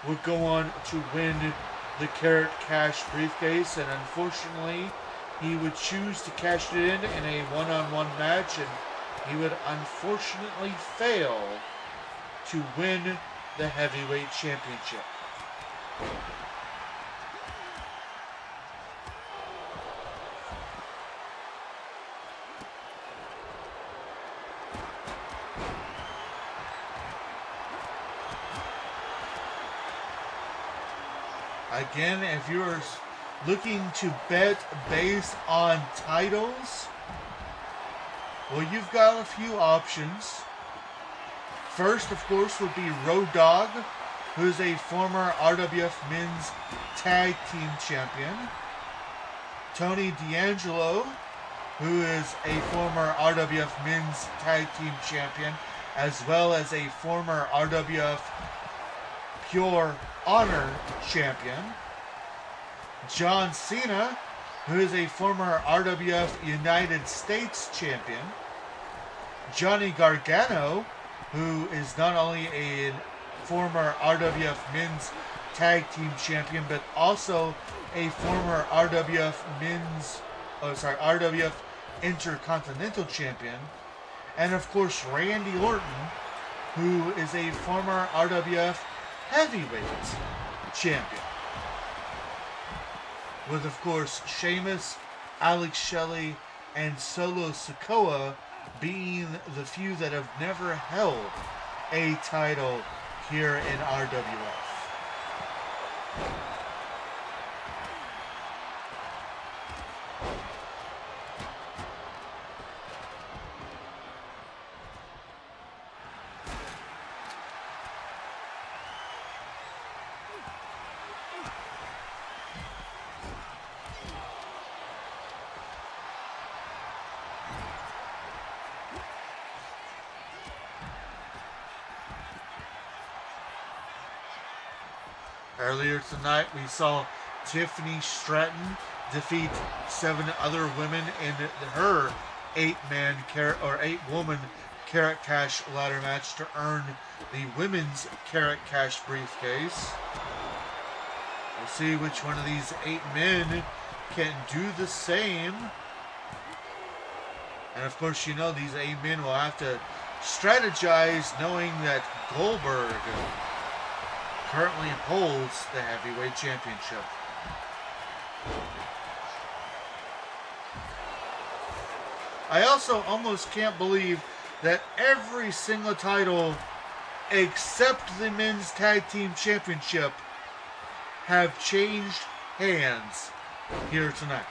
would go on to win the Karat Cash briefcase, and unfortunately, he would choose to cash it in a one-on-one match, and he would unfortunately fail to win the Heavyweight Championship. Again, if you're looking to bet based on titles, well, you've got a few options. First, of course, would be Road Dogg, who's a former RWF Men's Tag Team Champion. Tony D'Angelo, who is a former RWF Men's Tag Team Champion, as well as a former RWF Pure Honor Champion. John Cena, who is a former RWF United States Champion. Johnny Gargano, who is not only a former RWF Men's Tag Team Champion, but also a former RWF Intercontinental Champion. And of course, Randy Orton, who is a former RWF Heavyweight Champion. With, of course, Sheamus, Alex Shelley, and Solo Sikoa being the few that have never held a title here in RWF. Earlier tonight, we saw Tiffany Stratton defeat 7 other women in her 8-woman Karat Cash ladder match to earn the women's Karat Cash briefcase. We'll see which one of these 8 men can do the same. And of course, you know these 8 men will have to strategize, knowing that Goldberg currently holds the heavyweight championship. I also almost can't believe that every single title except the men's tag team championship have changed hands here tonight.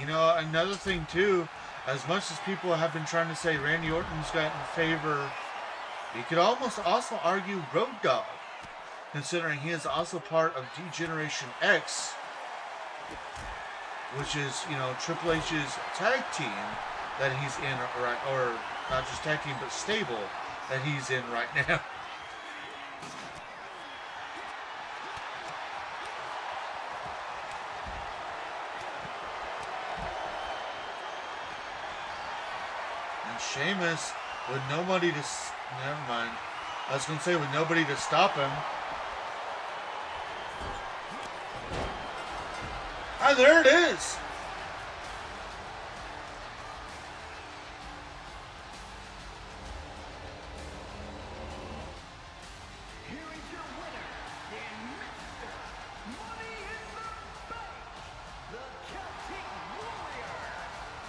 You know, another thing too, as much as people have been trying to say Randy Orton's gotten favor, you could almost also argue Road Dogg, considering he is also part of D-Generation X, which is, you know, Triple H's tag team that he's in, right, or not just tag team, but stable that he's in right now. And Sheamus, with nobody to, never mind. I was going to say, with nobody to stop him. And there it is. Here is your winner, and Mr. Money in the Bank, the Celtic Warrior, Sheamus!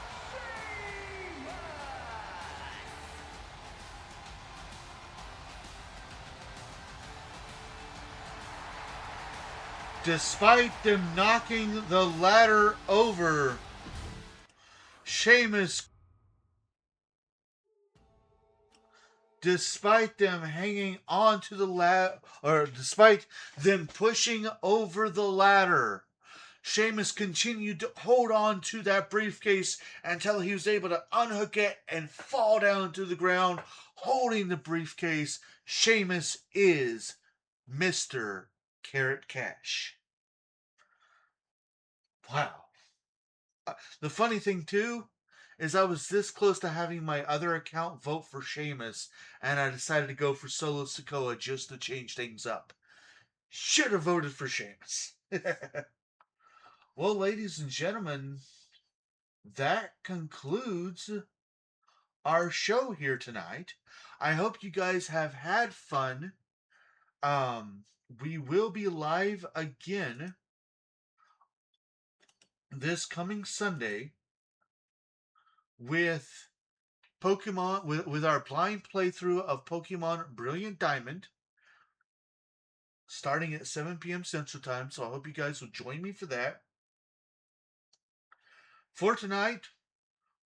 Despite them knocking the ladder over, Sheamus, despite them hanging onto the ladder, or despite them pushing over the ladder, Sheamus continued to hold on to that briefcase until he was able to unhook it and fall down to the ground, holding the briefcase. Sheamus is Mr. Carrot Cash. Wow. The funny thing, too, is I was this close to having my other account vote for Sheamus, and I decided to go for Solo Sikoa just to change things up. Should have voted for Sheamus. Well, ladies and gentlemen, that concludes our show here tonight. I hope you guys have had fun. We will be live again this coming Sunday with Pokemon, with our blind playthrough of Pokemon Brilliant Diamond. starting at 7 p.m. Central Time, so I hope you guys will join me for that. For tonight,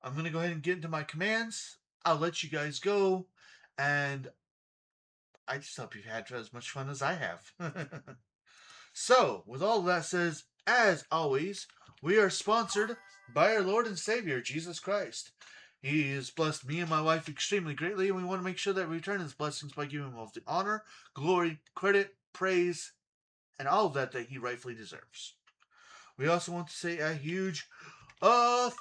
I'm going to go ahead and get into my commands. I'll let you guys go, and I just hope you've had as much fun as I have. So, with all of that said, as always, we are sponsored by our Lord and Savior, Jesus Christ. He has blessed me and my wife extremely greatly, and we want to make sure that we return his blessings by giving him all the honor, glory, credit, praise, and all of that he rightfully deserves. We also want to say a huge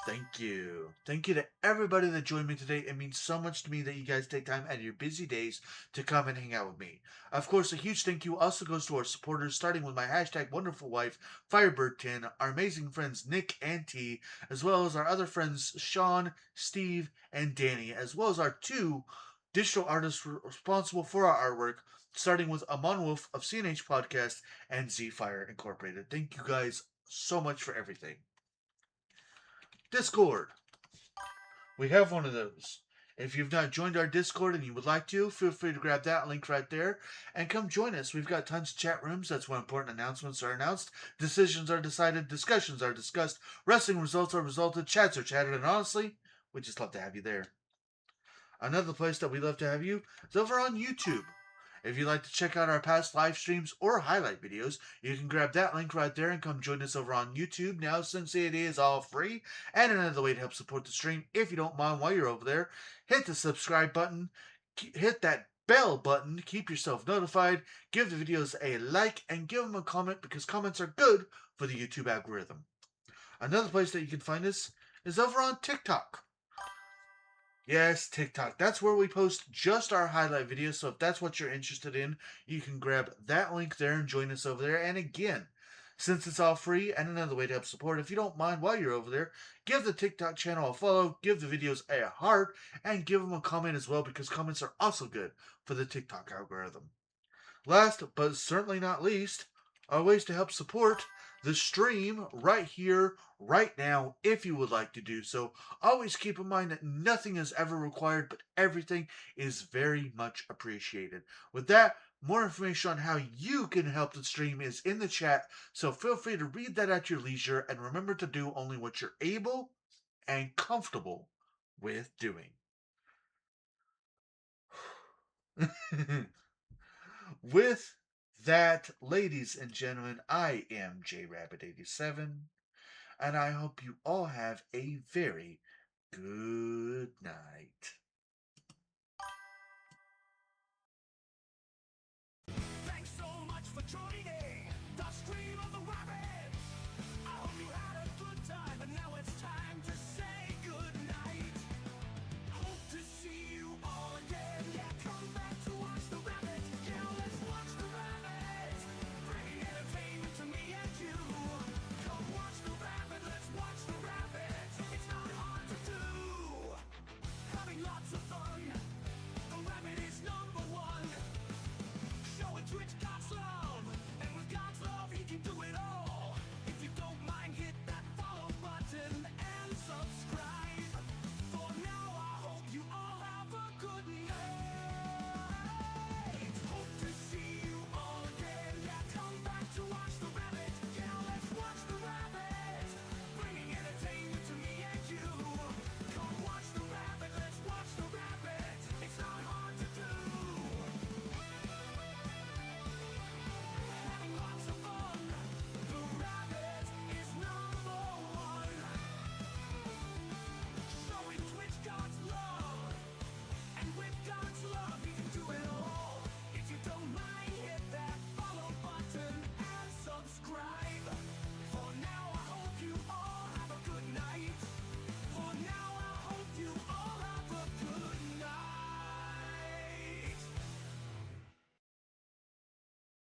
thank you. Thank you to everybody that joined me today. It means so much to me that you guys take time out of your busy days to come and hang out with me. Of course, a huge thank you also goes to our supporters, starting with my hashtag wonderful wife, Firebird10, our amazing friends Nick and T, as well as our other friends Sean, Steve, and Danny, as well as our 2 digital artists responsible for our artwork, starting with Amon Wolf of CNH Podcast and Z Fire Incorporated. Thank you guys so much for everything. Discord. We have one of those. If you've not joined our Discord and you would like to, feel free to grab that link right there and come join us. We've got tons of chat rooms. That's when important announcements are announced, decisions are decided, discussions are discussed, wrestling results are resulted, chats are chatted, and honestly, we just love to have you there. Another place that we love to have you is over on YouTube. If you'd like to check out our past live streams or highlight videos, you can grab that link right there and come join us over on YouTube now, since it is all free. And another way to help support the stream, if you don't mind, while you're over there, hit the subscribe button, hit that bell button to keep yourself notified, give the videos a like, and give them a comment, because comments are good for the YouTube algorithm. Another place that you can find us is over on TikTok. Yes, TikTok. That's where we post just our highlight videos. So if that's what you're interested in, you can grab that link there and join us over there. And again, since it's all free and another way to help support, if you don't mind while you're over there, give the TikTok channel a follow, give the videos a heart, and give them a comment as well, because comments are also good for the TikTok algorithm. Last but certainly not least are ways to help support the stream right here, right now, if you would like to do so. Always keep in mind that nothing is ever required, but everything is very much appreciated. With that, more information on how you can help the stream is in the chat, so feel free to read that at your leisure, and remember to do only what you're able and comfortable with doing. With that, ladies and gentlemen, I am JRabbit87, and I hope you all have a very good night. Thanks so much for joining.